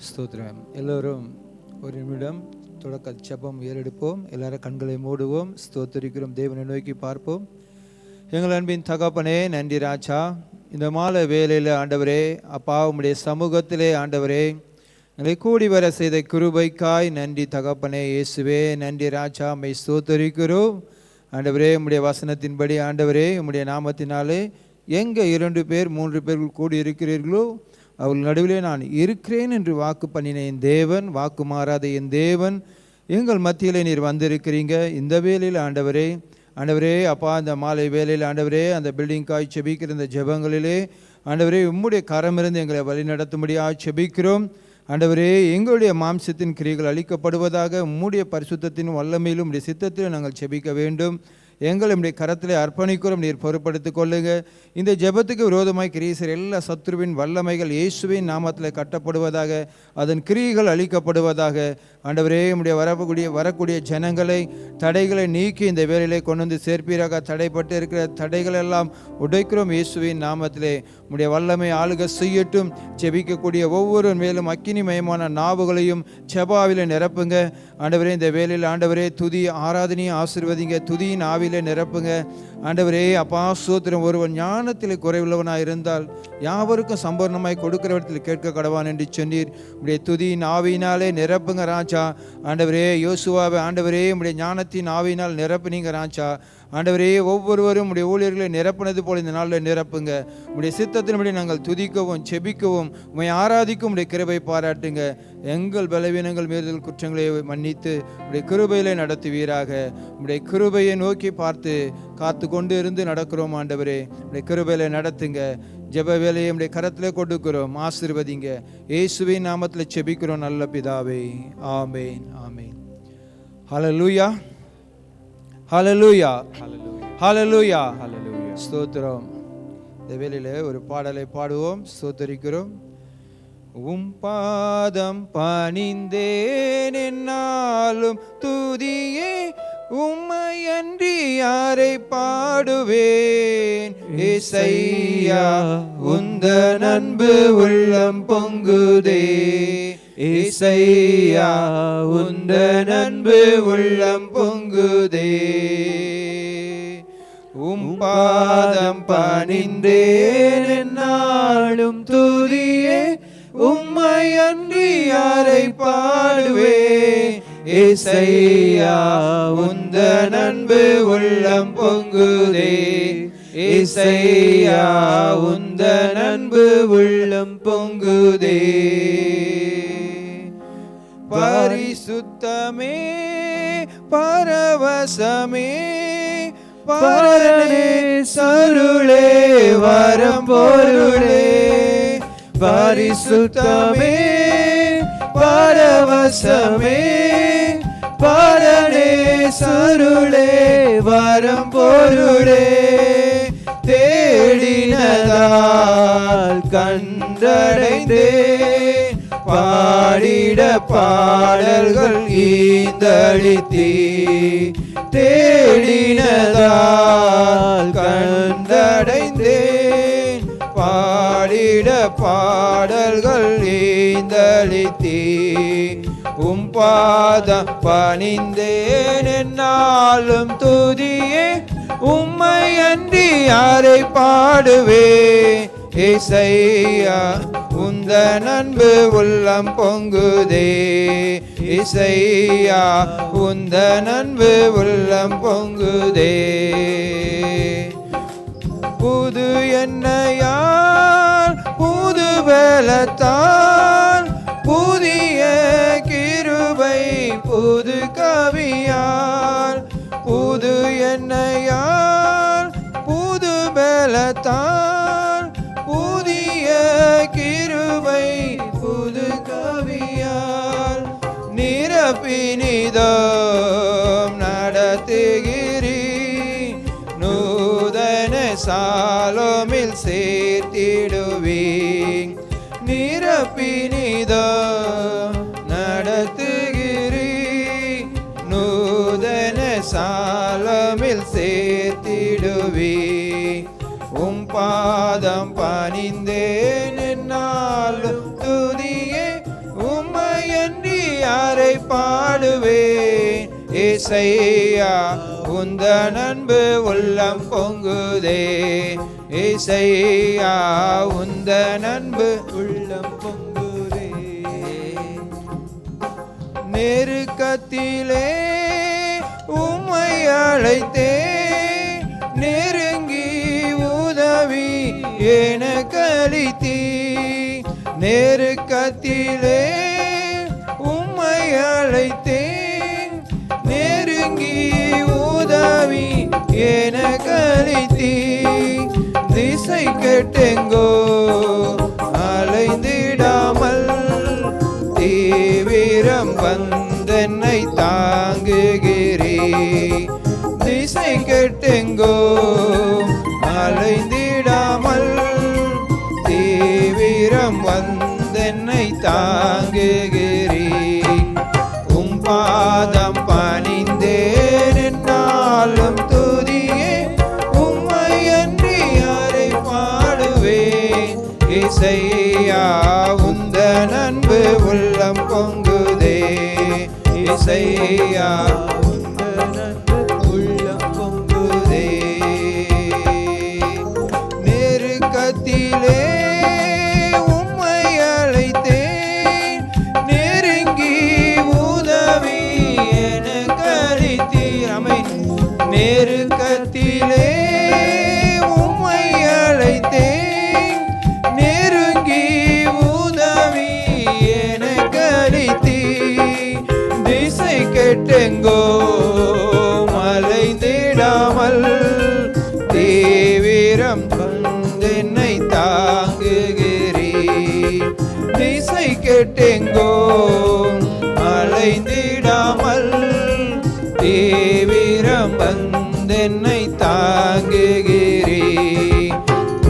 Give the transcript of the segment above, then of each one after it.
ஸ்தோத்திரம். எல்லோரும் ஒரு நிமிடம் தொடக்க ஜெபம் ஏறெடுப்போம். எல்லாரும் கண்களை மூடுவோம். ஸ்தோத்திரிக்கிறோம். தேவனை நோக்கி பார்ப்போம். எங்கள் அன்பின் தகப்பனே, நன்றி ராஜா. இந்த மாலை வேளையில் ஆண்டவரே, அப்பா உம்முடைய சமூகத்திலே ஆண்டவரே எங்களை கூடி வர செய்த கிருபைக்காய் நன்றி தகப்பனே. இயேசுவே நன்றி ராஜா, உம்மை ஸ்தோத்திரிக்கிறோம். ஆண்டவரே, உம்முடைய வசனத்தின்படி ஆண்டவரே உம்முடைய நாமத்தினாலே எங்கே 2 பேர் 3 பேர்கள் கூடி இருக்கிறீர்களோ அவர்கள் நடுவிலே நான் இருக்கிறேன் என்று வாக்கு பண்ணின என் தேவன், வாக்கு மாறாத என் தேவன், எங்கள் மத்தியில் நீர் வந்திருக்கிறீங்க. இந்த வேளையில் ஆண்டவரே, ஆண்டவரே அப்பா, இந்த மாலை வேளையில் ஆண்டவரே அந்த பில்டிங்காய் செபிக்கிற இந்த ஜெபங்களிலே ஆண்டவரே உம்முடைய கரமிருந்து எங்களை வழி நடத்தும்படியாக செபிக்கிறோம். ஆண்டவரே, எங்களுடைய மாம்சத்தின் கிரியைகள் அளிக்கப்படுவதாக உம்முடைய பரிசுத்தத்தின் வல்லமையிலும் உம்முடைய சித்தத்திலும் நாங்கள் செபிக்க வேண்டும். எங்களை நம்முடைய கரத்திலே அர்ப்பணிக்கிறோம். நீர் பொறுப்படுத்திக் கொள்ளுங்க. இந்த ஜெபத்துக்கு விரோதமாய் கிரீசர் எல்லா சத்துருவின் வல்லமைகள் இயேசுவின் நாமத்தில் கட்டப்படுவதாக, அதன் கிரியைகள் அளிக்கப்படுவதாக. ஆண்டவரே, உம்முடைய வரக்கூடிய ஜனங்களை தடைகளை நீக்கி இந்த வேலையிலே கொண்டு வந்து சேர்ப்பீராக. தடைப்பட்டு இருக்கிற தடைகள் எல்லாம் உடைக்கிறோம் இயேசுவின் நாமத்திலே. உம்முடைய வல்லமை ஆளுக செய்யட்டும். ஜெபிக்கக்கூடிய ஒவ்வொரு மேலும் அக்கினிமயமான நாவுகளையும் செபாவிலே நிரப்புங்க. ஆண்டவரே, இந்த வேலையில் ஆண்டவரே துதி ஆராதனையை ஆசீர்வதிங்க. துதியின் ஆவிலே நிரப்புங்க. ஆண்டவரே அப்பா ஸ்தோத்திரம். ஒருவன் ஞானத்தில் குறைவுள்ளவனாக இருந்தால் யாவருக்கும் சம்பூர்ணமாய் கொடுக்கிற இடத்தில் கேட்க கடவான் என்று சொன்னீர். உடைய துதியின் ஆவியினாலே நிரப்புங்க ராஜா. ஆண்டவரே, யோசுவாவை ஆண்டவரே உடைய ஞானத்தின் ஆவியினால் நிரப்புனீங்க ராஜா. ஆண்டவரே, ஒவ்வொருவரும் உடைய ஊழியர்களை நிரப்புனது போல இந்த நாளில் நிரப்புங்க. உடைய சித்தத்தின்படி நாங்கள் துதிக்கவும் செபிக்கவும் உம்மை ஆராதிக்கும் உடைய கிருபை பாராட்டுங்க. எங்கள் பலவீனங்கள் மீறுதல் குற்றங்களை மன்னித்து உடைய கிருபையிலே நடத்துவீராக. உடைய கிருபையை நோக்கி பார்த்து காத்து கொண்டு இருந்து நடக்கிறோம். ஆண்டவரே, உடைய கிருபையிலே நடத்துங்க. ஜெப வேலையை உடைய கரத்திலே கொடுக்கிறோம். ஆசீர்வதிங்க. இயேசுவின் நாமத்தில் செபிக்கிறோம் நல்ல பிதாவே. ஆமேன், ஆமேன். ஹல்லேலூயா, ஹல்லேலூயா, ஹல்லேலூயா, ஹல்லேலூயா. ஸ்தோத்திரம். இந்த வேளையிலே ஒரு பாடலை பாடுவோம். ஸ்தோத்திரிக்கிறோம். உம் பாதம் பணிந்தேன் என்னாலும் துதியே, உம்மையன்றி யாரை பாடுவேன். ஏசையா உந்தன் அன்பு உள்ளம் பொங்குதே. ஏசையா உந்தன் அன்பு உள்ளம் பொங்குதே. உம் பாதம் பணிந்தேன் என்னாலும் துதியே, உம்மையன்றி யாரை பாடுவேன். ஏசையா உந்தன் அன்பு உள்ளம் பொங்குதே. ஏசையா உந்தன் அன்பு உள்ளம் பொங்குதே. பரிசுத்தமே பரவசமே பரனே சருளே வரம் பொருளே. பரிசுத்தமே பரவசமே பரனே சருளே வரம் பொருளே. தேடினதால் கண்டடைந்தே பாடிட பாடல்கள் ஈந்தளித்தீ. தேடினதால் கண்டடைந்தேன் பாடிட பாடல்கள் ஈந்தளித்தீ. உம் பாதம் பணிந்தேன் என்னாலும் துதியே, உம்மையன்றி யாரை பாடுவேன். ஏசையா உந்தன் அன்பு உள்ளம் பொங்குதே. ஏசையா உந்தன் அன்பு உள்ளம் பொங்குதே. புது எண்ணெயால் புது பலத்தால் புதிய கிருபை புது கவியால். புது எண்ணெயால் புது பலத்தால் புதிய கிருபை புது கவியால். நிரப்பினிதம் நடத்துகிறீ, நூதன சாலோமில் சேர்த்திடுவீங். நிரப்பினிதம் நடத்துகிறீ, நூதன சாலோமில் சேர்த்திடுவீங். உம் பாதம் பணிந்தேன் என்னாலும் துதியே, பாடுவேன். ஏசையா உந்தன் அன்பு உள்ளம் பொங்குதே. ஏசையா உந்தன் அன்பு உள்ளம் பொங்குதே. நெருக்கத்திலே உம்மை அழைத்தே, நெருங்கி உதவி எனக்கு அளித்தீ. நெருக்கத்திலே உம்மை அழைத்தேன், நெருங்கி உதவி எனக்கு அளித்தீ. திசை கெட்டெங்கோ அலைந்திடாமல் தீவிரம் வந்தென்னை தாங்குகிறீ. திசை கெட்டெங்கோ அலைந்திடாமல் தீவிரம் வந்தென்னை தாங்குகிறீ. உம் பாதம் பணிந்தேன் என்னாலும் துதியே, உம்மை அன்றி யாரை பாடுவேன். இசையா உந்தன் அன்பு உள்ளம் பொங்குதே. இசையா உந்தன் அன்பு உள்ளம் பொங்குதே. நெருக்கத்திலே உம்மை அழைத்தேன், நெருங்கி உதவி எனக்கு அளித்தீர். ஆமென். நெருக்கத்திலே உம்மை அழைத்தேன், நெருங்கி உதவி எனக்கு அளித்தீர். திசை கெட்டெங்கோ மலைந்திடாமல் தீவிரம் வந்தென்னை தாங்குகிறீ. திசை கெட்டெங்கோ அலைந்திடாமல் தீவிரம் வந்தென்னை தாங்குகிறீ.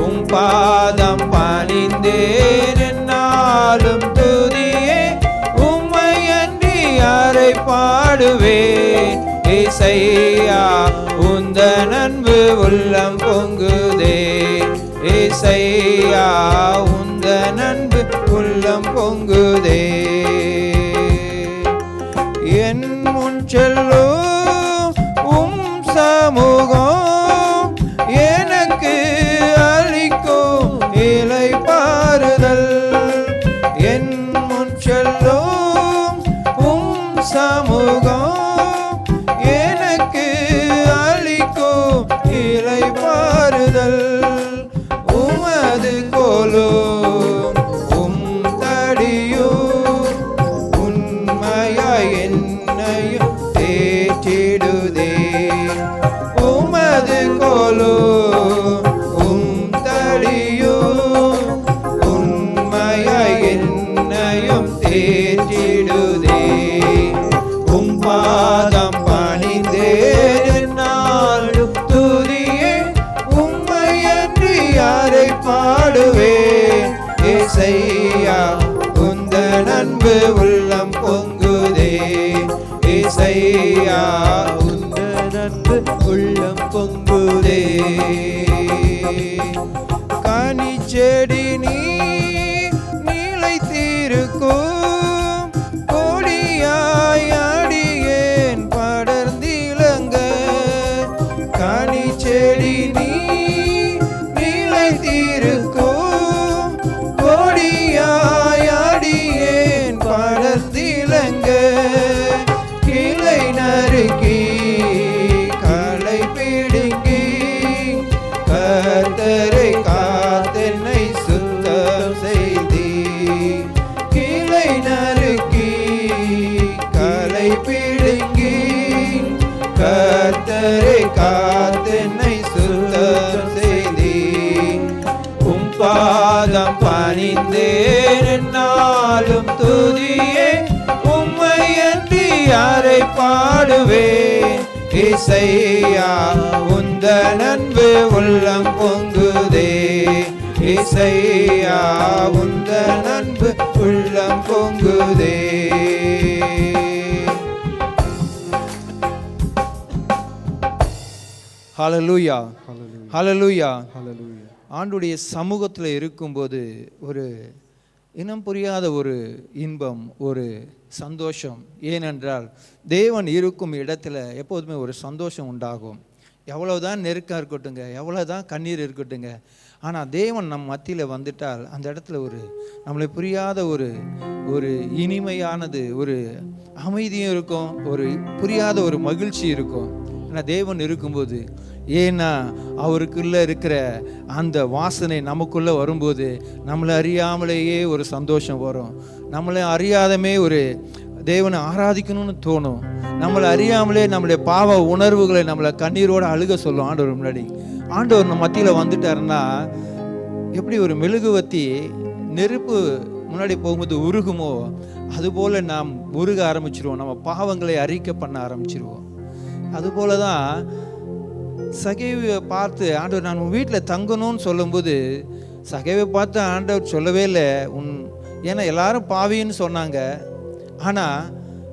உம் பாதம் பணிந்தேன் என்னாலும் துதியே, உம்மை அன்றி யாரை பாடுவேன். ஏசையா உந்தன் அன்பு உள்ளம் பொங்குதே. ஏசையா உந்தன் அன்பு உள்ளம் பொங்குதே. என் முன் செல்லும் உம் சமூகம் எனக்கு அளிக்கும் இளைப்பாறுதல். என் முன் செல்லும் உம் சமூகம் எனக்கு அளிக்கும் இளைப்பாறுதல். உமது கோலும் உம் தடியும் உண்மையாய் என்னையும் தேற்றிடுதே. உமது கோலும் உம் தடியும் உண்மையாய் என்னையும் தேற்றிடுதே. உம் பாதம் பணிந்தேன் நாளும் துதியே, உம்மை அன்றி யாரை பாடுவேன். ஏசையா உந்தன் அன்பு உள்ளம் பொங்குதே. ஏசையா உந்தன் அன்பு உள்ளம் பொங்குதே. கனிச்செடி நீ நிலைத்திருக்கும், கொடியாய் அடியேன் படர்ந்திலங்க. கனிச்செடி நீ நிலைத்திருக்கும், கொடியாய் அடியேன் படர்ந்திலங்க. கிளை நறுக்கி களை பிடுங்கி கர்த்தரை காத்தென்னை சுத்தம் செய்தி. கிளை நறுக்கி களை பிடுங்கி கர்த்தரை காத்தென்னை சுத்தம் செய்தி. உம் பாதம் பணிந்தேன் என்னாலும் துதியே, உம்மை அன்றி யாரை பாடுவேன். இசையா உந்தன் அன்பு உள்ளம் பொங்குதே. இசையா உந்தன் அன்பு உள்ளம் பொங்குதே. ஹல்லேலூயா, ஹல்லேலூயா, ஹல்லேலூயா. ஆண்டுடைய சமூகத்தில் இருக்கும்போது ஒரு இனம் புரியாத ஒரு இன்பம், ஒரு சந்தோஷம். ஏனென்றால் தேவன் இருக்கும் இடத்துல எப்போதுமே ஒரு சந்தோஷம் உண்டாகும். எவ்வளவுதான் நெருக்கம் இருக்கட்டுங்க, எவ்வளோதான் கண்ணீர் இருக்கட்டுங்க, ஆனால் தேவன் நம் மத்தியில் வந்துட்டால் அந்த இடத்துல ஒரு நம்மளை புரியாத ஒரு இனிமையானது, ஒரு அமைதியும் இருக்கும், ஒரு புரியாத ஒரு மகிழ்ச்சி இருக்கும். ஏன்னா தேவன் இருக்கும்போது, ஏன்னா அவருக்குள்ளே இருக்கிற அந்த வாசனை நமக்குள்ளே வரும்போது நம்மளை அறியாமலேயே ஒரு சந்தோஷம் வரும். நம்மளை அறியாதமே ஒரு தேவனை ஆராதிக்கணும்னு தோணும். நம்மளை அறியாமலே நம்மளுடைய பாவ உணர்வுகளை நம்மளை கண்ணீரோடு அழுக சொல்லும் ஆண்டவர் முன்னாடி. ஆண்டவர் நம்ம மத்தியில் வந்துட்டாருன்னா எப்படி ஒரு மெழுகுவத்தி நெருப்பு முன்னாடி போகும்போது உருகுமோ அதுபோல் நாம் உருக ஆரம்பிச்சிருவோம். நம்ம பாவங்களை அறிக்கை பண்ண ஆரம்பிச்சிருவோம். அதுபோல தான் சகேவியை பார்த்து ஆண்டவர் நான் உன் வீட்டில் தங்கணும்னு சொல்லும்போது சகேவியை பார்த்து ஆண்டவர் சொல்லவே இல்லை ஏன்னா எல்லாரும் பாவின்னு சொன்னாங்க. ஆனால்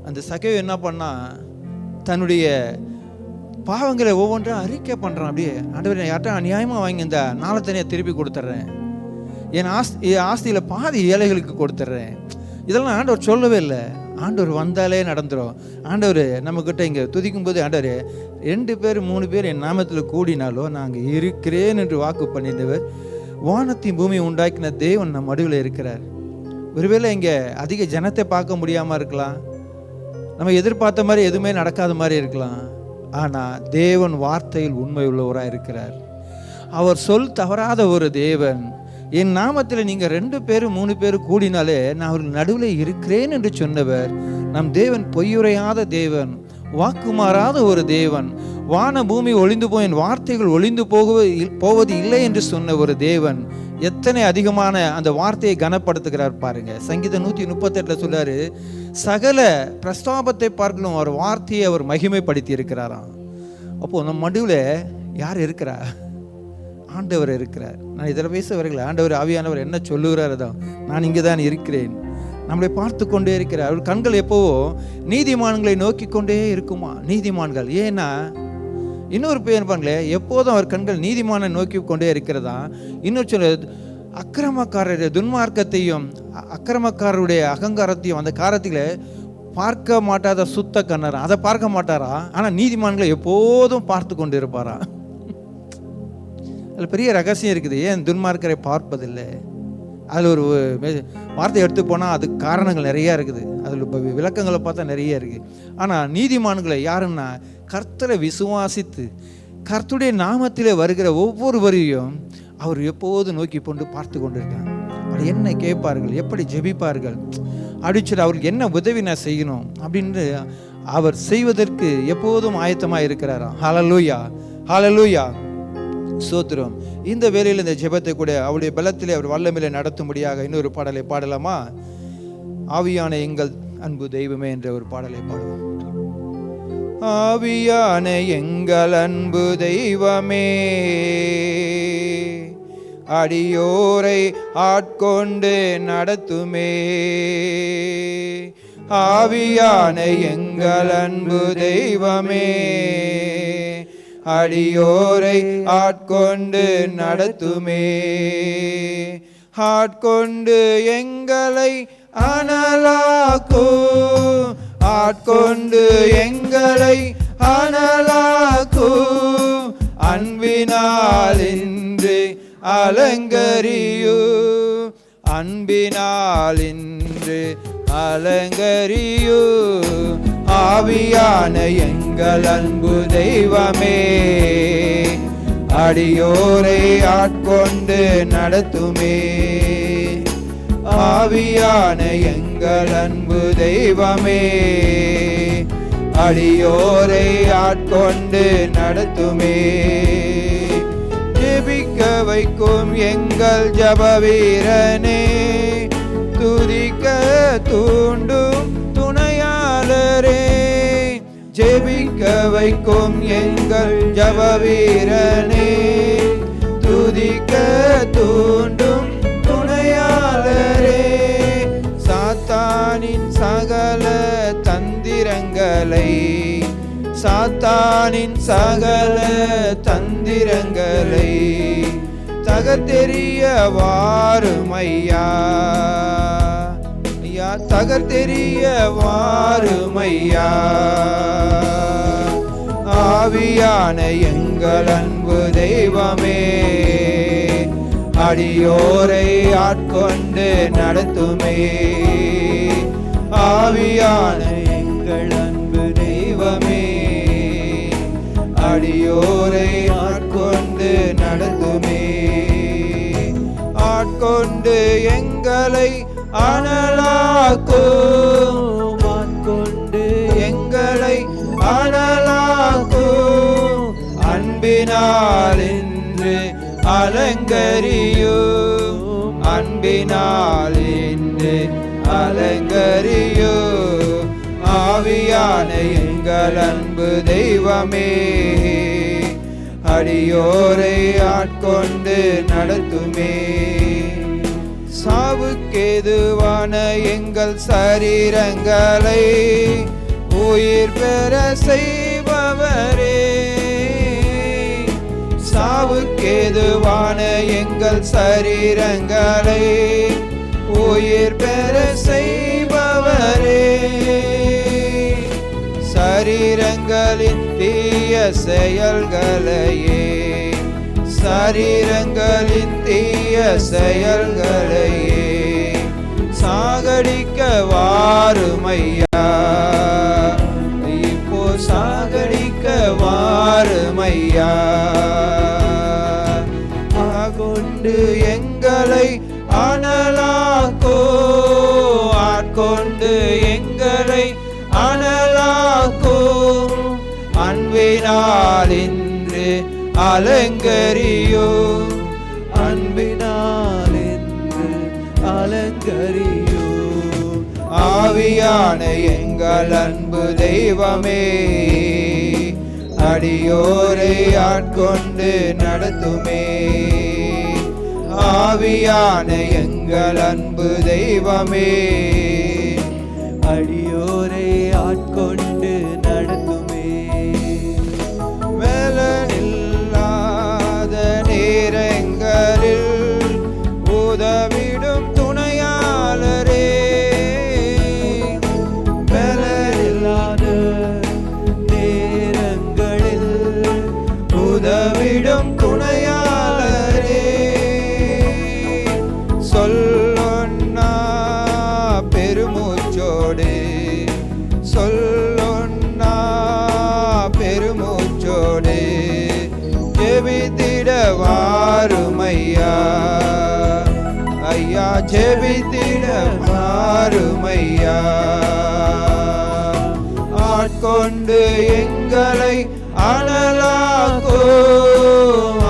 அந்த சகேவி என்ன பண்ணா, தன்னுடைய பாவங்களை ஒவ்வொன்றும் அறிக்கை பண்ணுறான். அப்படியே ஆண்டவர் யார்ட்ட அநியாயமாக வாங்கியிருந்தா நாளை தனியாக திருப்பி கொடுத்துட்றேன், என் ஆஸ்தியில் பாதி ஏழைகளுக்கு கொடுத்துட்றேன். இதெல்லாம் ஆண்டவர் சொல்லவே இல்லை. ஆண்டவர் வந்தாலே நடந்துடும். ஆண்டவர் நம்மக்கிட்ட இங்கே துதிக்கும்போது ஆண்டவர் 2 பேர் 3 பேர் என் நாமத்தில் கூடினாலோ நாங்கள் இருக்கிறேன் என்று வாக்கு பண்ணியிருந்தவர். வானத்தையும் பூமியை உண்டாக்கின தேவன் நம் மடுவில் இருக்கிறார். ஒருவேளை இங்கே அதிக ஜனத்தை பார்க்க முடியாமல் இருக்கலாம், நம்ம எதிர்பார்த்த மாதிரி எதுவுமே நடக்காத மாதிரி இருக்கலாம். ஆனால் தேவன் வார்த்தையில் உண்மை உள்ளவராக இருக்கிறார். அவர் சொல் தவறாத ஒரு தேவன். என் நாமத்தில் நீங்கள் 2 பேர் 3 பேர் கூடினாலே நான் அவர்கள் நடுவில் இருக்கிறேன் என்று சொன்னவர். நம் தேவன் பொய்யுரையாத தேவன், வாக்கு மாறாத ஒரு தேவன். வான பூமி ஒளிந்து போய் என் வார்த்தைகள் ஒளிந்து போவது இல்லை என்று சொன்ன ஒரு தேவன் எத்தனை அதிகமான அந்த வார்த்தையை கனப்படுத்துகிறார் பாருங்க. சங்கீதம் 138 சொல்றாரு, சகல பிரஸ்தாபத்தை பார்க்கணும் அவர் வார்த்தையை அவர் மகிமைப்படுத்தி இருக்கிறாராம். அப்போ நம்ம மடுவில் யார் இருக்கிறா? ஆண்டவர் இருக்கிறார். நான் இதில் பேச வரல. ஆண்டவர் ஆவியானவர் என்ன சொல்லுகிறார் தான், நான் இங்கே தான் இருக்கிறேன், நம்மளை பார்த்து கொண்டே இருக்கிறார். அவர் கண்கள் எப்போவோ நீதிமான்களை நோக்கி கொண்டே இருக்குமா. நீதிமான்கள் ஏன்னா இன்னொரு பேர் பாருங்களே, எப்போதும் அவர் கண்கள் நீதிமானை நோக்கி கொண்டே இருக்கிறதா. இன்னொரு சொல்ல அக்கிரமக்காரருடைய துன்மார்க்கத்தையும் அக்கிரமக்காரருடைய அகங்காரத்தையும் அந்த காரத்தில் பார்க்க மாட்டாத சுத்த கண்ணரா, அதை பார்க்க மாட்டாரா. ஆனால் நீதிமான்களை எப்போதும் பார்த்து கொண்டு இருப்பாரா. அதில் பெரிய ரகசியம் இருக்குது. ஏன் துன்மார்க்கரை பார்ப்பதில்லை? அதில் ஒரு வார்த்தை எடுத்து போனால் அதுக்கு காரணங்கள் நிறையா இருக்குது. அதில் விளக்கங்களை பார்த்தா நிறைய இருக்குது. ஆனால் நீதிமான்களை யாருன்னா கர்த்தரை விசுவாசித்து கர்த்தருடைய நாமத்திலே வருகிற ஒவ்வொருவரையும் அவர் எப்போது நோக்கி கொண்டு பார்த்து கொண்டு இருக்காங்க. அவர் என்ன கேட்பார்கள், எப்படி ஜெபிப்பார்கள் அப்படின்னு சொல்லி அவருக்கு என்ன உதவி நான் செய்யணும் அப்படின்னு அவர் செய்வதற்கு எப்போதும் ஆயத்தமாக இருக்கிறாராம். ஹல்லேலூயா, ஹல்லேலூயா, ஸ்தோத்திரம். இந்த வேளையில் இந்த ஜெபத்தை கூட அவருடைய பலத்திலே அவர் வல்லமையிலே நடத்தும்படியாக இன்னொரு பாடலை பாடலாமா? ஆவியான எங்கள் அன்பு தெய்வமே என்ற ஒரு பாடலை பாடுவோம். ஆவியான எங்கள் அன்பு தெய்வமே, அடியோரை ஆட்கொண்டு நடத்துமே. ஆவியான எங்கள் அன்பு தெய்வமே, அடியோரை ஆட்கொண்டு நடத்துமே. ஆட்கொண்டு எங்களை அனலாக்கு, ஆட்கொண்டு எங்களை அனலாக்கு. அன்பினால் இன்று அலங்கரியு, அன்பினால் இன்று அலங்கரியு. ஆவியான எங்கள் அன்பு தெய்வமே, அடியோரை ஆட்கொண்டு நடத்துமே. ஆவியான எங்கள் அன்பு தெய்வமே, அடியோரை ஆட்கொண்டு நடத்துமே. ஜெபிக்க வைக்கும் எங்கள் ஜப வீரனே, துதிக்க தூண்டும் துணையாளரே. ஜெபிக்க வைக்கும் எங்கள் ஜப வீரனே, துதிக்க தூண்டும் துணையாளரே. சாத்தானின் சகல தந்திரங்களை, சாத்தானின் சகல தந்திரங்களை தகத்தெறிய வாருமையா. தகர்த்தெறிய வாருமையா. ஆவியான எங்கள் அன்பு தெய்வமே, அடியோரை ஆட்கொண்டு நடத்துமே. ஆவியான எங்கள் அன்பு தெய்வமே, அடியோரை ஆட்கொண்டு நடத்துமே. ஆட்கொண்டு எங்களை அனலாக்கும், ஆட்கொண்டு எங்களை அனலாக்கும். அன்பினால் இன்று அலங்கரியும், அன்பினால் இன்று அலங்கரியும். ஆவியான எங்கள் அன்பு தெய்வமே, அடியோரை ஆட்கொண்டு நடத்துமே. சாவுக்கேதுவான எங்கள் சரீரங்களை உயிர் பெற செய்பவரே, சாவுக்கேதுவான எங்கள் சரீரங்களை உயிர் பெற செய்பவரே. சரீரங்களின் தீய செயல்களையே, சரீரங்களின் தீய செயல்களையே சாகடிக்க வாருமையா. இப்போ சாகடிக்க வாருமையா. ஆட்கொண்டு எங்களை அனலாக்கோ, ஆட்கொண்டு எங்களை அனலாக்கோ. அன்பினால் இன்று அலங்கரியோ, அன்பினால் இன்று அலங்கரியோ. ஆவியான எங்கள் அன்பு தெய்வமே, அடியோரை ஆட்கொண்டு நடத்துமே. ஆவியான எங்கள் அன்பு தெய்வமே, அடியோரை ஆட்கொண்டு நடத்துமே. வேலனில்லாத நேரங்களில் உதவிடும் துணையாளரே, வேலனில்லாத நேரங்களில் உதவிடும் துணையாளரே. சொல்லொன்னா பெருமூச்சோடு, சொல்லொன்னா பெருமூச்சோடு ஜெபித்திட வாருமையா. ஐயா ஜெபித்திட வாருமையா. ஆட்கொண்டு எங்களை அனலாக்கோ,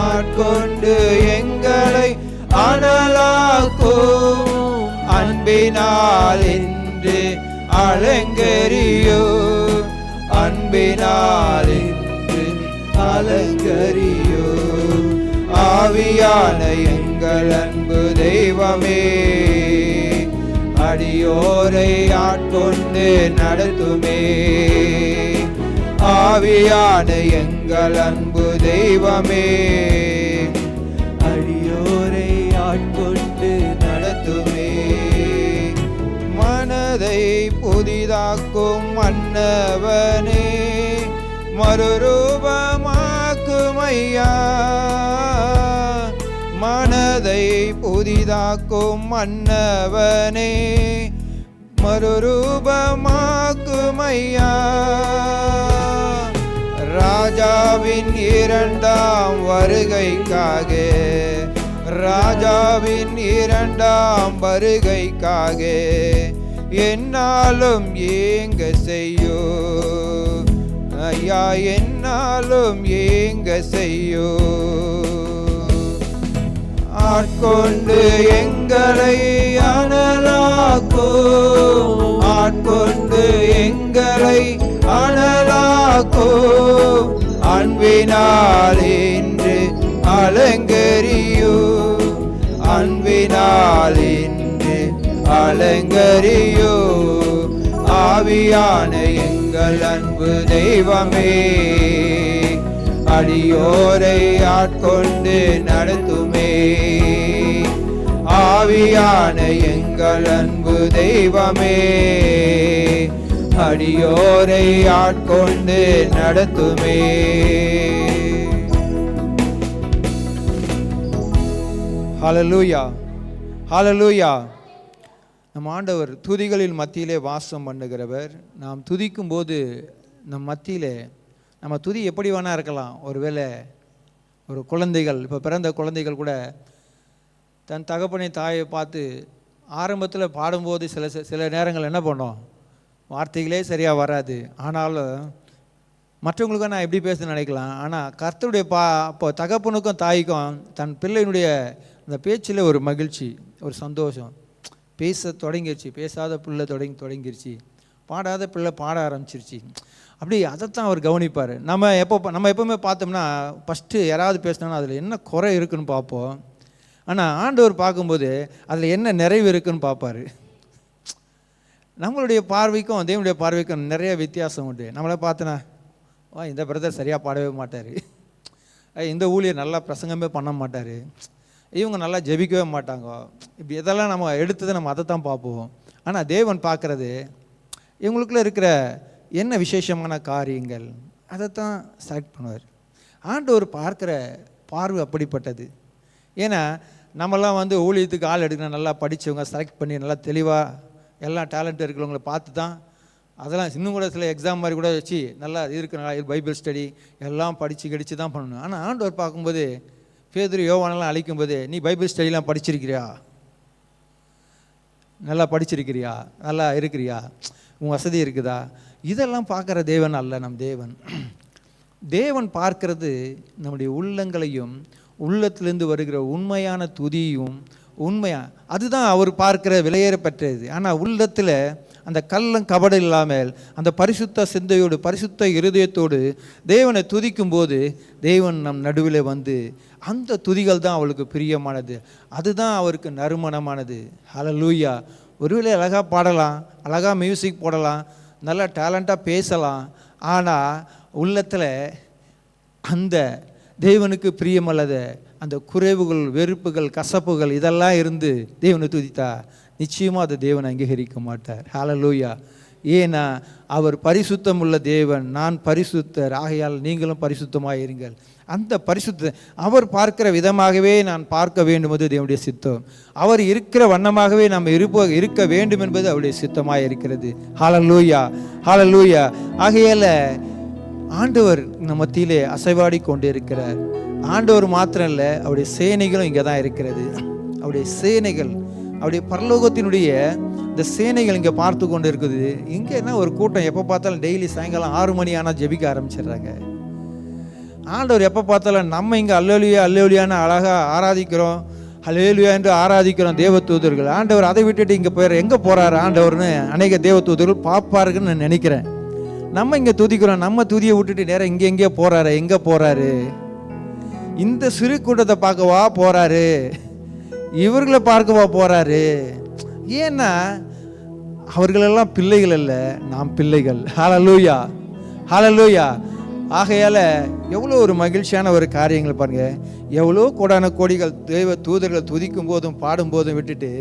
ஆட்கொண்டு எங்களை அனலாக்கோ. அன்பினால் இன்று அலங்கரியோ, அன்பினால் இன்று அலங்கரியோ. ஆவியான எங்கள் அன்பு தெய்வமே, அடியோரை ஆட்கொண்டு நடத்துமே. ஆவியான எங்கள் அன்பு தெய்வமே, அடியோரை ஆட்கொண்டு நடத்துமே. மனதை புதிதாக்கும் மன்னவனே, மறுரூபமாக்குமையா. மனதை புதிதாக்கும் மன்னவனே, மறுரூபமாக்குமையா. ராஜாவின் இரண்டாம் வருகைக்காக, ராஜாவின் இரண்டாம் வருகைக்காக என்னாலும் ஏங்க செய்யோ. ஐயா என்னாலும் ஏங்க செய்யோ. ஆட்கொண்டு எங்களை அனலாக்கோ, ஆட்கொண்டு எங்களை அனலாக்கோ. அன்பினால் இன்று அலங்கரியோ, அன்பினால் இன்று அலங்கரியோ. ஆவியான எங்கள் அன்பு தெய்வமே, அடியோரை ஆட்கொண்டு நடத்துமே. ஆவியான எங்கள் அன்பு தெய்வமே, அடியோரை ஆட்கொண்டு நடத்துமே. ஹல்லேலூயா, ஹல்லேலூயா. நம் ஆண்டவர் துதிகளின் மத்தியிலே வாசம் பண்ணுகிறவர். நாம் துதிக்கும் போது நம் மத்தியிலே நம்ம துதி எப்படி வேணா இருக்கலாம். ஒருவேளை ஒரு குழந்தைகள், இப்போ பிறந்த குழந்தைகள் கூட தன் தகப்பனை தாயை பார்த்து ஆரம்பத்தில் பாடும்போது சில நேரங்கள் என்ன பண்ணோம், வார்த்தைகளே சரியாக வராது. ஆனாலும் மற்றவங்களுக்கும் நான் எப்படி பேசணும்னு நினைக்கலாம். ஆனால் கர்த்தருடைய அப்போ தகப்பனுக்கும் தாய்க்கும் தன் பிள்ளையினுடைய அந்த பேச்சில் ஒரு மகிழ்ச்சி, ஒரு சந்தோஷம். பேச தொடங்கிருச்சு, பேசாத பிள்ளை தொடங்கிருச்சு, பாடாத பிள்ளை பாட ஆரம்பிச்சிருச்சு. அப்படி அதைத்தான் அவர் கவனிப்பார். நம்ம எப்போவுமே பார்த்தோம்னா ஃபஸ்ட்டு யாராவது பேசினோன்னா அதில் என்ன குறை இருக்குன்னு பார்ப்போம். ஆனால் ஆண்டவர் பார்க்கும்போது அதில் என்ன நிறைவு இருக்குன்னு பார்ப்பார். நம்மளுடைய பார்வைக்கும் தேவனுடைய பார்வைக்கும் நிறைய வித்தியாசம் உண்டு. நம்மளை பார்த்தோன்னா இந்த பிரதர் சரியாக பாடவே மாட்டார், இந்த ஊழியர் நல்லா பிரசங்கமே பண்ண மாட்டார், இவங்க நல்லா ஜெபிக்கவே மாட்டாங்க. இப்படி இதெல்லாம் நம்ம எடுத்ததை நம்ம அதை தான் பார்ப்போம். ஆனால் தேவன் பார்க்குறது இவங்களுக்குள்ளே இருக்கிற என்ன விசேஷமான காரியங்கள், அதைத்தான் செலக்ட் பண்ணுவார். ஆண்டவர் பார்க்குற பார்வை அப்படிப்பட்டது. ஏன்னா நம்மலாம் ஊழியத்துக்கு ஆள் எடுக்கணும், நல்லா படித்தவங்க செலக்ட் பண்ணி நல்லா தெளிவாக எல்லா டேலண்ட் இருக்கிறவங்கள பார்த்து தான், அதெல்லாம் இன்னும் கூட சில எக்ஸாம் மாதிரி கூட வச்சு நல்லா இருக்கு, நல்லா பைபிள் ஸ்டடி எல்லாம் படித்து தான் பண்ணணும். ஆனால் ஆண்டவர் பார்க்கும்போது பேதுரு யோவானெல்லாம் அழைக்கும்போது, நீ பைபிள் ஸ்டடிலாம் படிச்சிருக்கிறியா, நல்லா படிச்சிருக்கிறியா, நல்லா இருக்கிறியா, உன் வசதி இருக்குதா, இதெல்லாம் பார்க்குற தேவன் அல்ல நம் தேவன். தேவன் பார்க்கறது நம்முடைய உள்ளங்களையும் உள்ளத்திலிருந்து வருகிற உண்மையான துதியும் அதுதான் அவர் பார்க்கிற விலையேறப்பட்டது. ஆனால் உள்ளத்தில் அந்த கள்ளம் கபடம் இல்லாமல் அந்த பரிசுத்த சிந்தையோடு பரிசுத்த இருதயத்தோடு தேவனை துதிக்கும் போது தேவன் நம் நடுவில் அந்த துதிகள் தான் அவளுக்கு பிரியமானது, அதுதான் அவருக்கு நறுமணமானது. ஹல்லேலூயா. ஒருவேளை அழகாக பாடலாம், அழகாக மியூசிக் போடலாம், நல்லா டேலண்டாக பேசலாம், ஆனால் உள்ளத்தில் அந்த தேவனுக்கு பிரியமல்லத அந்த குறைவுகள், வெறுப்புகள், கசப்புகள் இதெல்லாம் இருந்து தேவனை துதித்தா நிச்சயமாக அதை தேவன் அங்கீகரிக்க மாட்டார். ஹல்லேலூயா. ஏன்னா அவர் பரிசுத்தம் உள்ள தேவன், நான் பரிசுத்தர், ஆகையால் நீங்களும் பரிசுத்தமாக இருங்கள். அந்த பரிசுத்த அவர் பார்க்கிற விதமாகவே நான் பார்க்க வேண்டும் என்பது தேவனுடைய சித்தம். அவர் இருக்கிற வண்ணமாகவே நாம் இருக்க வேண்டும் என்பது அவருடைய சித்தமாக இருக்கிறது. ஹல்லேலூயா, ஹல்லேலூயா. ஆகையால் ஆண்டவர் நம்ம மத்தியிலே அசைவாடி கொண்டு இருக்கிறார். ஆண்டவர் மாத்திரம் இல்லை, அவருடைய சேனைகளும் இங்கே தான் இருக்கிறது. அவருடைய சேனைகள், அவருடைய பரலோகத்தினுடைய இந்த சேனைகள் இங்கே பார்த்து கொண்டு இருக்குது. இங்கே என்ன ஒரு கூட்டம், எப்போ பார்த்தாலும் டெய்லி சாயங்காலம் 6 மணி ஆனால் ஜெபிக்க ஆரம்பிச்சிடுறாங்க. ஆண்டவர் எப்போ பார்த்தாலும் நம்ம இங்கே அல்லேலூயா அல்லேலூயான்னு அழகாக ஆராதிக்கிறோம், அல்லேலூயா என்று ஆராதிக்கிறோம் தேவ தூதர்கள். ஆண்டவர் அதை விட்டுட்டு இங்கே எங்கே போகிறாரு ஆண்டவர்னு அநேக தேவ தூதர்கள் பார்ப்பாருன்னு நான் நினைக்கிறேன். நம்ம இங்கே துதிக்கிறோம், நம்ம துதியை விட்டுட்டு நேரம் எங்கே போகிறாரு, எங்கே போகிறாரு, இந்த சிறு கூட்டத்தை பார்க்கவா போகிறாரு, இவர்களை பார்க்கவா போகிறாரு. ஏன்னா அவர்களெல்லாம் பிள்ளைகள் அல்ல, நாம் பிள்ளைகள். ஹல்லேலூயா, ஹல்லேலூயா. ஆகையால் எவ்வளோ ஒரு மகிழ்ச்சியான ஒரு காரியங்கள் பாருங்கள். எவ்வளோ கோடான கோடிகள் தேவ தூதர்கள் துதிக்கும் போதும் பாடும்போதும் விட்டுட்டு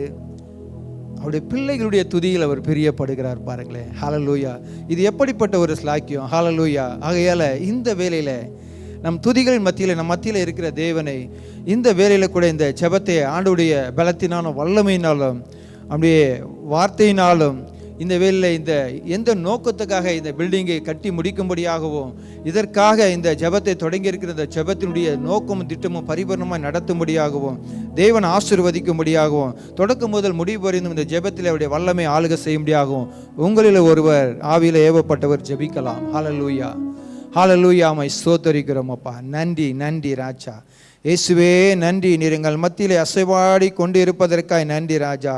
அவருடைய பிள்ளைகளுடைய துதியில் அவர் பிரியப்படுகிறார் பாருங்களேன். ஹல்லேலூயா. இது எப்படிப்பட்ட ஒரு ஸ்லாக்கியம். ஹல்லேலூயா. ஆகையால் இந்த வேளையில் நம் துதிகளின் மத்தியில் நம் மத்தியில் இருக்கிற தேவனை இந்த வேளையில் கூட இந்த ஜெபத்தை ஆண்டவருடைய பலத்தினாலும் வல்லமையினாலும் அப்படியே வார்த்தையினாலும் இந்த வேளையில் இந்த எந்த நோக்கத்துக்காக இந்த பில்டிங்கை கட்டி முடிக்கும்படியாகவும் இதற்காக இந்த ஜெபத்தை தொடங்கி இருக்கிற இந்த ஜெபத்தினுடைய நோக்கமும் திட்டமும் பரிபூர்ணமாக நடத்தும்படியாகவும் தேவன் ஆசீர்வதிக்கும்படியாகவும் தொடக்கம் முதல் முடிவு வரையும் இந்த ஜெபத்தில் அவருடைய வல்லமை ஆளுகை செய்யும்படியாகவும் உங்களில் ஒருவர் ஆவியில் ஏவப்பட்டவர் ஜெபிக்கலாம். ஹல்லேலூயா, ஹல்லேலூயா. மை ஸ்தோத்தரிக்கிறோம் அப்பா. நன்றி, நன்றி ராஜா. இயேசுவே நன்றி. நீர் எங்கள் மத்தியிலே அசைவாடி கொண்டு இருப்பதற்காய் நன்றி ராஜா.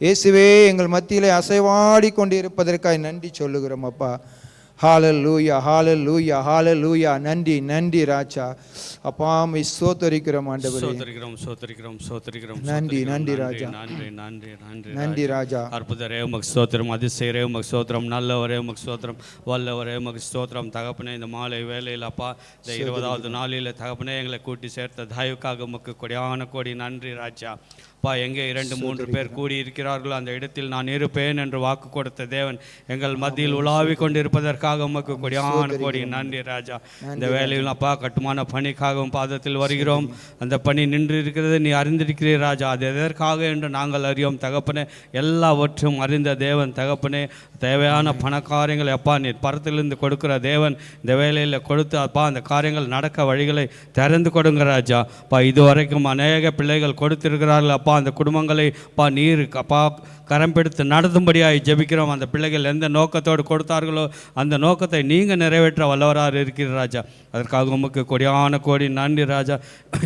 இயேசுவே எங்கள் மத்தியிலே அசைவாடி கொண்டு இருப்பதற்காய் நன்றி சொல்லுகிறோம் அப்பா. ஹல்லேலூயா, ஹல்லேலூயா, ஹல்லேலூயா. நன்றி, நன்றி ராஜா. அப்பா மை ஸ்தோத்தரிக்கிறோம் ஆண்டவரே. ஸ்தோத்திரிக்கிறோம், ஸ்தோத்திரிக்கிறோம், ஸ்தோத்திரிக்கிறோம். நன்றி, நன்றி ராஜா. நன்றி, நன்றி, நன்றி, நன்றி ராஜா. அற்புதரே உமக்கு ஸ்தோத்திரம், அதிசயரே உமக்கு ஸ்தோத்திரம், நல்லவரே உமக்கு ஸ்தோத்திரம், வல்லவரே உமக்கு ஸ்தோத்திரம். தகப்பனே, இந்த மாலை வேளையில் அப்பா இந்த 20வது நாளில் தகப்பனே எங்களை கூட்டி சேர்த்த தயவுக்காக உமக்கு கொடியான கோடி நன்றி ராஜா. அப்பா எங்கே 2-3 பேர் கூடி இருக்கிறார்களோ அந்த இடத்தில் நான் இருப்பேன் என்று வாக்கு கொடுத்த தேவன் எங்கள் மத்தியில் உலாவி கொண்டு இருப்பதற்காக உமக்கு கொடியான கோடி நன்றி ராஜா. இந்த வேலையில் அப்பா கட்டுமான பணிக்காகவும் பாதத்தில் வருகிறோம். அந்த பணி நின்று இருக்கிறது நீ அறிந்திருக்கிறீர் ராஜா. அது எதற்காக என்று நாங்கள் அறியோம் தகப்பனே. எல்லாவற்றும் அறிந்த தேவன் தகப்பனே. தேவையான பண காரியங்களை அப்பா நீர் பரத்திலிருந்து கொடுக்கிற தேவன் இந்த வேலையில் கொடுத்து அப்பா அந்த காரியங்கள் நடக்க வழிகளை திறந்து கொடுங்க ராஜா. அப்பா இதுவரைக்கும் அநேக பிள்ளைகள் கொடுத்திருக்கிறார்கள் அப்பா. அந்த குடும்பங்களை அப்பா நீர் அப்பா கரம் பிடித்து நடத்தும்படியாய் ஜெபிக்கிறோம். அந்த பிள்ளைகள் எந்த நோக்கத்தோடு கொடுத்தார்களோ அந்த நோக்கத்தை நீங்கள் நிறைவேற்ற வல்லவராக இருக்கிற ராஜா. அதற்காக உமக்கு கொடியான கோடி நன்றி ராஜா.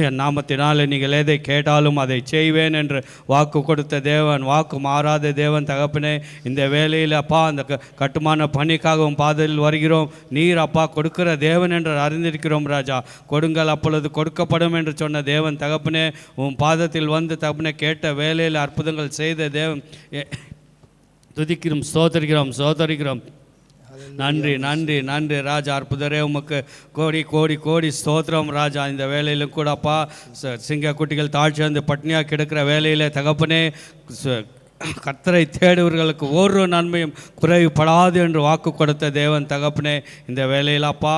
என் நாமத்தினாலே நீங்கள் எதை கேட்டாலும் அதை செய்வேன் என்று வாக்கு கொடுத்த தேவன், வாக்கு மாறாத தேவன் தகப்பனே. இந்த வேலையில் அப்பா அந்த கட்டுமான பணிக்காகவும் பாதையில் வருகிறோம். நீர் அப்பா கொடுக்கிற தேவன் என்று அறிந்திருக்கிறோம் ராஜா. கொடுங்கள் அப்பொழுது கொடுக்கப்படும் என்று சொன்ன தேவன் தகப்பனே. உன் பாதத்தில் வந்து தகப்பனே கேட்ட வேலையில் அற்புதங்கள் செய்த தேவன் துதிக்கிறோம், ஸ்தோத்தரிக்கிறோம். நன்றி நன்றி நன்றி ராஜா. அற்புதரே உமக்கு கோடி கோடி கோடி ஸ்தோத்திரம் ராஜா. இந்த வேலையிலும் கூட அப்பா சிங்க குட்டிகள் தாழ்ச்சி வந்து பட்னியாக கிடக்கிற வேலையில் தகப்பனே கர்த்தரை தேடுவர்களுக்கு ஒரு நன்மையும் குறைவுபடாது என்று வாக்கு கொடுத்த தேவன் தகப்பனே. இந்த வேலையில் அப்பா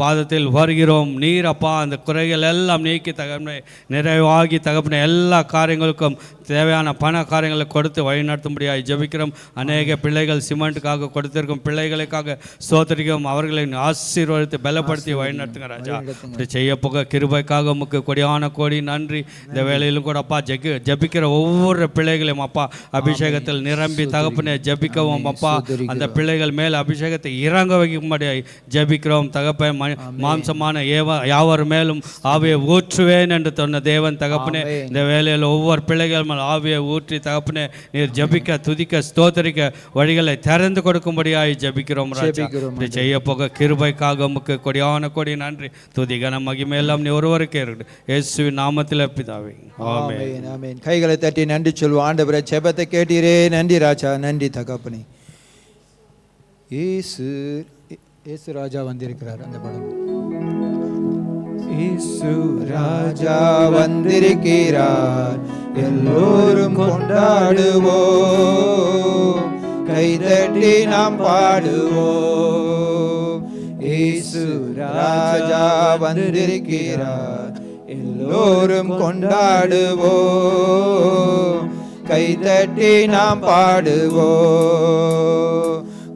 பாதத்தில் வருகிறோம். நீர் அப்பா அந்த குறைகள் எல்லாம் நீக்கி தகப்பனே நிறைவாகி தகப்பனே எல்லா காரியங்களுக்கும் தேவையான பண காரியங்களை கொடுத்து வழிநடத்தும்படியாக ஜெபிக்கிறோம். அநேக பிள்ளைகள் சிமெண்ட்டுக்காக கொடுத்திருக்கும் பிள்ளைகளுக்காக ஸ்தோத்திரிக்கிறோம். அவர்களை ஆசீர்வதித்து பலப்படுத்தி வழிநடத்துங்க ராஜா. இப்படி செய்ய போக கிருபைக்காக உமக்கு கொடியான கோடி நன்றி. இந்த வேலையிலும் கூட அப்பா ஜெபிக்கிற ஒவ்வொரு பிள்ளைகளையும் அப்பா அபிஷேகத்தில் நிரம்பி தகப்பனே ஜெபிக்கவும் அப்பா அந்த பிள்ளைகள் மேல் அபிஷேகத்தை இறங்க வைக்கும்படியாக ஜெபிக்கிறோம் தகப்பன். மாம்சமான யாவர் மேலும் ஆவியை ஊற்றுவேன் என்று சொன்ன தேவன் தகப்பனே. இந்த வேலையில் ஒவ்வொரு பிள்ளைகள் ஆவியை ஊற்றி தகப்பனே நீர் ஜபிக்க துதிக்க ஸ்தோத்தரிக்க வழிகளை திறந்து கொடுக்கும்படியாய் ஜபிக்கிறோம் ராஜா. இப்படி செய்ய போக கிருபைக்காக உமக்கு கொடியான கொடி நன்றி. துதி கன மகிமை எல்லாம் நீ ஒருவருக்கே இருக்கு இயேசுவின் நாமத்தில் பிதாவே ஆமென் ஆமென். கைகளை தட்டி நன்றி சொல்வோம். ஆண்டவரே ஜெபத்தை கேட்டீரே, நன்றி ராஜா, நன்றி தகப்பனே. இயேசு ராஜா வந்திருக்கிறார். அந்த படம் இயேசு ராஜா வந்திருக்கிறார், எல்லோரும் கொண்டாடுவோம், கைதட்டி நாம் பாடுவோம். இயேசு ராஜா வந்திருக்கிறார், எல்லோரும் கொண்டாடுவோம், கைதட்டி நாம் பாடுவோம்.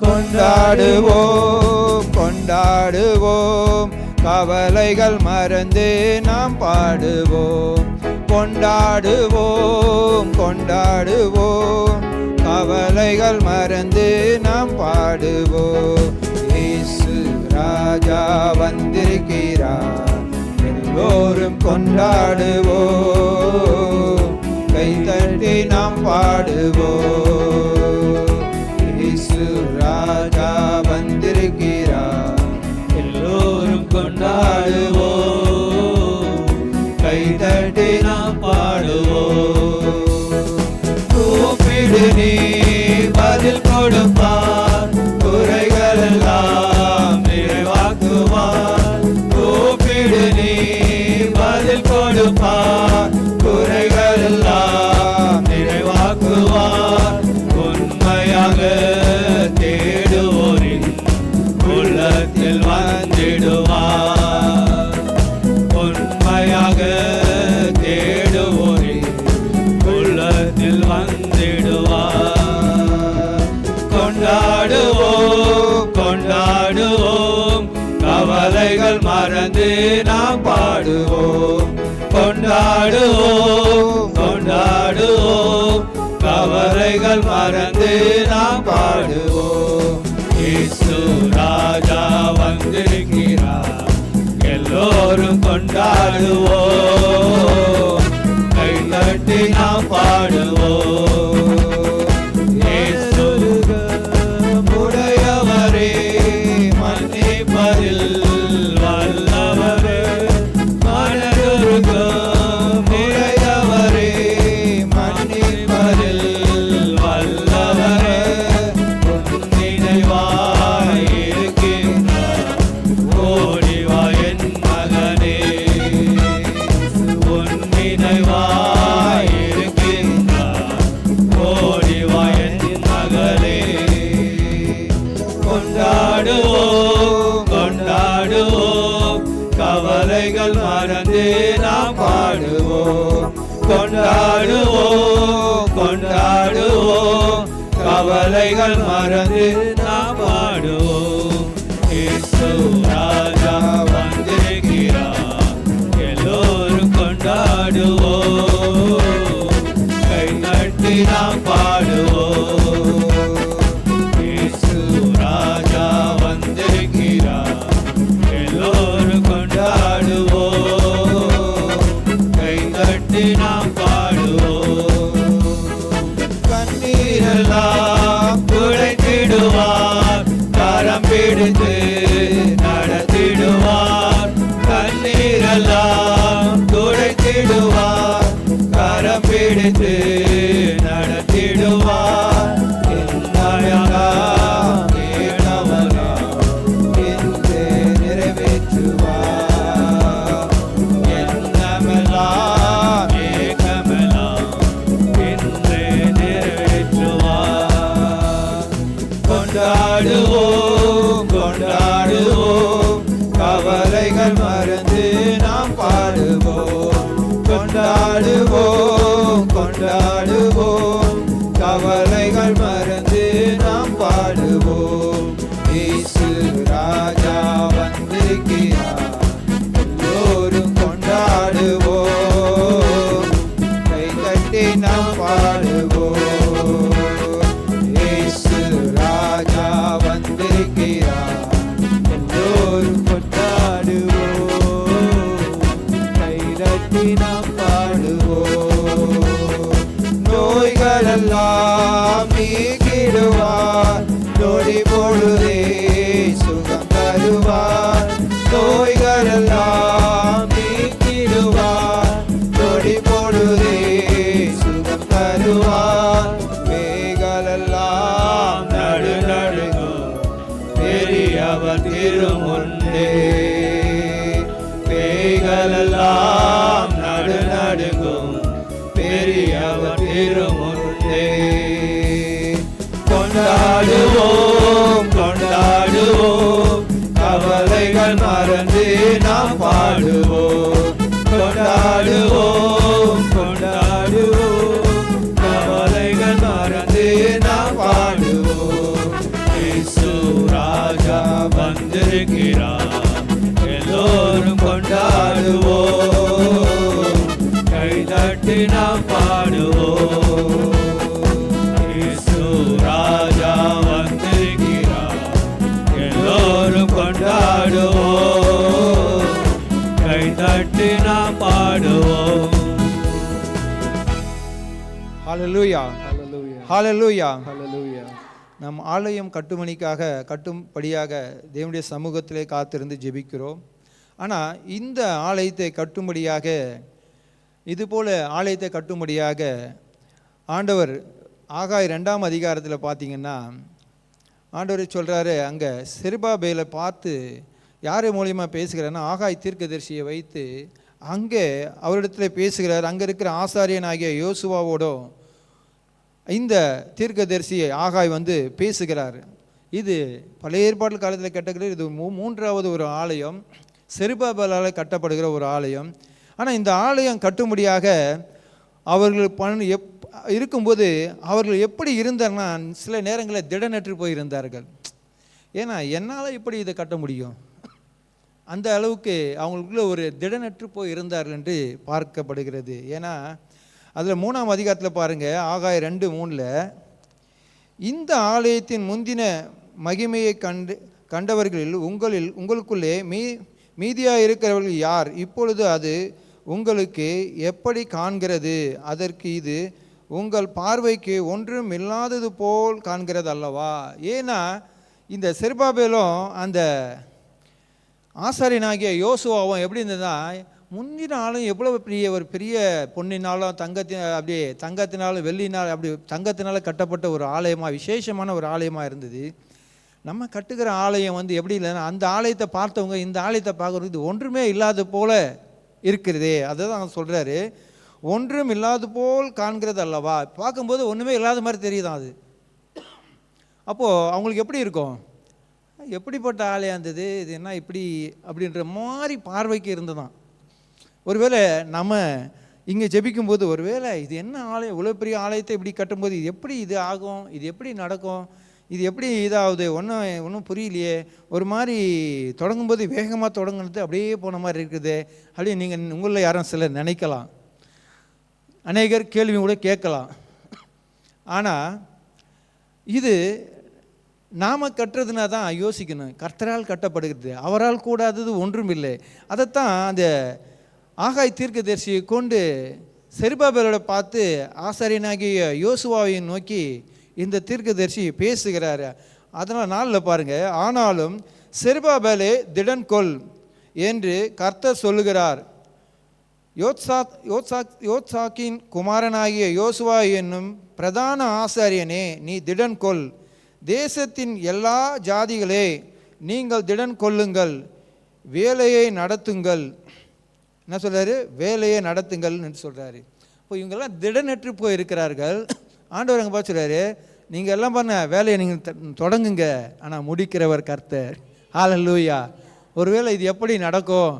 கொண்டாடுவோம் கொண்டாடுவோம், கவலைகள் மறந்து நாம் பாடுவோம். கொண்டாடுவோம் கொண்டாடுவோம், கவலைகள் மறந்து நாம் பாடுவோம். இயேசு ராஜா வந்திருக்கிறார், எல்லோரும் கொண்டாடுவோம், கைதட்டி நாம் பாடுவோம். இயேசு ராஜா வந்திருக்கிறார், எல்லோரும் கொண்டாடுவோம், கைதட்டி நாம் பாடுவோம். கூப்பிடு நீ பதில் கொடுப்பார், குறைகள் எல்லாம் நிறைவாக்குவார். கூப்பிடு நீ பதில் கொடுப்பார், குறைகள் எல்லாம் நிறைவாக்குவார். உண்மையாக தேடுவோரின் உள்ளத்தில் வந்திடுவார். உண்மையாக தேடுவோரின் உள்ளத்தில் வந்திடுவார். கொண்டாடுவோம் கொண்டாடுவோம், கவலைகள் மறந்து நாம் பாடுவோம். கொண்டாடுவோம் கொண்டாடுவோம், கவலைகள் மறந்து நாம் பாடுவோம். இயேசு ராஜா வந்திருக்கிறார், எல்லோரும் கொண்டாடுவோம், கைதட்டி நாம் பாடுவோம். இயேசு உடையவரே, மன்னிப்பதில் வல்லவரே, மனதுருகம் உடையவரே, மன்னிப்பதில் வல்லவரே, நினைவாய் இருக்கின்றார், ஓடிவா என் மகனே. கவலைகள் மறந்து நாம் பாடுவோம், கொண்டாடுவோம், கொண்டாடுவோம். கவலைகள் மறந்து நாம் பாடுவோம். இயேசு ராஜா வந்திருக்கிறார், எல்லோரும் கொண்டாடுவோம், கை தட்டி நாம் பாடுவோம். இயேசு ராஜா வந்திருக்கிறார், எல்லோரும் கொண்டாடுவோம், கை தட்டி நாம் பாடுவோம். கண்ணீரெல்லாம் துடைத்திடுவார், கரம் பிடித்து நடத்திடுவார். கண்ணீரெல்லாம் துடைத்திடுவார், கரம் பிடித்து நடத்திடுவார். என்னையெல்லாம் கேட்டவராம் இன்றே நிறைவேற்றுவார். எண்ணமெல்லாம் ஏக்கமெல்லாம் இன்றே நிறைவேற்றுவார். கொண்டாடுவோம், கொண்டாடுவோம், கவலைகள் மறந்து நாம் பாடுவோம், கொண்டாடுவோம், கொண்டாடுவோம், கவலைகள் மறந்து நாம் பாடுவோம். இயேசு ராஜா வந்திருக்கிறார், எல்லோரும் கொண்டாடுவோம், கை தட்டி நாம் பாடுவோம். இயேசு ராஜா வந்திருக்கிறார், எல்லோரும் கொண்டாடுவோம், கை தட்டி நாம் பாடுவோம். நோய்களெல்லாம் நீக்கிடுவார், நொடி பொழுதே சுகம் தருவார். நோய்களெல்லாம் நீக்கிடுவார், நொடி பொழுதே சுகம் தருவார். பேய்களெல்லாம் நடுநடுங்கும், பெரியவர் திருமுன்னே. பேய்களெல்லாம் நடுநடுங்கும், பெரியவர் திருமுன்னே. கொண்டாடுவோம், கொண்டாடுவோம், கவலைகள் மறந்து நாம் பாடுவோம், கொண்டாடுவோம், கொண்டாடுவோம், கவலைகள் மறந்து நாம் பாடுவோம். இயேசு ராஜா வந்திருக்கிறார், எல்லோரும் கொண்டாடுவோம், கை தட்டி நாம் பாடுவோம். இயேசு ராஜா வந்திருக்கிறார், எல்லோரும் கொண்டாடுவோம், கை தட்டி நாம் பாடுவோம். ஹல்லேலூயா, Hallelujah. ஹல்லேலூயா. Hallelujah. நம் ஆலயம் கட்டும்படியாக தேவனுடைய சமூகத்திலே காத்திருந்து ஜெபிக்கிறோம். ஆனால் இந்த ஆலயத்தை கட்டும்படியாக, இதுபோல ஆலயத்தை கட்டும்படியாக ஆண்டவர் ஆகாய் 2ஆம் அதிகாரத்தில் பார்த்தீங்கன்னா ஆண்டவர் சொல்கிறாரு, அங்கே செருபாபேலை பார்த்து யார் மூலியமாக பேசுகிறாருன்னா ஆகாய் தீர்க்கதரிசியை வைத்து அங்கே அவரிடத்தில் பேசுகிறார். அங்கே இருக்கிற ஆசாரியனாகிய யோசுவாவோடும் இந்த தீர்க்கதரிசியை ஆகாய் வந்து பேசுகிறார். இது பழைய ஏற்பாட்டு காலத்தில் கட்டக்கூடிய இது 3வது ஒரு ஆலயம், செருபாபேலால் கட்டப்படுகிற ஒரு ஆலயம். ஆனால் இந்த ஆலயம் கட்டும்படியாக அவர்கள் இருக்கும்போது அவர்கள் எப்படி இருந்தார்னா சில நேரங்களில் திடனற்று போயிருந்தார்கள். ஏன்னா என்னால் எப்படி இதை கட்ட முடியும், அந்த அளவுக்கு அவங்களுக்குள்ள ஒரு திடனற்று போய் இருந்தார்கள் என்று பார்க்கப்படுகிறது. ஏன்னா அதில் 3ஆம் அதிகாரத்தில் பாருங்கள், ஆகாய் 2:3, இந்த ஆலயத்தின் முந்தின மகிமையை கண்டவர்களில் உங்களுக்குள்ளே மீதியாக இருக்கிறவர்கள் யார்? இப்பொழுது அது உங்களுக்கு எப்படி காண்கிறது? அதற்கு இது உங்கள் பார்வைக்கு ஒன்றும் இல்லாதது போல் காண்கிறது அல்லவா? ஏன்னா இந்த செருபாபேலும் அந்த ஆசாரியனாகிய யோசுவாவும் எப்படி இருந்ததுன்னா, முந்தின ஆளும் எவ்வளோ பெரிய பொன்னினாலும் தங்கத்தினாலும் வெள்ளினால் அப்படி தங்கத்தினால கட்டப்பட்ட ஒரு ஆலயமாக, விசேஷமான ஒரு ஆலயமாக இருந்தது. நம்ம கட்டுகிற ஆலயம் வந்து எப்படி இல்லைன்னா, அந்த ஆலயத்தை பார்த்தவங்க இந்த ஆலயத்தை பார்க்குறது இது ஒன்றுமே இல்லாத போல இருக்கிறதே. அதை தான் சொல்கிறாரு, ஒன்றும் இல்லாத போல் காண்கிறது அல்லவா? பார்க்கும்போது ஒன்றுமே இல்லாத மாதிரி தெரியுதான் அது. அப்போது அவங்களுக்கு எப்படி இருக்கும்? எப்படிப்பட்ட ஆலயம் இருந்தது, இது என்ன இப்படி அப்படின்ற மாதிரி பார்வைக்கு இருந்ததான். ஒருவேளை நம்ம இங்கே ஜெபிக்கும்போது ஒருவேளை இது என்ன ஆலயம், இவ்வளோ பெரிய ஆலயத்தை இப்படி கட்டும்போது இது எப்படி இது ஆகும், இது எப்படி நடக்கும், இது எப்படி இதாகுது, ஒன்றும் புரியலையே, ஒரு மாதிரி தொடங்கும்போது வேகமாக தொடங்குனது அப்படியே போன மாதிரி இருக்குது அப்படின்னு நீங்கள் உங்களில் யாரும் சிலர் நினைக்கலாம். அநேகர் கேள்வி கூட கேட்கலாம். ஆனால் இது நாம் கட்டுறதுனா தான் யோசிக்கணும். கர்த்தரால் கட்டப்படுகிறது, அவரால் கூடாதது ஒன்றும் இல்லை. அதைத்தான் அந்த ஆகாய் தீர்க்கதரிசியை கொண்டு செருபாபேலோட பார்த்து ஆசாரியனாகிய யோசுவாவை நோக்கி இந்த தீர்க்கதரிசி பேசுகிறார். அதனால் நாளில் பாருங்கள், ஆனாலும் செருபாபேலே திடன் கொள் என்று கர்த்தர் சொல்லுகிறார். யோத்சாக்கின் குமாரனாகிய யோசுவா என்னும் பிரதான ஆசாரியனே, நீ திடன் கொள். தேசத்தின் எல்லா ஜாதிகளே நீங்கள் திடன் கொள்ளுங்கள், வேலையை நடத்துங்கள். என்ன சொல்கிறாரு? வேலையை நடத்துங்கள்னு சொல்கிறாரு. இப்போ இவங்கெல்லாம் திடனற்று போய் இருக்கிறார்கள். ஆண்டவர் அங்கே பார்த்து சொல்கிறாரு, நீங்கள் எல்லாம் பண்ண வேலையை நீங்கள் தொடங்குங்க, ஆனால் முடிக்கிறவர் கர்த்தர். ஹல்லேலூயா. ஒருவேளை இது எப்படி நடக்கும்?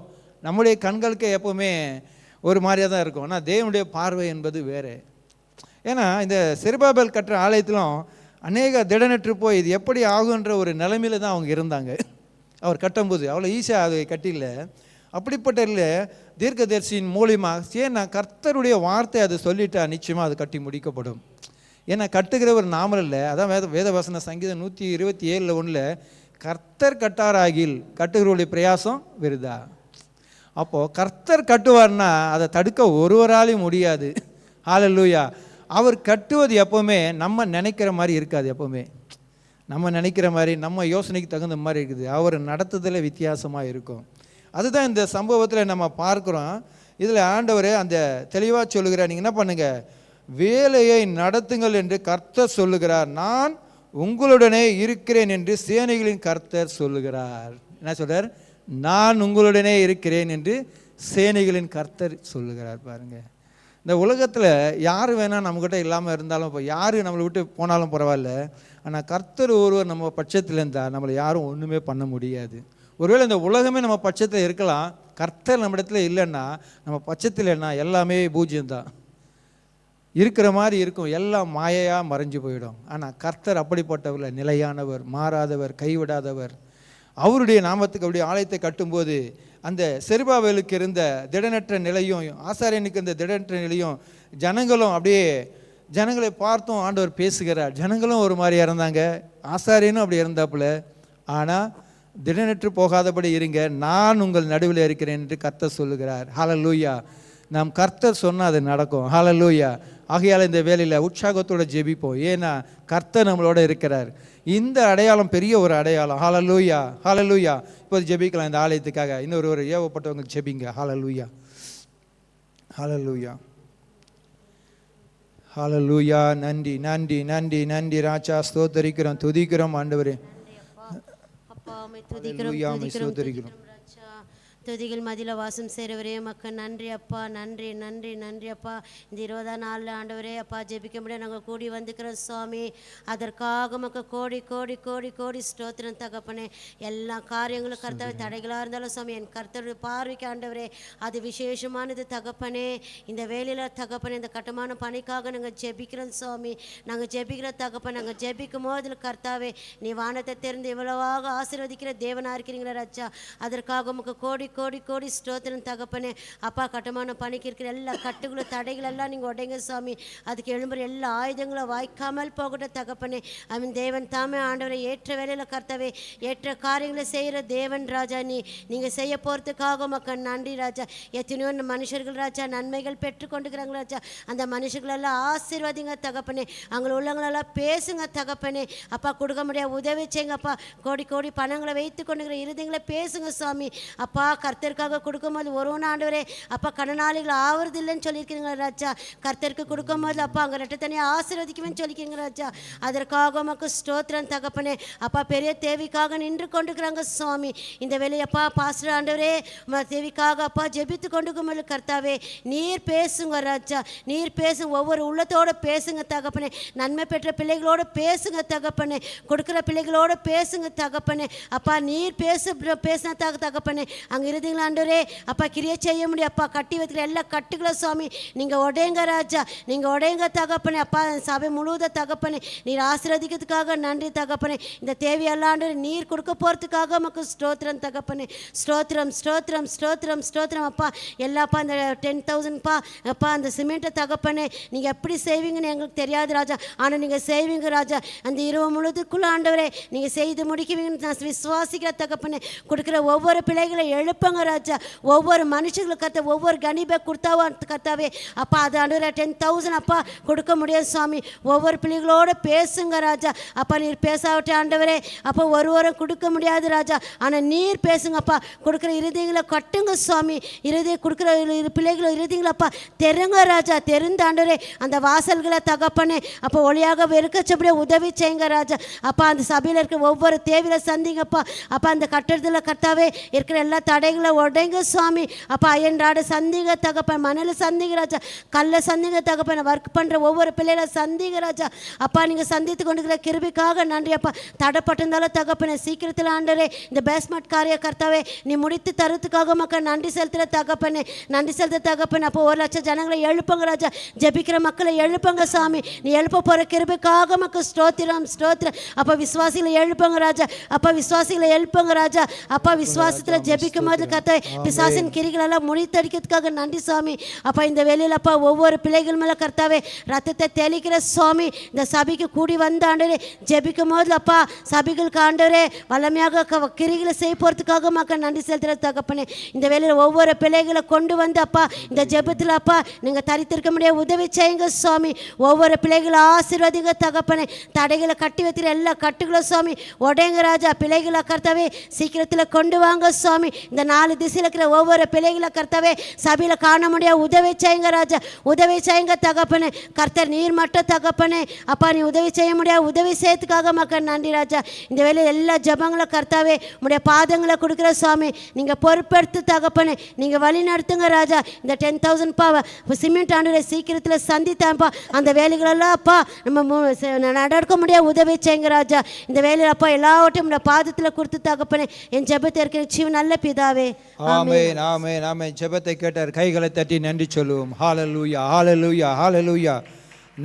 நம்முடைய கண்களுக்கு எப்போவுமே ஒரு மாதிரியாக தான் இருக்கும். ஆனால் தேவனுடைய பார்வை என்பது வேறு. ஏன்னா இந்த செருபாபேல் கட்டுற ஆலயத்திலும் அநேக திடனற்று போய் இது எப்படி ஆகுன்ற ஒரு நிலைமையில தான் அவங்க இருந்தாங்க. அவர் கட்டும்போது அவ்வளோ ஈஸியாக அதை கட்டில. அப்படிப்பட்ட தீர்க்கதரிசியின் மூலியமாக ஏன்னா கர்த்தருடைய வார்த்தை அது சொல்லிட்டா நிச்சயமாக அது கட்டி முடிக்கப்படும். ஏன்னா கட்டுகிறவர் நாமல் இல்லை. அதான் வேதவசன சங்கீதம் 127:1 கர்த்தர் கட்டாராகில் கட்டுகிறவருடைய பிரயாசம் விருதா. அப்போது கர்த்தர் கட்டுவார்னா அதை தடுக்க ஒருவராலையும் முடியாது. ஹல்லேலூயா. அவர் கட்டுவது எப்போவுமே நம்ம நினைக்கிற மாதிரி இருக்காது. எப்போவுமே நம்ம நினைக்கிற மாதிரி நம்ம யோசனைக்கு தகுந்த மாதிரி இருக்குது. அவர் நடத்துதல வித்தியாசமாக இருக்கும். அதுதான் இந்த சம்பவத்தில் நம்ம பார்க்குறோம். இதில் ஆண்டவர் அந்த தெளிவாக சொல்லுகிறார், நீங்கள் என்ன பண்ணுங்கள், வேலையை நடத்துங்கள் என்று கர்த்தர் சொல்லுகிறார். நான் உங்களுடனே இருக்கிறேன் என்று சேனைகளின் கர்த்தர் சொல்லுகிறார். என்ன சொல்கிறார்? நான் உங்களுடனே இருக்கிறேன் என்று சேனைகளின் கர்த்தர் சொல்லுகிறார். பாருங்கள், இந்த உலகத்தில் யார் வேணால் நம்மக்கிட்ட இல்லாமல் இருந்தாலும், இப்போ யார் நம்மளை விட்டு போனாலும் பரவாயில்ல, ஆனால் கர்த்தர் ஒருவர் நம்ம பட்சத்தில் இருந்தால் நம்மளை யாரும் ஒன்றுமே பண்ண முடியாது. ஒருவேளை இந்த உலகமே நம்ம பட்சத்தில் இருக்கலாம், கர்த்தர் நம்ம இடத்துல இல்லைன்னா, நம்ம பட்சத்தில் இல்லைன்னா எல்லாமே பூஜ்யம்தான். இருக்கிற மாதிரி இருக்கும், எல்லாம் மாயையாக மறைஞ்சு போயிடும். ஆனால் கர்த்தர் அப்படிப்பட்டவர், நிலையானவர், மாறாதவர், கைவிடாதவர். அவருடைய நாமத்துக்கு அப்படியே ஆலயத்தை கட்டும்போது அந்த செருபாபேலுக்கு இருந்த திடனற்ற நிலையும் ஆசாரியனுக்கு இருந்த திடனற்ற நிலையும் ஜனங்களும் அப்படியே ஜனங்களை பார்த்தும் ஆண்டவர் பேசுகிறார். ஜனங்களும் ஒரு மாதிரியாக இருந்தாங்க, ஆசாரியனும் அப்படி இருந்தாப்புல. ஆனால் திடனற்று போகாதபடி இருங்க, நான் உங்கள் நடுவில் இருக்கிறேன் என்று கர்த்தர் சொல்லுகிறார். ஹல்லேலூயா. நாம் கர்த்தர் சொன்னால் அது நடக்கும். ஹல்லேலூயா. ஆகையால் இந்த வேலையில் உற்சாகத்தோடு ஜெபிப்போம். ஏன்னா கர்த்தர் நம்மளோட இருக்கிறார். இந்த அடையாளம் பெரிய ஒரு அடையாளம். ஹல்லேலூயா, ஹல்லேலூயா. இப்போது ஜெபிக்கலாம் இந்த ஆலயத்துக்காக. இன்னொரு ஏவப்பட்டவங்க ஜெபிங்க. ஹல்லேலூயா, ஹல்லேலூயா, ஹல்லேலூயா. நன்றி நன்றி நன்றி நன்றி ராஜா. ஸ்தோத்தரிக்கிறோம், துதிக்கிறோம் ஆண்டவரே. துதிகள் மதியில் வாசம் செய்கிறவரே மக்கள் நன்றி அப்பா, நன்றி நன்றி நன்றி அப்பா. இந்த 20ஆம் நாளில் ஆண்டவரே அப்பா ஜெபிக்க முடியாது நாங்கள் கூடி வந்துக்கிறோம் சுவாமி. அதற்காக மக்கள் கோடி கோடி கோடி கோடி ஸ்தோத்திரம் தகப்பனே. எல்லா காரியங்களும் கர்த்தர் தடைகளாக இருந்தாலும் சுவாமி, என் கர்த்தருடைய பார்வைக்கு ஆண்டவரே அது விசேஷமானது தகப்பனே. இந்த வேலையில் தகப்பனே இந்த கட்டுமான பணிக்காக நாங்கள் ஜெபிக்கிறோம் சுவாமி. நாங்கள் ஜெபிக்கிற தகப்பன், நாங்கள் ஜெபிக்கும் போதில் கர்த்தாவே நீ வானத்தை திறந்து இவ்வளவாக ஆசீர்வதிக்கிற தேவனாக இருக்கிறீங்களா ராஜா. அதற்காக உமக்கு கோடி கோடி கோடி ஸ்தோத்திரம் தகப்பனே. அப்பா கட்டுமான பணிக்கு இருக்கிற எல்லா கட்டுகளும் தடைகள் எல்லாம் நீங்கள் உடைங்க சுவாமி. அதுக்கு எழும்புற எல்லா ஆயுதங்களும் வாய்க்காமல் போகட்டும் தகப்பனே. அவன் தேவன் தாமே ஆண்டவரை ஏற்ற வேலையில் கர்த்தவே ஏற்ற காரியங்களை செய்கிற தேவன் ராஜா. நீங்கள் செய்ய போகிறதுக்காக மக்கள் நன்றி ராஜா. எத்தனையோ மனுஷர்கள் ராஜா நன்மைகள் பெற்றுக்கொண்டுக்கிறாங்க ராஜா. அந்த மனுஷர்களெல்லாம் ஆசீர்வாதிங்க தகப்பனே. அவங்கள உள்ளவங்களெல்லாம் பேசுங்க தகப்பனே. அப்பா கொடுக்க முடியாது உதவி செய்யுங்கப்பா. கோடி கோடி பணங்களை வைத்து கொண்டுங்கிற இருதயங்களை பேசுங்க சுவாமி. அப்பா கர்த்தருக்காக கொடுக்கும்போது ஒருவன ஆண்டவரே அப்பா கடனாளிகள் ஆவறது இல்லைன்னு சொல்லியிருக்கீங்க ராஜா. கர்த்தருக்கு கொடுக்கும்போது அப்பா அங்கே ரெட்ட தனியாக ஆசீர்வதிக்குவேன்னு சொல்லிக்கிறீங்க ராஜா. அதற்காக உமக்கு ஸ்தோத்திரம் தகப்பனே. அப்பா பெரிய தேவைக்காக நின்று கொண்டுக்கிறாங்க சுவாமி. இந்த வேலையப்பா பாஸ்டர் ஆண்டவரே தேவிக்காக அப்பா ஜெபித்து கொண்டு கர்த்தாவே நீர் பேசுங்க ராஜா. நீர் பேசுங்க, ஒவ்வொரு உள்ளத்தோடு பேசுங்க தகப்பனே. நன்மை பெற்ற பிள்ளைகளோடு பேசுங்க தகப்பனே. கொடுக்குற பிள்ளைகளோடு பேசுங்க தகப்பனே. அப்பா நீர் பேசின தகப்பனே. அங்கே இருந்தீங்களா ஆண்டவரே அப்பா கிரியை செய்ய முடியும் அப்பா. கட்டி வைக்கிற எல்லா கட்டுகளை சுவாமி நீங்கள் உடையுங்க ராஜா. நீங்கள் உடையுங்க தகப்பனே. அப்பா சபை முழுவத தகப்பனே நீர் ஆசீர்வதிக்கிறதுக்காக நன்றி தகப்பனே. இந்த தேவையெல்லாம் ஆண்டவரே நீர் கொடுக்க போகிறதுக்காக நமக்கு ஸ்தோத்திரம் தகப்பனே. ஸ்தோத்திரம் ஸ்தோத்திரம் ஸ்தோத்திரம் ஸ்தோத்திரம் அப்பா. எல்லாப்பா அந்த 10,000 அப்பா அந்த சிமெண்ட்டை தகப்பனே நீங்கள் எப்படி செய்வீங்கன்னு எங்களுக்கு தெரியாது ராஜா. ஆனால் நீங்கள் செய்வீங்க ராஜா. அந்த இரவு முழுதுக்குள்ள ஆண்டவரே நீங்கள் செய்து முடிக்குவீங்கன்னு நான் விசுவாசிக்கிற தகப்பனே. கொடுக்குற ஒவ்வொரு பிள்ளைகளை எழுப்புங்க ராஜா. ஒவ்வொரு மனுஷங்களுக்கு கத்த ஒவ்வொரு கணிப்பை கொடுத்தாவோ கத்தாவே அப்பா அது ஆண்டவரே 10,000 அப்பா கொடுக்க முடியாது சுவாமி. ஒவ்வொரு பிள்ளைகளோடு பேசுங்க ராஜா. அப்பா நீர் பேசாவிட்ட ஆண்டவரே அப்போ ஒருவரும் கொடுக்க முடியாது ராஜா. ஆனால் நீர் பேசுங்கப்பா. கொடுக்குற இறுதிகளை கட்டுங்க சுவாமி. இறுதி கொடுக்குற பிள்ளைகளை இறுதிங்களப்பா தெருங்க ராஜா. தெரிந்த ஆண்டவரே அந்த வாசல்களை தகப்பனே அப்போ ஒளியாக வெறுக்கச்சபடியே உதவி செய்யுங்க ராஜா. அப்பா அந்த சபையில் இருக்கிற ஒவ்வொரு தேவையில சந்திங்கப்பா. அப்பா அந்த கட்டடத்தில் கர்த்தாவே இருக்கிற எல்லா தடைகளை உடைங்க சுவாமி. அப்பா அயன்றாடு சந்திங்க தகப்பன், மணல் சந்திங்க ராஜா, கல்லை சந்திங்க தகப்பன், ஒர்க் பண்ணுற ஒவ்வொரு பிள்ளைகளை சந்திங்க ராஜா. அப்பா நீங்கள் சந்தித்து கொண்டுக்கிற கிருபிக்காக நன்றி அப்பா. தடைப்பட்டிருந்தாலும் தகப்பனே சீக்கிரத்தில் ஆண்டரே இந்த பேஸ்மெண்ட் காரிய கர்த்தாவே நீ முடித்து தருவதுக்காக மக்கள் நன்றி செலுத்துகிற தகப்பனே. நன்றி செலுத்த தகப்பன். அப்போ 1,00,000 ஜனங்களை எழுப்புங்க ராஜா. ஜெபிக்கிற மக்களை எழுப்புங்க சாமி. நீ எழுப்ப போகிற கிருபைக்காக மக்கள் ஸ்தோத்திரம் ஸ்தோத்திரம். அப்போ விசுவாசிகளை எழுப்புங்க ராஜா. அப்போ விசுவாசிகளை எழுப்புங்க ராஜா. அப்பா விசுவாசத்தில் ஜெபிக்கும் போது கர்த்தாவே பிசாசின் கிரிகளெல்லாம் முடித்தடிக்கிறதுக்காக நன்றி சுவாமி. அப்பா இந்த வேலையில் அப்பா ஒவ்வொரு பிள்ளைகள் மேலே கர்த்தாவே ரத்தத்தை தெளிக்கிற சுவாமி. இந்த சபைக்கு கூடி வந்த ஆண்டவரே ஜெபிக்கும் போது அப்பா சபைகளுக்கு ஆண்டவரே வல்லமையாக கிரிகளை செய்ய போகிறதுக்காக மக்கள் நன்றி செலுத்துகிற தகப்பனே. இந்த வேலையில் ஒவ்வொரு பிள்ளைகளை கொண்டு வந்து அப்பா இந்த ஜெபத்தில் அப்பா நீங்கள் தரித்திருக்க முடியாது உதவி செய்யுங்க சுவாமி. ஒவ்வொரு பிள்ளைகளை ஆசீர்வதிங்க தகப்பனே. தடைகளை கட்டி வைக்கிற எல்லா கட்டுகளும் சுவாமி உடையங்க ராஜா. பிள்ளைகளை கர்த்தாவே சீக்கிரத்தில் கொண்டு வாங்க சுவாமி. இந்த 4 திசையில் இருக்கிற ஒவ்வொரு பிள்ளைகளை கர்த்தாவே சபையில் காண முடியாது உதவி செய்யுங்க ராஜா. உதவி செய்யுங்க தகப்பனே. கர்த்தர் நீர் மட்டும் தகப்பனே அப்பா நீ உதவி செய்ய முடியாது உதவி செய்யறதுக்காக மக்கள் நன்றி ராஜா. இந்த வேலையில் எல்லா ஜபங்களை கர்த்தாவே உடைய பாதங்களை கொடுக்குற சுவாமி நீங்கள் பொறுப்பெடுத்து தகப்பனே நீங்கள் வழி நடத்துங்க ராஜா. இந்த 10,000 சிமெண்ட் ஆண்டு சீக்கிரத்தில் சந்தித்தான்ப்பா. அந்த வேலைகளெல்லாம் அப்பா நம்ம நடக்க முடியாது உதவி செய்யுங்க ராஜா. இந்த வேலையில் அப்பா எல்லாவற்றையும் உடைய பாதத்தில் கொடுத்து தகப்பனே என் ஜெபத்தை இருக்கிற ஜீவன் நல்ல பிதாவே. ஆமென் ஆமென் ஆமென். ஜெபத்தை கேட்டார். கைகளை தட்டி நன்றி சொல்லுவோம். ஹல்லேலூயா ஹல்லேலூயா ஹல்லேலூயா.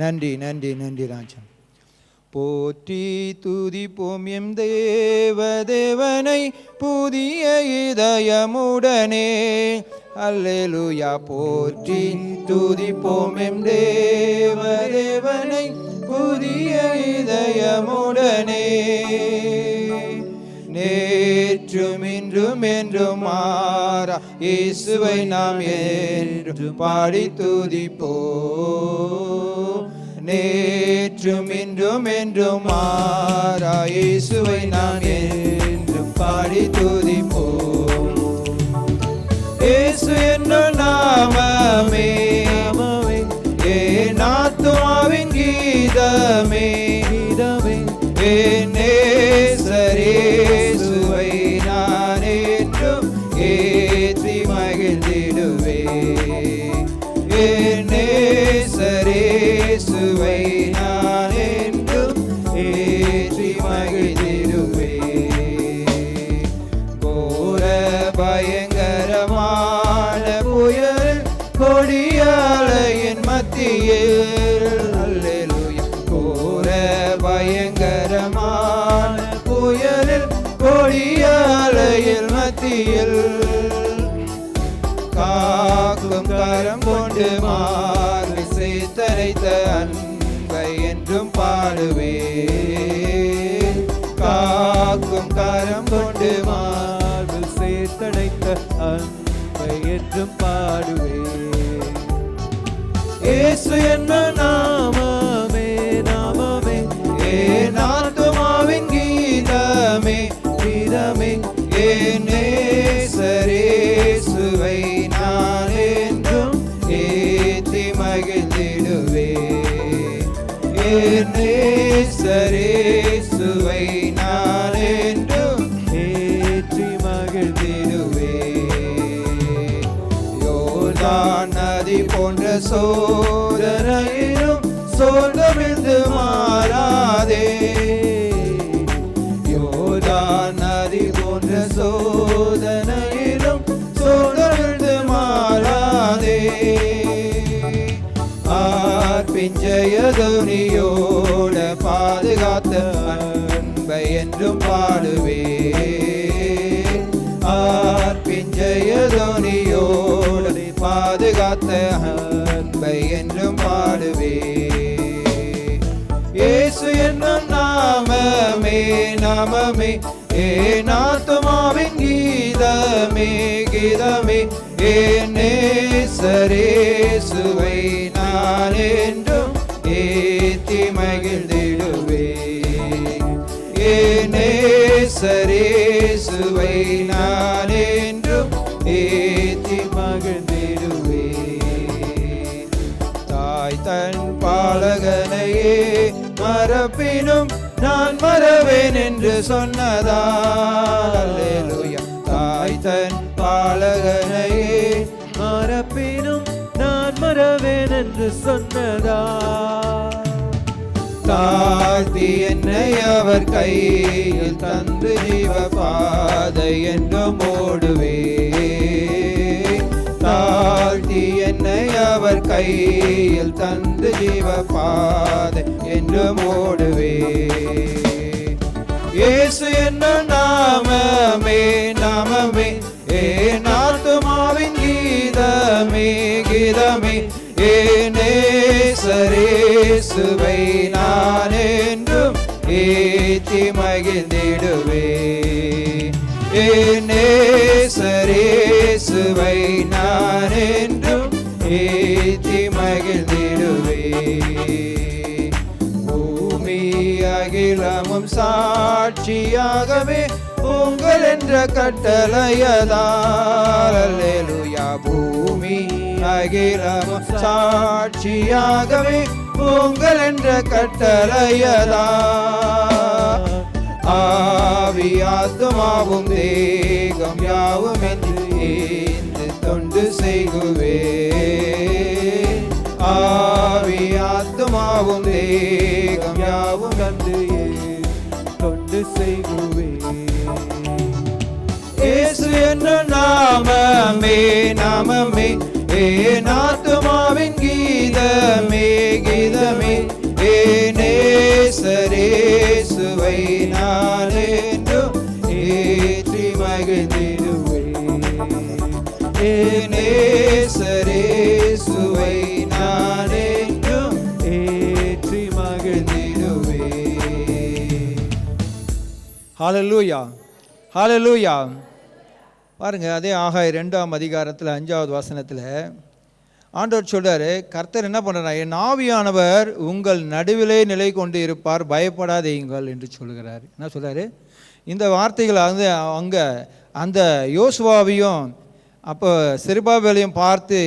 நன்றி நன்றி நன்றி ராஜா. போற்றி துதிப்போம் எம் தேவனை புதிய இதயமுடனே. அல்லேலூயா. போற்றி துதிப்போம் எம் தேவனை புதிய இதயமுடனே. நேற்றும் இன்றும் என்றும் மாறா இயேசுவை நாம் என்று பாடி துதிப்போம். நேற்றும் இன்றும் என்றும் மாறா இயேசுவை நாம் என்று பாடி துதிப்போம். இயேசு என்னும் நாமமே என் ஆத்துமாவின் கீதமே. என் நேசரேசுவை நான் என்றும் ஏற்றி மகிழ்ந்திடுவேன். என் நேசரேசுவை நான் என்றும் ஏற்றி மகிழ்ந்திடுவேன். கோர பயங்கரமான புயல் கொடியாலையின் மத்தியில். அல்லேலூயா. கோர பயங்கரமான புயலில் கொடியாலையில் மத்தியில் காக்கும் கரம் கொண்டு மாறி சேர்த்தரைத்த அன்பை என்றும் பாடுவேன். காக்கும் கரம் கொண்டு மாறி சேர்த்தடைத்த அன்பை என்றும் பாடுவேன். இயேசு என்னும் நாமமே நாமமே என் ஆத்துமாவின் கீதமே கீதமே. என் நேசரே யோர்தான் நதி போன்ற சோதனையிலும் சோர்ந்தமிழ்ந்து மாறாதே. யோர்தான் நதி போன்ற சோதனையிலும் சோர்ந்தமிழ்ந்து மாறாதே. பிஞ்சயதுனியோட பாதுகாத்த அன்பை என்றும் பாடுவே. பிஞ்சயதுனியோட பாதுகாத்த அன்பை என்றும் பாடுவே. இயேசு என்னும் நாமமே நாமமே என் ஆத்துமாவின் கீதமே கீதமே. என் நேசரேசுவை நான் என்றும் ஏத்தி மகிழ்ந்திடுவே. என் நேசரேசுவை நான் என்றும் ஏத்தி மகிழ்ந்திடுவே. தாய் தன் பாலகனையே மறப்பினும் நான் மறவேன் என்று சொன்னதால் அல்லேலூயா. தாய் தன் பாலகனையே மறப்பினும் நான் மறவேன் என்று சொன்னதால் தாழ்த்தி என்னை அவர் கையில் தந்து ஜீவ பாதை என்றும் ஓடுவே. தாழ்த்தி என்னை அவர் கையில் தந்து ஜீவ பாதை என்றும் ஓடுவே. இயேசு என்னும் நாமமே நாமமே என் ஆத்துமாவின் கீதமே கீதமே. என் நேசரேசுவை நான் என்றும் ஏத்தி மகிழ்ந்திடுவே. என் நேசரேசுவை நான் என்றும் ஏத்தி மகிழ்ந்திடுவே. பூமி அகிலமும் சாட்சியாகவே உங்கள் என்ற கட்டளையதால் அல்லேலூயா. பூமி அகிலமும் சாட்சியாகவே உங்கள் என்ற கட்டளையதால் ஆவி ஆத்துமாவும் தேகம் யாவும் என்று தொண்டு செய்குவே. ஆவி ஆத்துமாவும் தேகம் யாவும் தொண்டு செய்குவே. இயேசு என்னும் நாமமே நாமமே என் ஆத்துமாவின் கீதமே கீதமே. என் நேசரேசுவை நான் என்றும் ஏற்றி மகிழ்ந்திடுவே. என் நேசரேசுவை நான் என்றும் ஏற்றி மகிழ்ந்திடுவே. ஹல்லேலூயா ஹல்லேலூயா. பாருங்க, அதே ஆகாய் 2ஆம் அதிகாரத்தில் 5வது வசனத்தில் ஆண்டவர் சொல்றாரு, கர்த்தர் என்ன பண்றார், என் ஆவியானவர் உங்கள் நடுவிலே நிலை கொண்டு இருப்பார், பயப்படாதீங்கள் என்று சொல்கிறார். என்ன சொல்றாரு? இந்த வார்த்தைகள் வந்து அங்கே அந்த யோசுவாவையும் அப்போ செருபாபேலையும் பார்த்து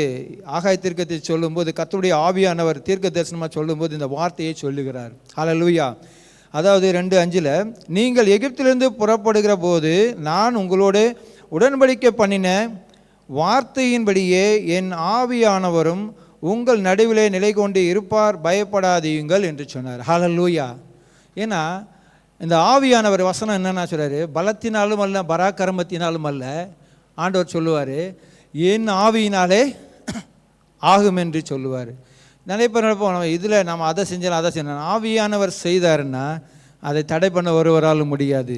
ஆகாய் தீர்க்கத்தை சொல்லும்போது கர்த்தருடைய ஆவியானவர் தீர்க்க தரிசனமாக சொல்லும்போது இந்த வார்த்தையை சொல்லுகிறார். ஹல்லேலூயா. அதாவது 2:5 நீங்கள் எகிப்திலிருந்து புறப்படுகிற போது நான் உங்களோடு உடன்படிக்கை பண்ணின வார்த்தையின்படியே என் ஆவியானவரும் உங்கள் நடுவிலே நிலை கொண்டு இருப்பார், பயப்படாதீங்கள் என்று சொன்னார். ஹல்லேலூயா. ஏன்னா இந்த ஆவியானவர் வசனம் என்னன்னா சொல்றாரு, பலத்தினாலும் அல்ல பராக்கிரமத்தினாலும் அல்ல. ஆண்டவர் சொல்லுவார் என் ஆவியினாலே ஆகும் என்று சொல்லுவார். நிறைய பேர் நினைப்போம் இதில் நம்ம அதை செஞ்சாலும் அதை செய்யணும். ஆவியானவர் செய்தாருன்னா அதை தடை பண்ண ஒருவராலும் முடியாது.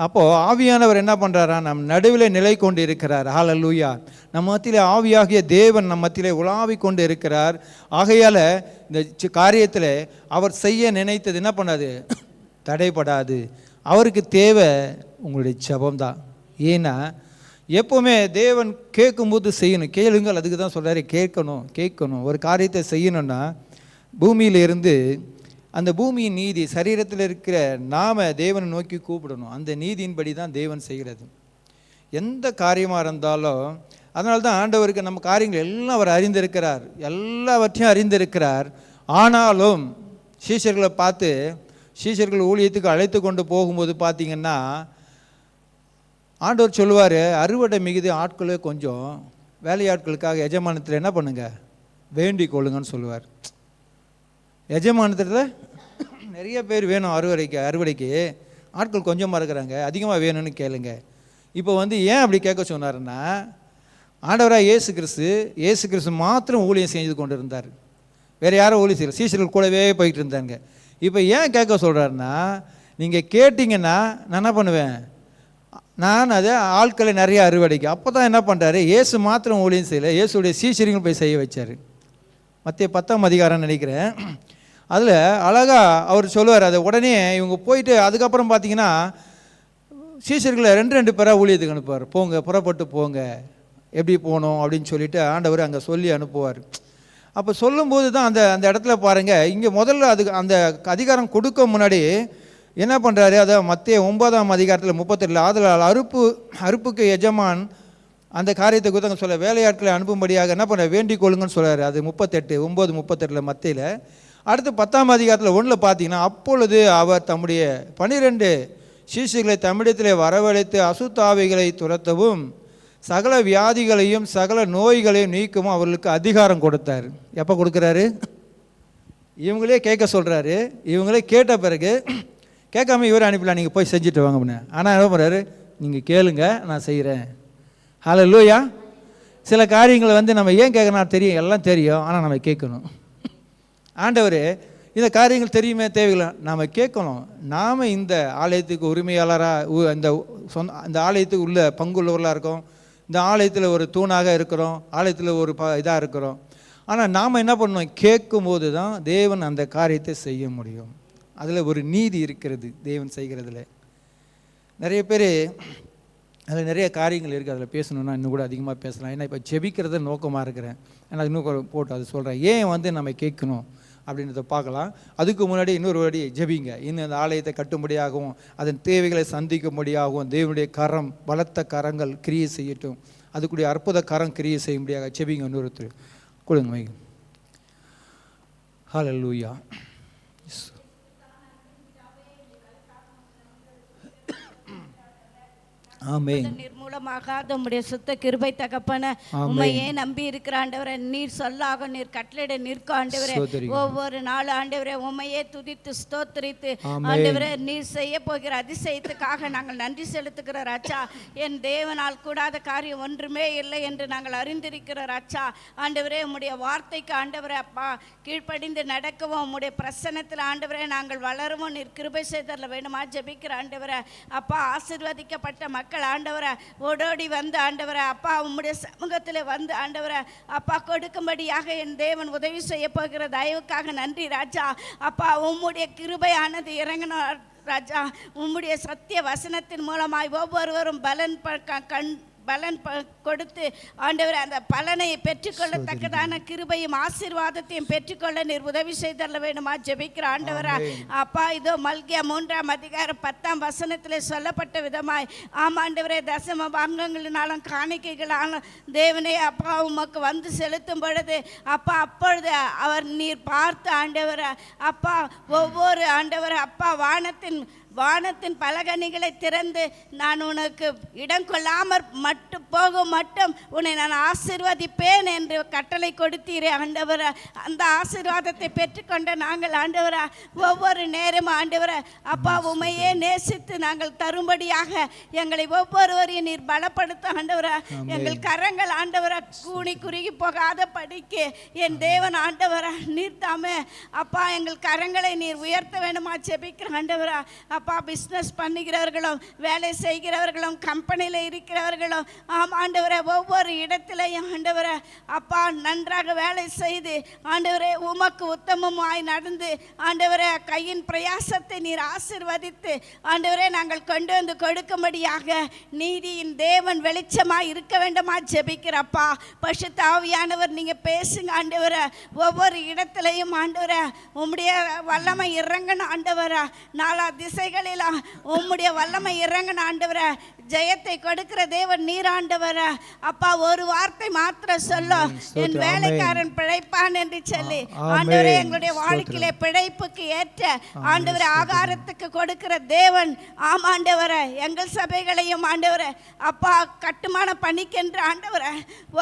அப்போது ஆவியானவர் என்ன பண்ணுறாரா, நம் நடுவில் நிலை கொண்டு இருக்கிறார். ஹல்லேலூயா. நம்ம மத்தியிலே ஆவியாகிய தேவன் நம்ம மத்தியிலே உலாவி கொண்டு இருக்கிறார். ஆகையால் இந்த காரியத்தில் அவர் செய்ய நினைத்தது என்ன பண்ணாது, தடைப்படாது. அவருக்கு தேவை உங்களுடைய ஜெபம்தான். ஏன்னா எப்போவுமே தேவன் கேட்கும்போது செய்யணும். கேளுங்கள், அதுக்கு தான் சொல்கிறாரு, கேட்கணும். ஒரு காரியத்தை செய்யணும்னா பூமியிலிருந்து அந்த பூமியின் நீதி சரீரத்தில் இருக்கிற நாம தேவனை நோக்கி கூப்பிடணும். அந்த நீதியின்படி தான் தேவன் செய்கிறது எந்த காரியமாக இருந்தாலும். அதனால தான் ஆண்டவருக்கு நம்ம காரியங்கள் எல்லாம் அவர் அறிந்திருக்கிறார், எல்லாவற்றையும் அறிந்திருக்கிறார். ஆனாலும் சீஷர்களை பார்த்து சீஷர்கள் ஊழியத்துக்கு அழைத்து கொண்டு போகும்போது பார்த்தீங்கன்னா ஆண்டவர் சொல்லுவார், அறுவடை மிகுதி ஆட்களே கொஞ்சம், வேலையாட்களுக்காக எஜமானத்தில் என்ன பண்ணுங்க, வேண்டிக் கொள்ளுங்கன்னு சொல்லுவார். எஜமானத்தில் நிறைய பேர் வேணும், அறுவடைக்கு ஆட்கள் கொஞ்சமாக இருக்கிறாங்க, அதிகமாக வேணும்னு கேளுங்க. இப்போ ஏன் அப்படி கேட்க சொன்னாருன்னா, ஆண்டவராக இயேசு கிறிஸ்து மாத்திரம் ஊழியம் செஞ்சு கொண்டு இருந்தார், வேறு யாரும் ஊழியம் செய்யல, சீசர்கள் கூடவே போயிட்டு இருந்தாங்க. இப்போ ஏன் கேட்க சொல்கிறாருன்னா, நீங்கள் கேட்டிங்கன்னா நான் என்ன பண்ணுவேன், நான் அதை ஆட்களை நிறைய அறுவடைக்கு. அப்போ தான் என்ன பண்ணுறாரு, இயேசு மாத்திரம் ஊழியம் செய்யலை, இயேசுடைய சீசரிங்களும் போய் செய்ய வச்சார். மத்திய 10ஆம் அதிகாரம் நினைக்கிறேன், அதில் அழகாக அவர் சொல்லுவார். அதை உடனே இவங்க போயிட்டு அதுக்கப்புறம் பார்த்தீங்கன்னா சீசர்களை 2 பேராக ஊழியத்துக்கு அனுப்புவார். போங்க, புறப்பட்டு போங்க, எப்படி போகணும் அப்படின்னு சொல்லிட்டு ஆண்டவர் அங்கே சொல்லி அனுப்புவார். அப்போ சொல்லும்போது தான் அந்த இடத்துல பாருங்கள், இங்கே முதல்ல அந்த அதிகாரம் கொடுக்க முன்னாடி என்ன பண்ணுறாரு, அதை மத்திய 9ஆம் அதிகாரத்தில் 38 அதில் அறுப்புக்கு எஜமான் அந்த காரியத்தை குறித்து சொல்ல, வேலையாட்களை அனுப்பும்படியாக என்ன பண்ண வேண்டிக் கொள்ளுங்கன்னு சொல்கிறார். அது 9:38 மத்தியில். அடுத்து 10ஆம் அதிகாரத்தில் 1 பார்த்தீங்கன்னா, அப்பொழுது அவர் தம்முடைய 12 சீஷர்களை தம்மிடத்திலே வரவழைத்து அசுத்தாவிகளை துரத்தவும் சகல வியாதிகளையும் சகல நோய்களையும் நீக்கவும் அவர்களுக்கு அதிகாரம் கொடுத்தார். எப்போ கொடுக்குறாரு, இவங்களே கேட்க சொல்கிறாரு. இவங்களே கேட்ட பிறகு கேட்காம இவரை அனுப்பலாம், நீங்கள் போய் செஞ்சுட்டு வாங்க அப்படின்னு. ஆனால் என்ன பண்ணுறாரு, நீங்கள் கேளுங்க, நான் செய்கிறேன். ஹல்லேலூயா. சில காரியங்களை நம்ம ஏன் கேட்கணும் தெரியும், எல்லாம் தெரியும், ஆனால் நம்ம கேட்கணும். ஆண்டவர் இந்த காரியங்கள் தெரியுமே, தேவையில்லை, நாம் கேட்கணும். நாம் இந்த ஆலயத்துக்கு உரிமையாளராக, அந்த ஆலயத்துக்கு உள்ள பங்குள்ளவர்களாக இருக்கோம், இந்த ஆலயத்தில் ஒரு தூணாக இருக்கிறோம், ஆலயத்தில் ஒரு இதாக இருக்கிறோம். ஆனால் நாம் என்ன பண்ணணும், கேட்கும் போது தான் தேவன் அந்த காரியத்தை செய்ய முடியும். அதில் ஒரு நீதி இருக்கிறது தேவன் செய்கிறதுல. நிறைய பேர் அதில் நிறைய காரியங்கள் இருக்குது, அதில் பேசணுன்னா இன்னும் கூட அதிகமாக பேசலாம். ஏன்னா இப்போ ஜெபிக்கிறத நோக்கமாக இருக்கிறேன், ஏன்னா இன்னும் போட்டு அது சொல்கிறேன். ஏன் நம்ம கேட்கணும் அப்படின்றத பார்க்கலாம். அதுக்கு முன்னாடி இன்னொரு வாடி ஜெபிங்க. இன்னும் அந்த ஆலயத்தை கட்டும்படியாகவும் அதன் தேவைகளை சந்திக்கும்படியாகவும் தேவனுடைய கரம், பலத்த கரங்கள் கிரியை செய்யட்டும், அதுக்குடைய அற்புத கரம் கிரியை செய்யும்படியாக ஜெபிங்க. இன்னொருத்தர் கொடுங்க மைக்கு. ஹல்லேலூயா. ஆமென். நிர்மூலமாக உம்முடைய சுத்த கிருபை தகப்பன உம்மையே நம்பி இருக்கிற ஆண்டவரே, நீர் சொல்லாக நீர் கட்டளையிட நிற்க ஆண்டவரே, ஒவ்வொரு நாள் ஆண்டவரே உம்மையே துதித்து ஸ்தோத்திரித்து ஆண்டவரே நீர் செய்ய போகிற அதிசயத்துக்காக நாங்கள் நன்றி செலுத்துகிற ராஜா. என் தேவனால் கூடாத காரியம் ஒன்றுமே இல்லை என்று நாங்கள் அறிந்திருக்கிற ராஜா. ஆண்டவரே உம்முடைய வார்த்தைக்கு ஆண்டவரே அப்பா கீழ்ப்படிந்து நடக்கவும் உம்முடைய பிரசன்னத்தில் ஆண்டவரே நாங்கள் வளரவும் நீர் கிருபை செய்தரல வேணுமா ஜெபிக்கிற ஆண்டவரே அப்பா. ஆசீர்வதிக்கப்பட்ட மக்கள் ஆண்டவரை ஓடோடி வந்து ஆண்டவரை அப்பா உம்முடைய சமூகத்தில் வந்து ஆண்டவரை அப்பா கொடுக்கும்படியாக என் தேவன் உதவி செய்ய போகிற தயவுக்காக நன்றி ராஜா. அப்பா உம்முடைய கிருபையானது இறங்கணும் ராஜா. உம்முடைய சத்திய வசனத்தின் மூலமாய் ஒவ்வொருவரும் பலன் கொடுத்து ஆண்டவர் அந்த பலனை பெற்றுக்கொள்ளத்தக்கதான கிருபையும் ஆசீர்வாதத்தையும் பெற்றுக்கொள்ள நீர் உதவி செய்தரல வேணுமா ஜெபிக்கிற ஆண்டவரா அப்பா. இதோ மல்கியா 3ஆம் அதிகாரம் 10ஆம் வசனத்திலே சொல்லப்பட்ட விதமாய் ஆமாண்டவரே தசம பாகங்களினாலும் காணிக்கைகளாலும் தேவனே அப்பா உமக்கு வந்து செலுத்தும் பொழுது அப்பா அப்பொழுது அவர் நீர் பார்த்து ஆண்டவரை அப்பா ஒவ்வொரு ஆண்டவரை அப்பா வானத்தின் பலகணிகளை திறந்து நான் உனக்கு இடம் கொள்ளாமற் போகும் மட்டும் உன்னை நான் ஆசீர்வதிப்பேன் என்று கட்டளை கொடுத்தீரே ஆண்டவரை. அந்த ஆசீர்வாதத்தை பெற்றுக்கொண்ட நாங்கள் ஆண்டவரை ஒவ்வொரு நேரமும் ஆண்டவரை அப்பா உமையே நேசித்து நாங்கள் தரும்படியாக எங்களை ஒவ்வொருவரையும் நீர் பலப்படுத்த ஆண்டவரை. எங்கள் கரங்கள் ஆண்டவரை கூனி குறுகி போகாத படிக்கு என் தேவன் ஆண்டவரை நீர் தாமே அப்பா எங்கள் கரங்களை நீர் உயர்த்த வேண்டுமா ஜெபிக்கிற ஆண்டவரை அப்பா. பிஸ்னஸ் பண்ணுகிறவர்களும் வேலை செய்கிறவர்களும் கம்பெனியில் இருக்கிறவர்களும் ஆண்டவரே ஒவ்வொரு இடத்திலையும் ஆண்டவரே அப்பா நன்றாக வேலை செய்து ஆண்டவரே உமக்கு உத்தமமாய் நடந்து ஆண்டவரே கையின் பிரயாசத்தை நீர் ஆசீர்வதித்து ஆண்டவரே நாங்கள் கொண்டு வந்து கொடுக்கும்படியாக நீதியின் தேவன் வெளிச்சமாய் இருக்க வேண்டுமா ஜெபிக்கிறப்பா. பரிசுத்த ஆவியானவர் நீங்கள் பேசுங்க ஆண்டவரே. ஒவ்வொரு இடத்திலையும் ஆண்டவரே உம்முடைய வல்லமை இறங்கணும் ஆண்டவரே. நாலா திசைகளில் உம்முடைய வல்லமை இறங்கணும் ஆண்டவரே. ஜெயத்தை கொடுக்கிற தேவன் நீர் ஆண்டவரே. அப்பா ஒரு வார்த்தை மாத்திரம் சொல்லும், என் வேலைக்காரன் பிழைப்பான் என்று சொல்லி ஆண்டவரே எங்களுடைய வாழ்க்கையிலே பிழைப்புக்கு ஏற்ற ஆண்டவரே ஆகாரத்துக்கு கொடுக்கிற தேவன். ஆமாண்டவரே எங்கள் சபைகளையும் ஆண்டவரே அப்பா கட்டுமான பணிக்கென்று ஆண்டவரே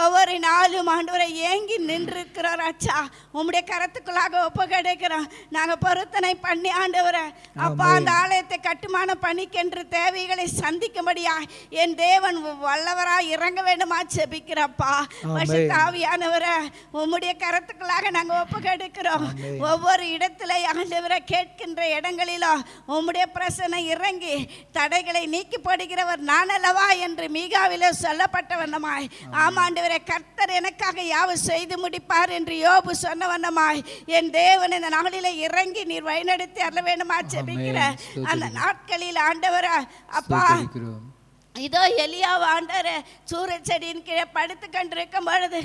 ஒவ்வொரு நாளும் ஆண்டவரை ஏங்கி நின்றிருக்கிறார். ஆச்சா உம்முடைய கரத்துக்குள்ளாக ஒப்பு கிடைக்கிறோம். நாங்கள் பொருத்தனை பண்ணி ஆண்டவரே அப்பா அந்த ஆலயத்தை கட்டுமான பணிக்கென்று தேவைகளை சந்திக்கும்படியா என் தேவன் வல்லவராய் இறங்க வேண்டுமா செபிக்கிறப்பா. பரிசுத்த ஆவியானவரே உம்முடைய கரத்துக்குள்ளாக நாங்கள் ஒப்பு கிடைக்கிறோம். ஒவ்வொரு இடத்துல ஆண்டவரை கேட்கின்ற இடங்களிலும் உம்முடைய பிரசனை இறங்கி தடைகளை நீக்கி போடுகிறவர் நான் அல்லவா என்று மீகாவிலே சொல்லப்பட்ட வண்ணமாய் ஆமாண்டவரே கர்த்தர் எனக்காக யாவும் செய்து முடிப்பார் என்று யோபு சொன்ன வண்ணமாய் என் தேவன் இந்த நாளிலே இறங்கி நீர் வழிநடத்தி அருள வேண்டுமா ஜெபிக்கிற அந்த நாட்களில் ஆண்டவரே அப்பா இதோ எலியா ஆண்டவரே சூரச் செடியின் கீழே படுத்து கொண்டிருக்கும் பொழுது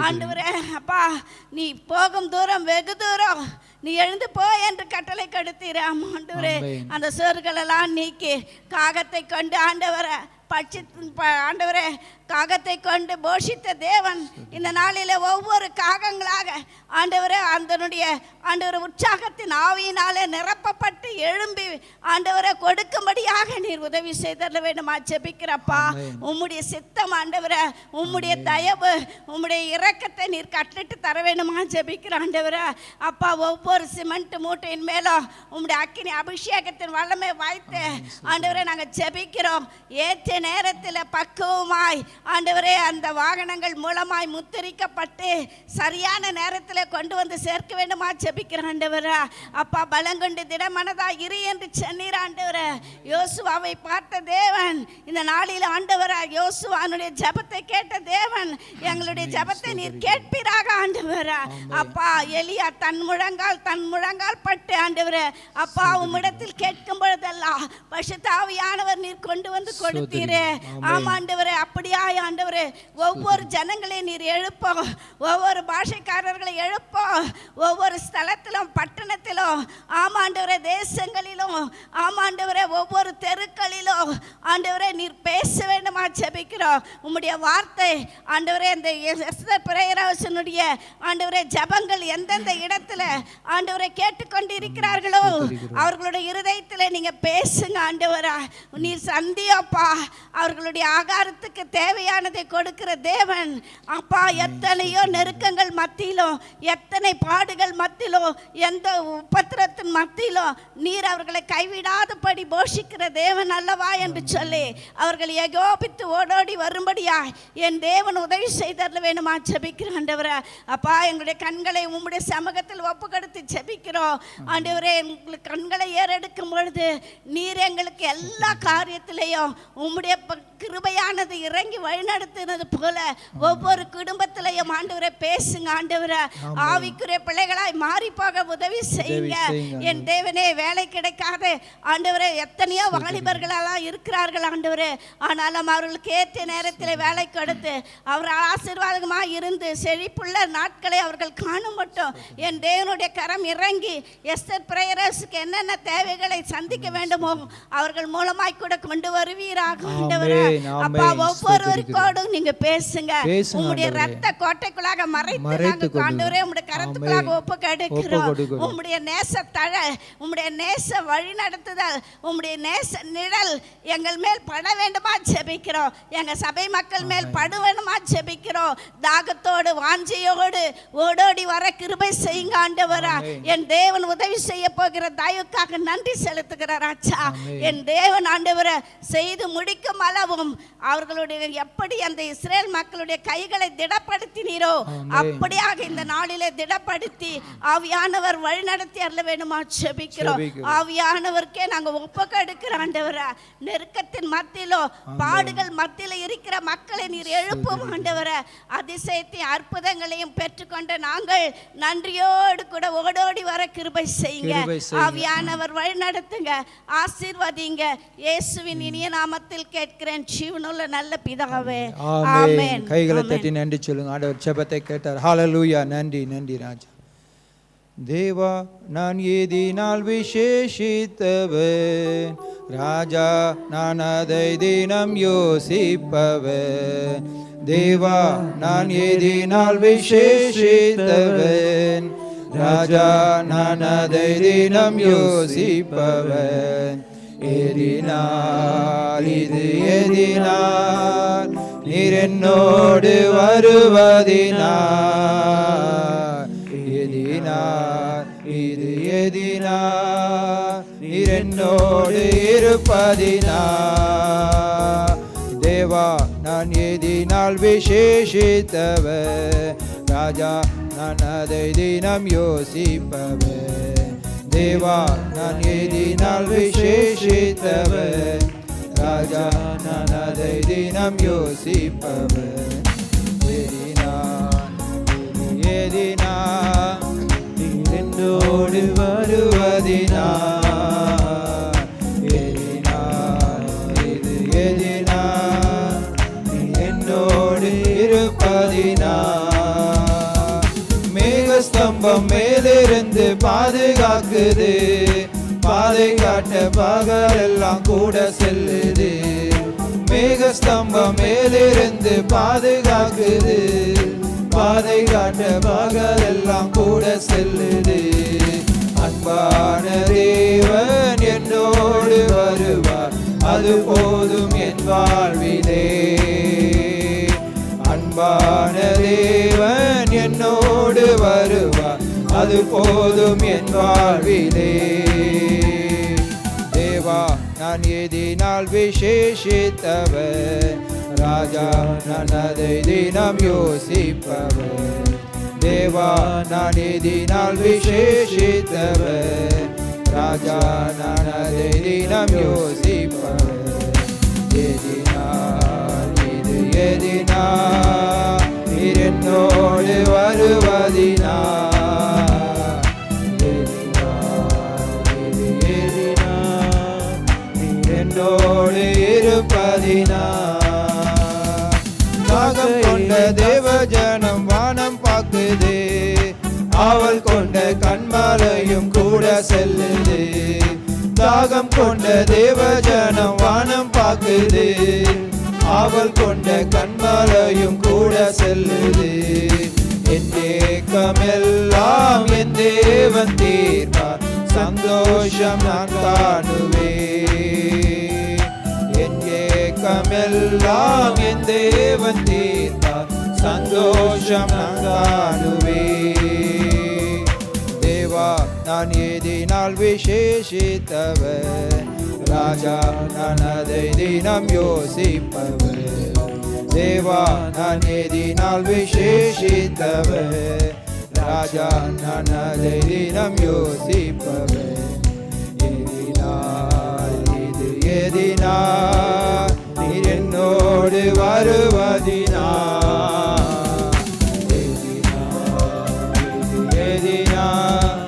ஆண்டவரே அப்பா நீ போகும் தூரம் வெகு தூரம், நீ எழுந்து போ என்று கட்டளை கொடுத்தீர். ஆண்டவரே அந்த சோறுகளெல்லாம் நீக்கி காகத்தை கொண்டு ஆண்டவரை ஆண்டவரே காகத்தை கொண்டு போஷித்த தேவன் இந்த நாளில் ஒவ்வொரு காகங்களாக ஆண்டவரே அதனுடைய ஆண்டவரை உற்சாகத்தின் ஆவியினாலே நிரப்பப்பட்டு எழும்பி ஆண்டவரை கொடுக்கும்படியாக நீர் உதவி செய்தர வேண்டுமா ஜெபிக்கிறப்பா. உம்முடைய சித்தம் ஆண்டவரே உம்முடைய தயவு உம்முடைய இரக்கத்தை நீர் கட்டளிட்டு தர வேண்டுமா ஜெபிக்கிற ஆண்டவரே அப்பா. ஒவ்வொரு சிமெண்ட் மூட்டையின் மேலும் உம்முடைய அக்கினி அபிஷேகத்தின் வல்லமை வாய்த்து ஆண்டவரை நாங்கள் ஜெபிக்கிறோம். ஏற்ற நேரத்தில் பக்குவமாய் ஆண்டவரே அந்த வாகனங்கள் மூலமாய் முத்திரிக்கப்பட்டு சரியான நேரத்தில் கொண்டு வந்து சேர்க்க வேண்டுமா ஜெபிக்கிற ஆண்டவரே அப்பா. பலங்கொண்டு திடமனதா இரு என்று சொன்னீர் ஆண்டவரே. யோசுவாவை பார்த்த தேவன் இந்த நாளில் ஆண்டவரே யோசுவானுடைய ஜெபத்தை கேட்ட தேவன் எங்களுடைய ஜெபத்தை நீர் கேட்பீராக ஆண்டவரே அப்பா. எலியா தன் முழங்கால் பட்டு ஆண்டவரே அப்பா உம்மிடத்தில் கேட்கும் பொழுதெல்லாம் பரிசுத்த ஆவியானவர் நீர் கொண்டு வந்து கொடுத்தீரே. ஆமாண்டவரே அப்படியாய் ஆண்டவரே ஒவ்வொரு ஜனங்களை நீர் எழுப்போம், ஒவ்வொரு பாஷைக்காரர்களை எழுப்போம், ஒவ்வொரு ஸ்தலத்திலும் பட்டணத்திலும் ஆமாண்டவரே தேசங்களிலும் ஆமாண்டவரே ஒவ்வொரு தெருக்களிலும் ஆண்டவரே நீர் பேச வேண்டுமா ஜெபிக்கிறோம். உம்முடைய வார்த்தை ஆண்டவரே இந்த எஸ்தர் பிரேயரவசனுடைய ஆண்டவரே ஜபங்கள் எந்தெந்த இடத்துல ஆண்டவரை கேட்டுக்கொண்டிருக்கிறார்களோ அவர்களுடைய இருதயத்தில் நீங்க பேசுங்க ஆண்டவரா. நீர் சந்தியப்பா அவர்களுடைய ஆகாரத்துக்கு தேவையானதை கொடுக்கிற தேவன் அப்பா. எத்தனையோ நெருக்கங்கள் மத்தியிலும் எத்தனை பாடுகள் மத்தியிலும் எந்த உபத்திரத்தின் மத்தியிலும் நீர் அவர்களை கைவிடாதபடி போஷிக்கிற தேவன் அல்லவா என்று சொல்லி அவர்கள் ஏகோபித்து ஓடோடி வரும்படியா என் தேவன் உதவி செய்தரல வேணுமா ஜெபிக்கிற ஆண்டவரே அப்பா. எங்களுடைய கண்களை உம்முடைய சமூகத்தில் ஒப்பு கொடுத்து ஜெபிக்கிறோம் ஆண்டவரே. எங்களுக்கு கண்களை ஏறெடுக்கும் பொழுது நீர் எங்களுக்கு எல்லா காரியத்திலையும் உம்முடைய கிருபையானது இறங்கி வழிநடத்தினது போல ஒவ்வொரு குடும்பத்திலையும் ஆண்டவரை பேசுங்க ஆண்டவரை. ஆவிக்குரிய பிள்ளைகளாய் மாறி போக உதவி செய்யுங்க என் தேவனே. வேலை கிடைக்காத ஆண்டவரே எத்தனையோ வாலிபர்களெல்லாம் இருக்கிறார்கள் ஆண்டவரே. ஆனாலும் அவர்களுக்கு ஏற்ற நேரத்தில் வேலை கொடுத்து அவர் ஆசீர்வாதமாக இருந்து செழிப்புள்ள நாட்களை அவர்கள் காணும் மட்டும் என் தேவனுடைய கரம் இறங்கி எஸ்தர் பிரேயர்ஸுக்கு என்னென்ன தேவைகளை சந்திக்க வேண்டுமோ அவர்கள் மூலமாய் கூட கொண்டு வருவீராக ஆண்டவரே அப்பா. ஒவ்வொருவருக்கோடும் நீங்க பேசுங்க. உம்முடைய ரத்த கோட்டைக்குள்ளாக மறைத்து ஆண்டவரே உம்முடைய கரத்துக்குள்ளாக ஒப்பு கொடுக்கிறோம். உம்முடைய நேச தழை உம்முடைய நேச வழி நடத்துதல் உம்முடைய நேச நிழல் எங்கள் மேல் பட வேண்டுமா ஜெபிக்கிறோம். எங்க சபை மக்கள் மேல் பட வேண்டுமா ஜெபிக்கிறோம். தாகத்தோடு வாஞ்சையோடு ஓடோடி வர கிருபை செய்யுங்க ஆண்டவரா. என் தேவன் உதவி செய்ய போகிற தயவுக்காக நன்றி செலுத்துகிறார் ஆச்சா. என் தேவன் ஆண்டவரை செய்து முடிக்கும் அளவும் அவர்களுடைய எப்படி அந்த இஸ்ரேல் மக்களுடைய கைகளை திடப்படுத்தினீரோ அப்படியாக இந்த நாளிலே திடப்படுத்தி ஆவியானவர் வழி நடத்தி அருள வேண்டுமா ஜெபிக்கிறோம். ஆவியானவருக்கே நாங்க ஒப்புக்கொடுக்கிற ஆண்டவரே. நெருக்கத்தின் மத்தியிலோ பாடுகள் மத்தியில இருக்கிற மக்களை நீர் எழுப்பும் ஆண்டவரே. அதிசயத்தையும் அற்புதங்களையும் பெற்றுக்கொண்ட நாங்கள் நன்றியோடு கூட ஓடோடி வர கிருபை செய்யுங்க. ஆவியானவர் வழி நடத்துங்க, ஆசீர்வதிங்க. இயேசுவின் இனிய நாமத்தில் கேட்கிறேன் ஜீவனுள்ள நல்ல பிதாவே, ஆமென். கைகளை தட்டி நன்றி சொல்லுங்க. ஆண்டவர் ஜெபத்தை கேட்டார். ஹல்லேலூயா. நன்றி ராஜா. தேவா நான் எதினால் விசேஷித்தவன், ராஜா நான் அதை தினம் யோசிப்பவன். தேவா நான் எதினால் விசேஷித்தவன், ராஜா நான் அதை தினம் யோசிப்பவன். எதினால் இது எதினால் நீர் என்னோடு வருவதினால், எதினால் இது எதினால் நீர் என்னோடு இருப்பதினால். தேவா நான் எதினால் விசேஷித்தவன், ராஜா நான் அதை தினம் யோசிப்பவன். தேவா நான் எதினால் விசேஷித்தவன், ராஜா நான் அதை தினம் யோசிப்பவன். எதினால் நீர் என்னோடு வருவதினால், எதினால் இது எதினால் நீர் என்னோடு இருப்பதினால். மேகஸ்தம்பம் மேலிருந்து பாதுகாக்குது, பாதை காட்ட பகலெல்லாம் கூட செல்லுது. மேகஸ்தம்பம் மேலிருந்து பாதுகாக்குது, பாதை காட்ட பகலெல்லாம் கூட செல்லுது. அன்பான தேவன் என்னோடு வருவார், அது போதும் என் வாழ்விலே. அன்பான தேவன் என்னோடு வருவார், அது போதும் என் வாழ்விலே. தேவா நான் எதினால் விசேஷித்தவன், ராஜா நான் அதை தினம் யோசிப்பவன். தேவா நான் எதினால் விசேஷித்தவன், ராஜா நான் அதை தினம் யோசிப்பவன். எதினால் இது எதினால் நீர் என்னோடு வருவதினால், எதினால் இது எதினால் நீர் என்னோடு இருப்பதினால். தாகம் கொண்ட தேவ ஜனம் வானம் பார்க்குது, ஆவல் கொண்ட கண்மலையும் கூட செல்லுது. தாகம் கொண்ட தேவ ஜனம் வானம் பார்க்குது, ஆவல் கொண்ட கண்மலையும் கூட செல்லுது. என் ஏக்கமெல்லாம் என் தேவன் தீர்ப்பார், சந்தோஷம் நான் காணுவேன். என் ஏக்கமெல்லாம் என் தேவன் தீர்ப்பார், சந்தோஷம் நான் காணுவேன். தேவா நான் எதினால் விசேஷித்தவன், ராஜா நான் அதை தினம் யோசிப்பவன். தேவா நான் எதினால் விசேஷித்தவன், ராஜா நான் அதை தினம் யோசிப்பவன். எதினால் இது எதினால் நீர் என்னோடு வருவதினால், எதினால் இது எதினால்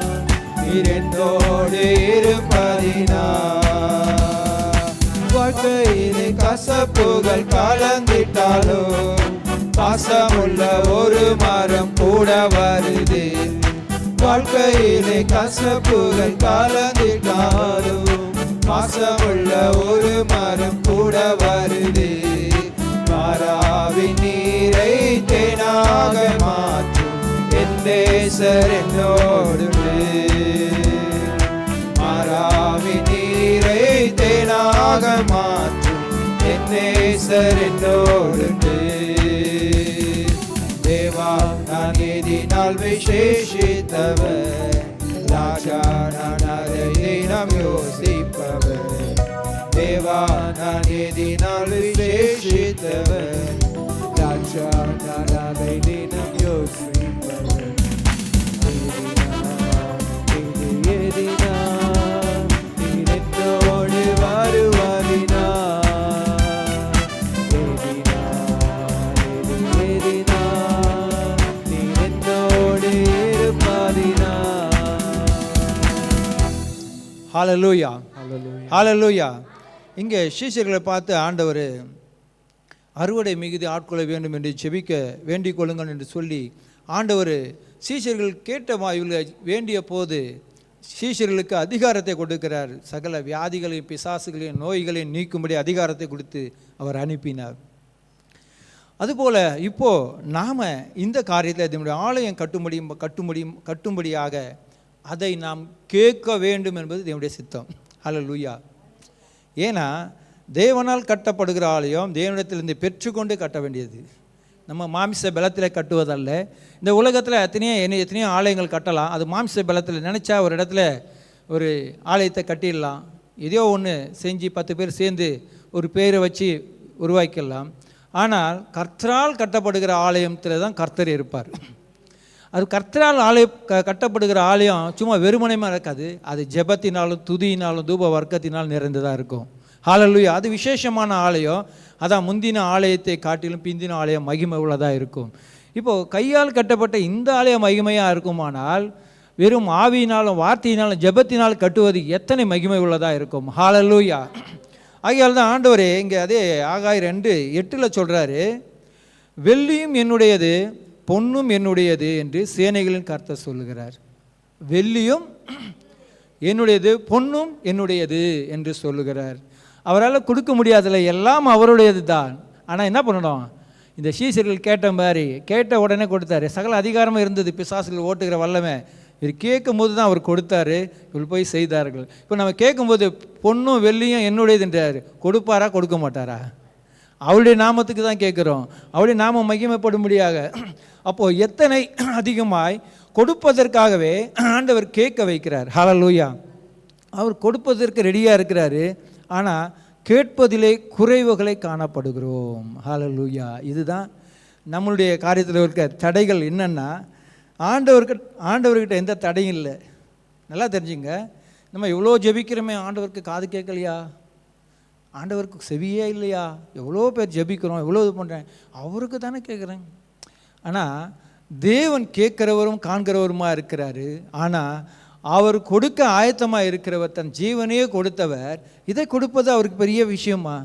நீர் என்னோடு இருப்பதினால். வாழ்க்கையிலே கசப்புகள் கலந்திட்டாலும் பாசமுள்ள ஒரு மரம் கூட வருது. வாழ்க்கையிலே கசப்புகள் கலந்திட்டாலும் பாசமுள்ள ஒரு மரம் கூட வருது. மாறாவின் நீரை தேனாக மாற்றும் என் நேசர் என்னோடு. மாறாவின் நீரை தேனாக மாற்றும் என் நேசர் என்னோடு. தேவா நான் எதினால் விசேஷித்தவன், ராஜா நான் அதை தினம் யோசிப்பவன். தேவா நான் எதினால் விசேஷித்தவன், ராஜா நான் அதை தினம் யோசிப்பவன். இது எதினால் நீர் என்னோடு வருவதினால், ஹalleluya ஹalleluya. இங்கே சீஷர்களை பார்த்து ஆண்டவர் அறுவடை மிகுதி ஆட்கொள்ள வேண்டும் என்று செபிக்க வேண்டிக் கொள்ளுங்கள் என்று சொல்லி ஆண்டவர் சீஷர்கள் கேட்டமா இவர்கள் வேண்டிய போது சீஷர்களுக்கு அதிகாரத்தை கொடுக்கிறார். சகல வியாதிகளையும் பிசாசுகளையும் நோய்களையும் நீக்கும்படி அதிகாரத்தை கொடுத்து அவர் அனுப்பினார். அதுபோல் இப்போது நாம் இந்த காரியத்தில் நம்முடைய ஆலயம் கட்டும்படியாக அதை நாம் கேட்க வேண்டும் என்பது தேவனுடைய சித்தம். ஹல்லேலூயா. ஏன்னா தேவனால் கட்டப்படுகிற ஆலயம் தேவனிடத்திலிருந்து பெற்றுக்கொண்டு கட்ட வேண்டியது. நம்ம மாமிச பலத்தில் கட்டுவதல்ல. இந்த உலகத்தில் எத்தனையோ ஆலயங்கள் கட்டலாம். அது மாமிச பலத்தில் நினச்சா ஒரு இடத்துல ஒரு ஆலயத்தை கட்டிடலாம். ஏதோ ஒன்று செஞ்சு 10 பேர் சேர்ந்து ஒரு பேரை வச்சு உருவாக்கிடலாம். ஆனால் கர்த்தரால் கட்டப்படுகிற ஆலயத்தில் தான் கர்த்தர் இருப்பார். அது கர்த்தரால் கட்டப்படுகிற ஆலயம் சும்மா வெறுமனையாக இருக்காது. அது ஜெபத்தினாலும் துதியினாலும் தூப வர்க்கத்தினாலும் நிறைந்ததாக இருக்கும். ஹல்லேலூயா. அது விசேஷமான ஆலயம். அதான் முந்தின ஆலயத்தை காட்டிலும் பிந்தின ஆலயம் மகிமை உள்ளதாக இருக்கும். இப்போது கையால் கட்டப்பட்ட இந்த ஆலயம் மகிமையாக இருக்குமானால் வெறும் ஆவியினாலும் வார்த்தையினாலும் ஜெபத்தினால் கட்டுவது எத்தனை மகிமை உள்ளதாக இருக்கும். ஹல்லேலூயா. ஆகையால் தான் ஆண்டவரே இங்கே அதே ஆகாய் 2:8 சொல்கிறாரு, வெள்ளியும் என்னுடையது பொன்னும் என்னுடையது என்று சேனைகளின் கர்த்தர் சொல்லுகிறார். வெள்ளியும் என்னுடையது பொன்னும் என்னுடையது என்று சொல்லுகிறார். அவரால் கொடுக்க முடியாதில்ல, எல்லாம் அவருடையது தான். ஆனால் என்ன பண்ணணும், இந்த சீசர்கள் கேட்ட உடனே கொடுத்தாரு. சகல அதிகாரமும் இருந்தது, பிசாசுகள் ஓட்டுகிற வல்லமை. இது கேட்கும் போது தான் அவர் கொடுத்தாரு. இவள் போய் செய்தார்கள். இப்போ நம்ம கேட்கும்போது பொன்னும் வெள்ளியும் என்னுடையதுன்றார். கொடுப்பாரா கொடுக்க மாட்டாரா? அவளுடைய நாமத்துக்கு தான் கேட்குறோம். அவளுடைய நாமம் மகிமைப்படும்படியாக. அப்போது எத்தனை அதிகமாய் கொடுப்பதற்காகவே ஆண்டவர் கேட்க வைக்கிறார். ஹல்லேலூயா. அவர் கொடுப்பதற்கு ரெடியாக இருக்கிறாரு. ஆனால் கேட்பதிலே குறைவுகளை காணப்படுகிறோம். ஹல்லேலூயா. இதுதான் நம்மளுடைய காரியத்தில் இருக்க தடைகள். என்னென்னா ஆண்டவர்கிட்ட எந்த தடையும் இல்லை. நல்லா தெரிஞ்சுங்க. நம்ம எவ்வளோ ஜெபிக்கிறோமே, ஆண்டவருக்கு காது கேட்கலையா? ஆண்டவருக்கு செவியே இல்லையா? எவ்வளோ பேர் ஜெபிக்கிறோம், எவ்வளோ இது பண்ணுறேன், அவருக்கு தானே கேட்குறேன். ஆனால் தேவன் கேட்குறவரும் காண்கிறவருமா இருக்கிறாரு. ஆனால் அவர் கொடுக்க ஆயத்தமாக இருக்கிறவர், தன் ஜீவனையே கொடுத்தவர். இதை கொடுப்பது அவருக்கு பெரிய விஷயமா?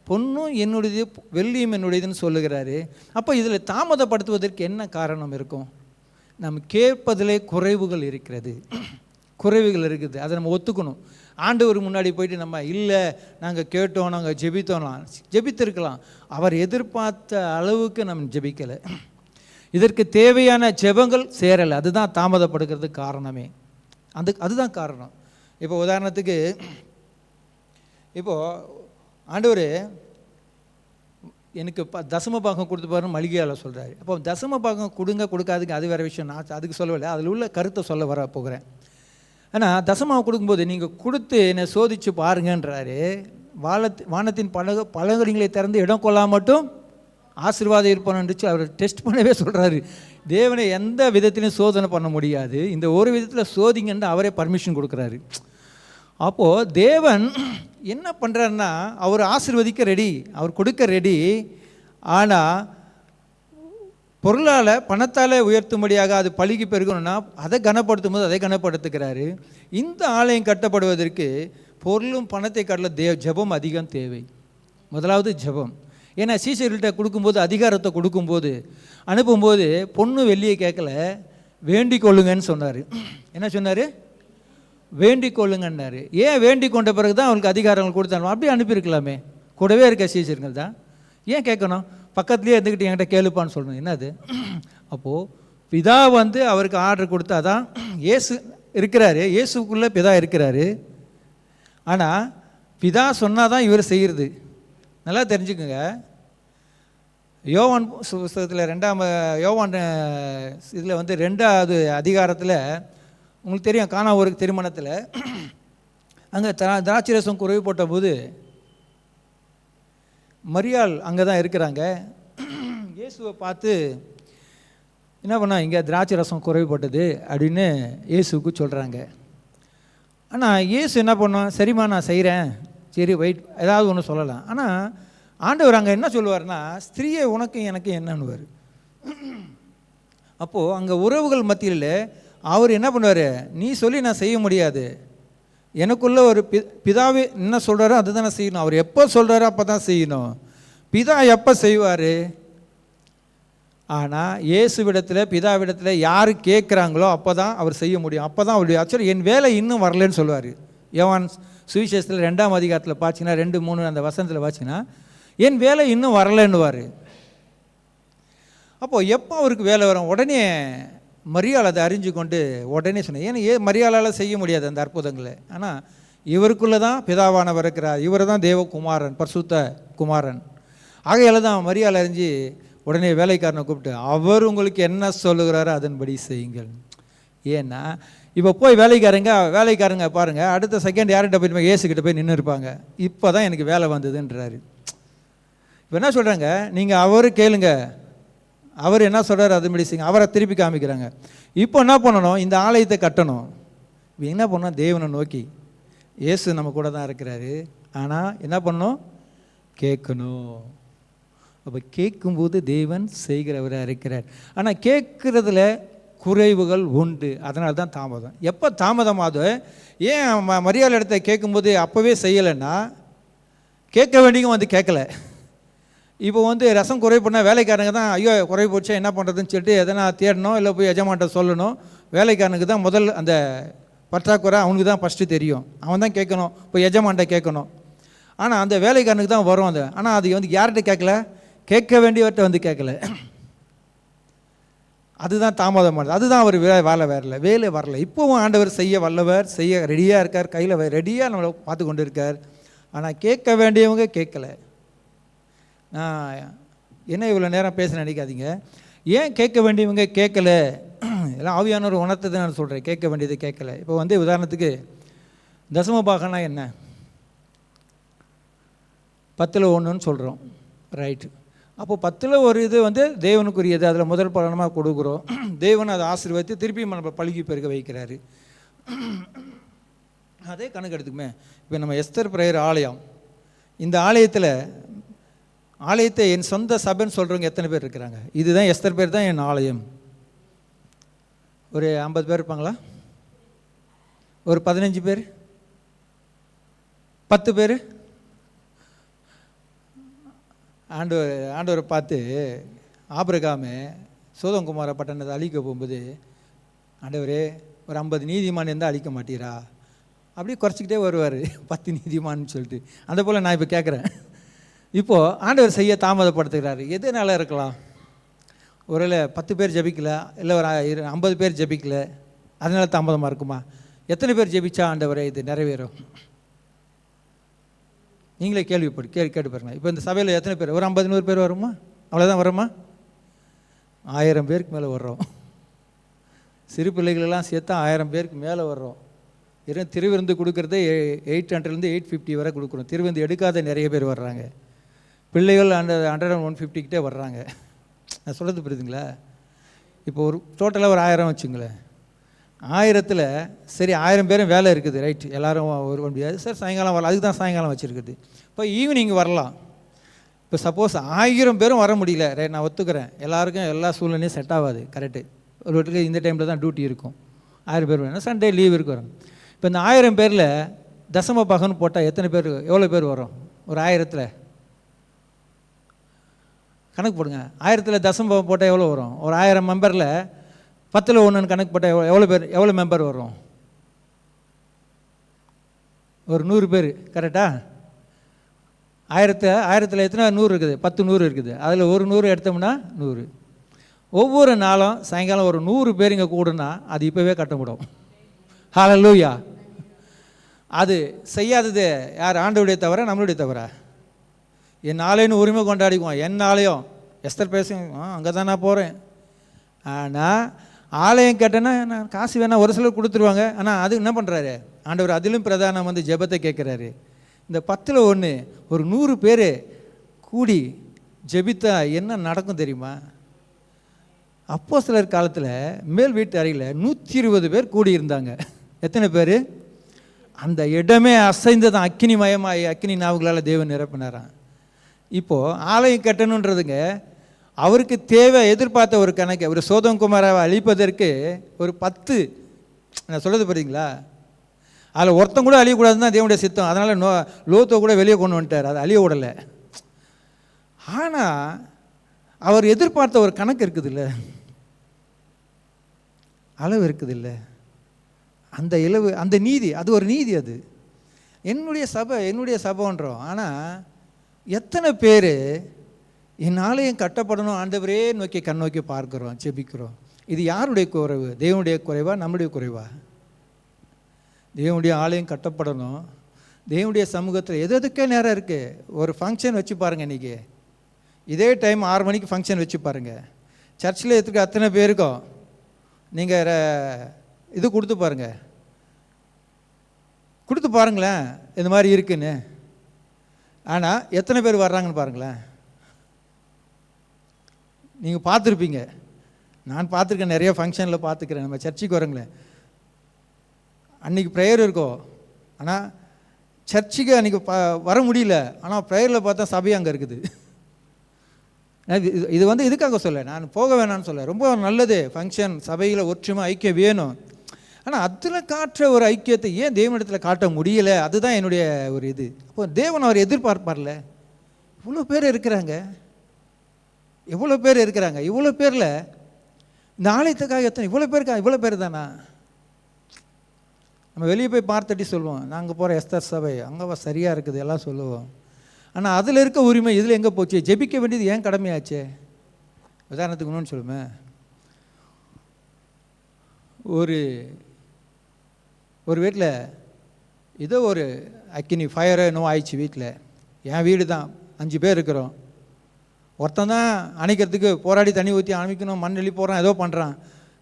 பொன்னும் என்னுடையது வெள்ளியும் என்னுடையதுன்னு சொல்லுகிறாரு. அப்போ இதில் தாமதப்படுத்துவதற்கு என்ன காரணம் இருக்கும்? நம்ம கேட்பதிலே குறைவுகள் இருக்குது. அதை நம்ம ஒத்துக்கணும். ஆண்டவர் முன்னாடி போயிட்டு நம்ம இல்லை நாங்கள் கேட்டோம், நாங்கள் ஜெபித்திருக்கலாம். அவர் எதிர்பார்த்த அளவுக்கு நம்ம ஜெபிக்கலை. இதற்கு தேவையான ஜெபங்கள் சேரலை. அதுதான் தாமதப்படுகிறதுக்கு காரணமே. அதுதான் காரணம். இப்போ உதாரணத்துக்கு இப்போது ஆண்டவர் எனக்கு தசம பாகம் கொடுத்து பாருன்னு மளிகையால் சொல்கிறாரு. அப்போ தசம பாகம் கொடுக்காதுக்கு அது வேறு விஷயம். நான் அதுக்கு சொல்லவில்லை, அதில் உள்ள கருத்தை சொல்ல வர போகிறேன். ஆனால் தசமாவை கொடுக்கும்போது நீங்கள் கொடுத்து என்னை சோதித்து பாருங்கன்றாரு. வானத்தின் பலகணிகளை திறந்து இடம் கொள்ளாம மட்டும் ஆசீர்வாதம் இருப்பானுச்சு அவர் டெஸ்ட் பண்ணவே சொல்கிறாரு. தேவனை எந்த விதத்திலையும் சோதனை பண்ண முடியாது, இந்த ஒரு விதத்தில் சோதிங்கன்னு அவரே பர்மிஷன் கொடுக்குறாரு. அப்போது தேவன் என்ன பண்ணுறாருன்னா, அவர் ஆசீர்வதிக்க ரெடி, அவர் கொடுக்க ரெடி. ஆனால் பொருளால் பணத்தால் உயர்த்தும்படியாக அது பழுகி பெருகணும்னா அதை கனப்படுத்தும் போது அதை கனப்படுத்துக்கிறாரு. இந்த ஆலயம் கட்டப்படுவதற்கு பொருளும் பணத்தை காட்டில ஜெபம் அதிகம் தேவை. முதலாவது ஜெபம். ஏன்னா சீசர்கள்ட்ட கொடுக்கும்போது, அதிகாரத்தை கொடுக்கும்போது, அனுப்பும்போது பொண்ணு வெள்ளியை கேட்கல, வேண்டிக் கொள்ளுங்கன்னு சொன்னார். என்ன சொன்னார்? வேண்டிக் கொள்ளுங்கன்னாரு. ஏன் வேண்டிக் கொண்ட பிறகு தான் அவங்களுக்கு அதிகாரங்கள் கொடுத்தாலும் அப்படியே அனுப்பியிருக்கலாமே. கூடவே இருக்க சீசர்கள் தான் ஏன் கேட்கணும்? பக்கத்துலேயே இருந்துக்கிட்டு என்கிட்ட கேளுப்பான்னு சொல்லணும். என்னது? அப்போது பிதா அவருக்கு ஆர்டர் கொடுத்தா தான் இயேசு இருக்கிறாரு, இயேசுக்குள்ளே பிதா இருக்கிறாரு. ஆனால் பிதா சொன்னால் தான் இவர் செய்கிறது. நல்லா தெரிஞ்சுக்குங்க. யோவான் புஸ்தகத்தில் 2ஆம் யோவான் இதில் 2வது அதிகாரத்தில் உங்களுக்கு தெரியும், கானா ஒரு திருமணத்தில் அங்கே திராட்சை ரசம் குறைவு போட்ட போது மரியாள் அங்கே தான் இருக்கிறாங்க. இயேசுவை பார்த்து என்ன பண்ணா, இங்கே திராட்சை ரசம் குறைவுபட்டது அப்படின்னு இயேசுக்கு சொல்கிறாங்க. ஆனால் இயேசு என்ன பண்ணோம், சரிம்மா நான் செய்கிறேன், சரி வெயிட், ஏதாவது ஒன்று சொல்லலாம். ஆனால் ஆண்டவர் அங்கே என்ன சொல்லுவார்னா, ஸ்திரீயை உனக்கும் எனக்கும் என்னன்னுவார். அப்போது அங்கே உறவுகள் மத்தியில் அவர் என்ன பண்ணுவார், நீ சொல்லி நான் செய்ய முடியாது, எனக்குள்ள ஒரு பிதாவே என்ன சொல்கிறாரோ அது தானே செய்யணும். அவர் எப்போ சொல்கிறாரோ அப்போ தான் செய்யணும். பிதா எப்போ செய்வார்? ஆனால் இயேசுவிடத்தில் பிதாவிடத்தில் யார் கேட்குறாங்களோ அப்போ தான் அவர் செய்ய முடியும். அப்போ தான் அவருடைய ஆக்சுவலி என் வேலை இன்னும் வரலன்னு சொல்லுவார். யோவான் சுவிசேஷத்தில் 2ஆம் அதிகாரத்தில் பார்த்தீங்கன்னா 2-3 அந்த வசனத்தில் பார்த்தீங்கன்னா என் வேலை இன்னும் வரலன்னுவார். அப்போது எப்போ அவருக்கு வேலை வரும்? உடனே மரியாள் அதை அறிஞ்சு கொண்டு உடனே சொன்னேன். ஏன்னா மரியாளால் செய்ய முடியாது அந்த அற்புதங்களை. ஆனால் இவருக்குள்ளே தான் பிதாவானவர் இருக்கிறார், இவர் தான் தேவகுமாரன், பரிசுத்த குமாரன். ஆகையால் தான் மரியாள் அறிஞ்சு உடனே வேலைக்காரனை கூப்பிட்டு அவர் உங்களுக்கு என்ன சொல்லுகிறாரோ அதன்படி செய்யுங்கள். ஏன்னா இப்போ போய் வேலைக்காரங்க பாருங்கள், அடுத்த செகண்ட் யார்கிட்ட போய் ஏசுக்கிட்ட போய் நின்று இருப்பாங்க. இப்போ தான் எனக்கு வேலை வந்ததுன்றாரு. இப்போ என்ன சொல்கிறாங்க, நீங்கள் அவர் கேளுங்க, அவர் என்ன சொல்கிறார் அதன்படி செய்யுங்க. அவரை திருப்பி காமிக்கிறாங்க. இப்போ என்ன பண்ணணும்? இந்த ஆலயத்தை கட்டணும். இப்போ என்ன பண்ணணும்? தேவனை நோக்கி இயேசு நம்ம கூட தான் இருக்கிறாரு. ஆனால் என்ன பண்ணணும்? கேட்கணும். அப்போ கேட்கும்போது தேவன் செய்கிறவராக இருக்கிறார். ஆனால் கேட்குறதுல குறைவுகள் உண்டு, அதனால தான் தாமதம். எப்போ தாமதமாகுது? ஏன் மரியாதை இடத்த கேட்கும்போது அப்போவே செய்யலைன்னா கேட்க வேண்டியவங்க வந்து கேட்கல. இப்போ ரசம் குறை பண்ணால் வேலைக்காரங்க தான் ஐயோ குறை போச்சா என்ன பண்ணுறதுன்னு சொல்லிட்டு எதனா தேடணும், இல்லை போய் எஜமான்ட்ட சொல்லணும். வேலைக்காரனுக்கு தான் முதல் அந்த பற்றாக்குறை அவனுக்கு தான் ஃபஸ்ட்டு தெரியும், அவன் தான் கேட்கணும், இப்போ எஜமான்ட்ட கேட்கணும். ஆனால் அந்த வேலைக்காரனுக்கு தான் வரும் அது. ஆனால் அது யார்கிட்ட கேட்கல? கேட்க வேண்டியவர்கிட்ட கேட்கல. அதுதான் தாமதமானது. அதுதான் அவர் வேலை வரல. இப்போவும் ஆண்டவர் செய்ய வல்லவர், செய்ய ரெடியாக இருக்கார், கையில் ரெடியாக நம்மளை பார்த்து கொண்டு இருக்கார். ஆனால் கேட்க வேண்டியவங்க கேட்கலை. நான் என்ன இவ்வளோ நேரம் பேச நினைக்காதீங்க. ஏன் கேட்க வேண்டியவங்க கேட்கல? எல்லாம் ஆவியானவர் உணர்த்ததை நான் சொல்கிறேன், கேட்க வேண்டியது கேட்கல. இப்போ உதாரணத்துக்கு தசம பாகம்னா என்ன? 10ல் 1ன்னு சொல்கிறோம், ரைட்டு. அப்போ 10ல் ஒரு இது தேவனுக்குரியது, அதில் முதல் பலனமாக கொடுக்குறோம். தேவன் அதை ஆசீர்வதித்து திருப்பி நம்ம பழுகி பெருக வைக்கிறாரு. அதே கணக்கு எடுத்துக்குமே. இப்போ நம்ம எஸ்தர் பிரேயர் ஆலயம், இந்த ஆலயத்தை என் சொந்த சபைன்னு சொல்கிறவங்க எத்தனை பேர் இருக்கிறாங்க? இதுதான் எஸ்தர் பேர் தான் என் ஆலயம். ஒரு 50 பேர் இருப்பாங்களா? ஒரு 15 பேர், 10 பேர். ஆண்டவரை பார்த்து ஆபிரகாமே சோதங்குமார பட்டணத்தை அழிக்க போகும்போது, ஆண்டவரே ஒரு 50 நீதிமான் இருந்தால் அழிக்க மாட்டீரா? அப்படியே குறைச்சிக்கிட்டே வருவார் 10 நீதிமான்னு சொல்லிட்டு. அந்த போல் நான் இப்போ கேட்குறேன். இப்போது ஆண்டவர் செய்ய தாமதப்படுத்துகிறாரு. எதனால இருக்கலாம்? ஒருவேளை 10 பேர் ஜபிக்கல, இல்லை ஒரு 50 பேர் ஜபிக்கல, அதனால தாமதமாக இருக்குமா? எத்தனை பேர் ஜபிச்சா ஆண்டவரை இது நிறைவேறும்? நீங்களே கேட்டு பாருங்க. இப்போ இந்த சபையில் எத்தனை பேர்? ஒரு 50-100 பேர் வருமா? அவ்வளோதான் வரோமா? 1000 பேருக்கு மேலே வர்றோம். சிறு பிள்ளைகளெல்லாம் சேர்த்தா 1000 பேருக்கு மேலே வர்றோம். திருவிருந்து கொடுக்குறதே 800லேருந்து 850 வரை கொடுக்குறோம். திருவிருந்து எடுக்காத நிறைய பேர் வர்றாங்க. பிள்ளைகள் 150 கிட்டே வர்றாங்க. நான் சொல்கிறது புரியுதுங்களா? இப்போ ஒரு டோட்டலாக ஒரு 1000 வச்சுங்களேன். 1000ல் சரி 1000 பேரும் வேலை இருக்குது, ரைட், எல்லோரும் வர முடியாது சார், சாயங்காலம் வரலாம், அதுக்கு தான் சாயங்காலம் வச்சுருக்குது. இப்போ ஈவினிங் வரலாம். இப்போ சப்போஸ் 1000 பேரும் வர முடியல, ரைட், நான் ஒத்துக்கிறேன், எல்லாருக்கும் எல்லா சூழ்நிலையும் செட் ஆகாது, கரெக்டு. ஒரு வீட்டுக்கு இந்த டைமில் தான் டியூட்டி இருக்கும். 1000 பேர் வேணும், சண்டே லீவ் இருக்கு வரும். இப்போ இந்த 1000 பேரில் தசம பாகம்னு போட்டால் எத்தனை பேர், எவ்வளோ பேர் வரும்? ஒரு 1000ல் கணக்கு போடுங்க. 1000ல் தசம பாகம் போட்டால் எவ்வளோ வரும்? ஒரு 1000 மெம்பரில் 10ல் 1ன்னு கணக்கு போட்டால் எவ்வளோ மெம்பர் வரும்? ஒரு 100 பேர், கரெக்டா? 1000ல் எத்தனை 100 இருக்குது? 10 100 இருக்குது. அதில் ஒரு 100 எடுத்தோம்னா 100. ஒவ்வொரு நாளும் சாயங்காலம் ஒரு 100 பேர் இங்கே கூடுனா அது இப்போவே கட்டப்படும். ஹல்லேலூயா. அது செய்யாதது யார்? ஆண்டவருடைய தவிர, நம்மளுடைய தவிர. என் ஆலயம்னு உரிமை கொண்டாடிக்குவோம். என் ஆலயம் எஸ்தர் பேசும், அங்கே தான் நான் போகிறேன். ஆனால் ஆலயம் கேட்டேன்னா நான் காசு வேணால் ஒரு சிலர் கொடுத்துருவாங்க. ஆனால் அது என்ன பண்ணுறாரு ஆண்டவர்? அதிலும் பிரதானம் ஜெபத்தை கேட்குறாரு. இந்த 10ல் 1 ஒரு 100 பேர் கூடி ஜெபித்தா என்ன நடக்கும் தெரியுமா? அப்போஸ்தலர் காலத்தில் மேல் வீட்டு அறையில் 120 பேர் கூடியிருந்தாங்க. எத்தனை பேர்? அந்த இடமே அசைந்ததான், அக்கினி மயமாகி அக்கினி நாவுகளால் தேவன் நிரப்பினாரான். இப்போது ஆலயம் கட்டணுன்றதுங்க அவருக்கு தேவை, எதிர்பார்த்த ஒரு கணக்கு. ஒரு சோதங்குமாராவை அழிப்பதற்கு ஒரு 10, நான் சொல்கிறது புரியுதுங்களா? அதில் ஒருத்தன் கூட அழியக்கூடாதுன்னு தான் தேவனுடைய சித்தம். அதனால் லோத்தை கூட வெளியே கொண்டு வந்துட்டார், அதை அழிய விடலை. ஆனால் அவர் எதிர்பார்த்த ஒரு கணக்கு இருக்குதுல்ல, அளவு இருக்குதுல்ல, அந்த இளவு, அந்த நீதி, அது ஒரு நீதி. அது என்னுடைய சபைன்றோம். ஆனால் எத்தனை பேர் என் ஆலயம் கட்டப்படணும் ஆண்டவரே நோக்கி கண் நோக்கி பார்க்குறோம், ஜெபிக்கிறோம். இது யாருடைய குறைவு? தேவனுடைய குறைவா, நம்முடைய குறைவா? தேவனுடைய ஆலயம் கட்டப்படணும். தேவனுடைய சமூகத்தில் எதுக்கே நேரம் இருக்குது. ஒரு ஃபங்க்ஷன் வச்சு பாருங்கள். இன்றைக்கி இதே டைம் 6 மணிக்கு ஃபங்க்ஷன் வச்சு பாருங்கள். சர்ச்சில் எடுத்துக்க அத்தனை பேருக்கும் நீங்கள் இது கொடுத்து பாருங்களேன் இந்த மாதிரி இருக்குன்னு. ஆனால் எத்தனை பேர் வர்றாங்கன்னு பாருங்களேன். நீங்கள் பார்த்துருப்பீங்க, நான் பார்த்துருக்கேன், நிறைய ஃபங்க்ஷனில் பார்த்துக்கிறேன். நம்ம சர்ச்சுக்கு வரங்களேன், அன்றைக்கி ப்ரேயர் இருக்கும், ஆனால் சர்ச்சுக்கு அன்றைக்கி வர முடியல. ஆனால் ப்ரேயரில் பார்த்தா சபை அங்கே இருக்குது. இது இதுக்காக சொல்ல, நான் போக வேணான்னு சொல்ல. ரொம்ப நல்லது, ஃபங்க்ஷன் சபையில் ஒற்றுமை ஐக்கியம் வேணும். ஆனால் அதில் காட்டுற ஒரு ஐக்கியத்தை ஏன் தேவனிடத்தில் காட்ட முடியலை? அதுதான் என்னுடைய ஒரு இது. அப்போ தேவன் அவர் எதிர்பார்ப்பார்ல. இவ்வளோ பேர் இருக்கிறாங்க, இவ்வளோ பேரில் இந்த ஆலயத்துக்காக எத்தனை இவ்வளோ பேர் தானா? நம்ம வெளியே போய் பார்த்தட்டி சொல்லுவோம், நாங்கள் போகிற எஸ்தர் சபை அங்கே சரியாக இருக்குது எல்லாம் சொல்லுவோம். ஆனால் அதில் இருக்க உரிமை இதில் எங்கே போச்சு? ஜெபிக்க வேண்டியது ஏன் கடமையாச்சே? உதாரணத்துக்கு இன்னொன்று சொல்லுமே, ஒரு வீட்டில் ஏதோ ஒரு அக்கினி ஃபயரோ என்னவோ ஆயிடுச்சு வீட்டில். என் வீடு தான், 5 பேர் இருக்கிறோம். ஒருத்தன் தான் அணைக்கிறதுக்கு போராடி தண்ணி ஊற்றி அணைக்கணும், மண் எழுதி போகிறான், ஏதோ பண்ணுறான்.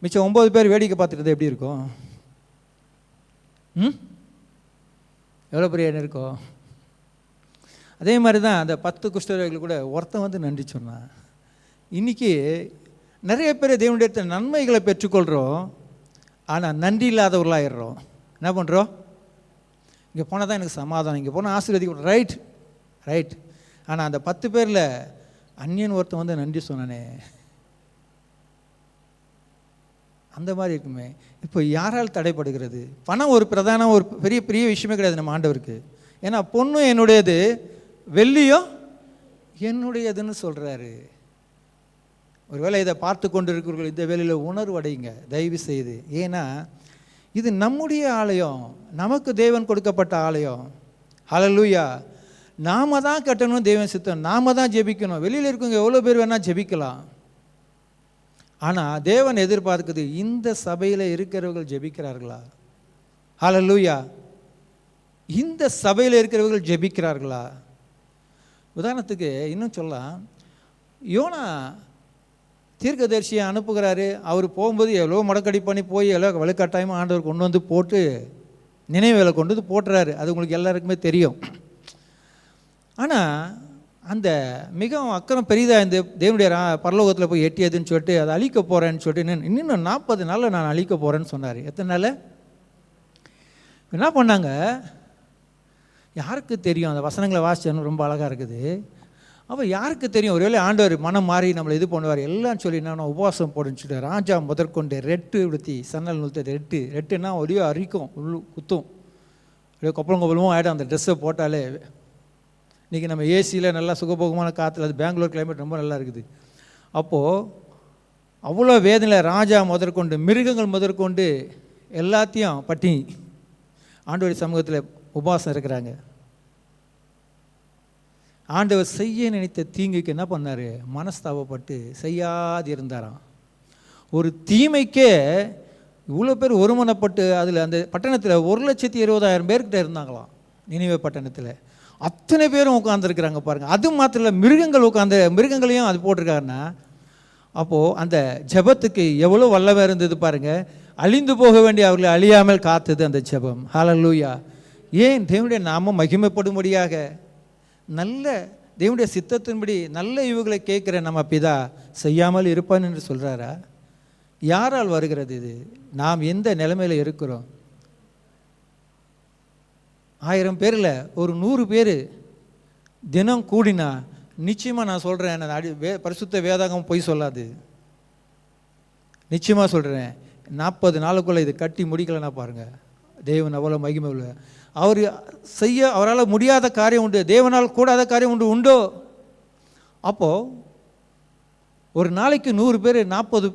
மிச்சம் 9 பேர் வேடிக்கை பார்த்துட்டு எப்படி இருக்கும்? எவ்வளோ பெரிய இடம் இருக்கும்? அதே மாதிரி தான் அந்த 10 குஷ்டரோகிகள் கூட ஒருத்தன் நன்றி சொன்னான். இன்றைக்கி நிறைய பேர் தேவனுடைய நன்மைகளை பெற்றுக்கொள்கிறோம், ஆனால் நன்றி இல்லாதவர்களாகிடுறோம். என்ன பண்ணுறோம்? இங்கே போனால் தான் எனக்கு சமாதானம், இங்கே போனால் ஆசீர்வதிக்க, ரைட். ஆனால் அந்த 10 பேரில் அந்நியன் ஒருத்தன் நன்றி சொன்னானே, அந்த மாதிரி இருக்குமே. இப்போ யாரால் தடைப்படுகிறது? பணம் ஒரு பிரதான ஒரு பெரிய விஷயமே கிடையாது நம்ம ஆண்டவருக்கு. ஏன்னா பொண்ணும் என்னுடையது, வெள்ளியும் என்னுடையதுன்னு சொல்கிறாரு. ஒருவேளை இதை பார்த்து கொண்டு இருக்கிறவர்கள் இந்த வேலையில் உணர்வு அடையுங்க தயவு செய்து. ஏன்னா இது நம்முடைய ஆலயம், நமக்கு தேவன் கொடுக்கப்பட்ட ஆலயம். ஹல்லேலூயா. நாம தான் கட்டணும், தேவன் சித்தம், நாம தான் ஜெபிக்கணும். வெளியில் இருக்கவங்க எவ்வளோ பேர் வேணால் ஜெபிக்கலாம். ஆனால் தேவன் எதிர்பார்க்குது, இந்த சபையில் இருக்கிறவர்கள் ஜெபிக்கிறார்களா? ஹல்லேலூயா. இந்த சபையில் இருக்கிறவர்கள் ஜெபிக்கிறார்களா? உதாரணத்துக்கு இன்னும் சொல்லலாம், யோனா தீர்க்கதரிசியை அனுப்புகிறாரு. அவர் போகும்போது எவ்வளோ மடக்கடி பண்ணி போய் எவ்வளோ வலுக்கட்டாயமாக ஆண்டவர் கொண்டு வந்து போட்டு நினைவேலை கொண்டு வந்து போட்டுறாரு. அது உங்களுக்கு எல்லாருக்குமே தெரியும். ஆனால் அந்த மிகவும் அக்கறம் பெரிதாக இந்த தேவனுடைய பரலோகத்தில் போய் எட்டியதுன்னு சொல்லிட்டு அதை அழிக்க போகிறேன்னு சொல்லிட்டு இன்னும் 40 நாளில் நான் அழிக்க போகிறேன்னு சொன்னார். எத்தனை நாள்? என்ன பண்ணாங்க? யாருக்கு தெரியும்? அந்த வசனங்களை வாசிச்சேன்னு ரொம்ப அழகாக இருக்குது. அப்போ யாருக்கு தெரியும்? ஒருவேளை ஆண்டவர் மனம் மாறி நம்மளை இது பண்ணுவார் எல்லாம் சொல்லி நான் உபவாசம் போடுன்னு சொல்லிட்டு ராஜா முதற்கொண்டு ரெட்டு விடுத்தி சன்னல் நுழுத்தது. ரெட்டுன்னா ஒடியோ அரிக்கும், குத்தும், அப்படியே கொப்பளமும் ஆகிடும் அந்த ட்ரெஸ்ஸை போட்டாலே. இன்றைக்கி நம்ம ஏசியில் நல்லா சுகபோகமான காற்றுல, அது பெங்களூர் கிளைமேட் ரொம்ப நல்லா இருக்குது. அப்போது அவ்வளோ வேதனை, ராஜா முதற்கொண்டு மிருகங்கள் முதற்கொண்டு எல்லாத்தையும் பட்டி ஆண்டவர் சமூகத்தில் உபவாசம் இருக்கிறாங்க. ஆண்டவர் செய்ய நினைத்த தீங்குக்கு என்ன பண்ணார்? மனஸ்தாபப்பட்டு செய்யாது இருந்தாராம். ஒரு தீமைக்கே இவ்வளோ பேர் ஒருமனப்பட்டு அதில் அந்த பட்டணத்தில் 1,20,000 பேர்கிட்ட இருந்தாங்களாம். நினிவே பட்டணத்தில் அத்தனை பேரும் உட்காந்துருக்குறாங்க பாருங்கள். அது மாத்திரம் இல்லை, மிருகங்களையும் அது போட்டிருக்காருன்னா அப்போது அந்த ஜெபத்துக்கு எவ்வளோ வல்லமை இருந்தது பாருங்கள். அழிந்து போக வேண்டிய அவர்களை அழியாமல் காத்தது அந்த ஜெபம். ஹல்லேலூயா. ஏன்? தேவனுடைய நாமம் மகிமைப்படும்படியாக, நல்ல தேவனுடைய சித்தத்தின்படி நல்ல இவுகளை கேட்குற நம்ம பிதா செய்யாமல் இருப்பான் என்று சொல்கிறாரா? யாரால் வருகிறது இது? நாம் எந்த நிலைமையில் இருக்கிறோம்? 1000 பேரில் ஒரு 100 பேர் தினம் கூடினா நிச்சயமாக நான் சொல்கிறேன், பரிசுத்த வேதாகம் பொய் சொல்லாது. நிச்சயமாக சொல்கிறேன், 40 நாளுக்குள்ளே இது கட்டி முடிக்கலைன்னா பாருங்கள், தேவன் அவ்வளோ மகிமை உள்ள. அவரால் முடியாத காரியம் உண்டு, தேவனால் கூடாத காரியம் உண்டோ? அப்போது ஒரு நாளைக்கு 100 பேர் 40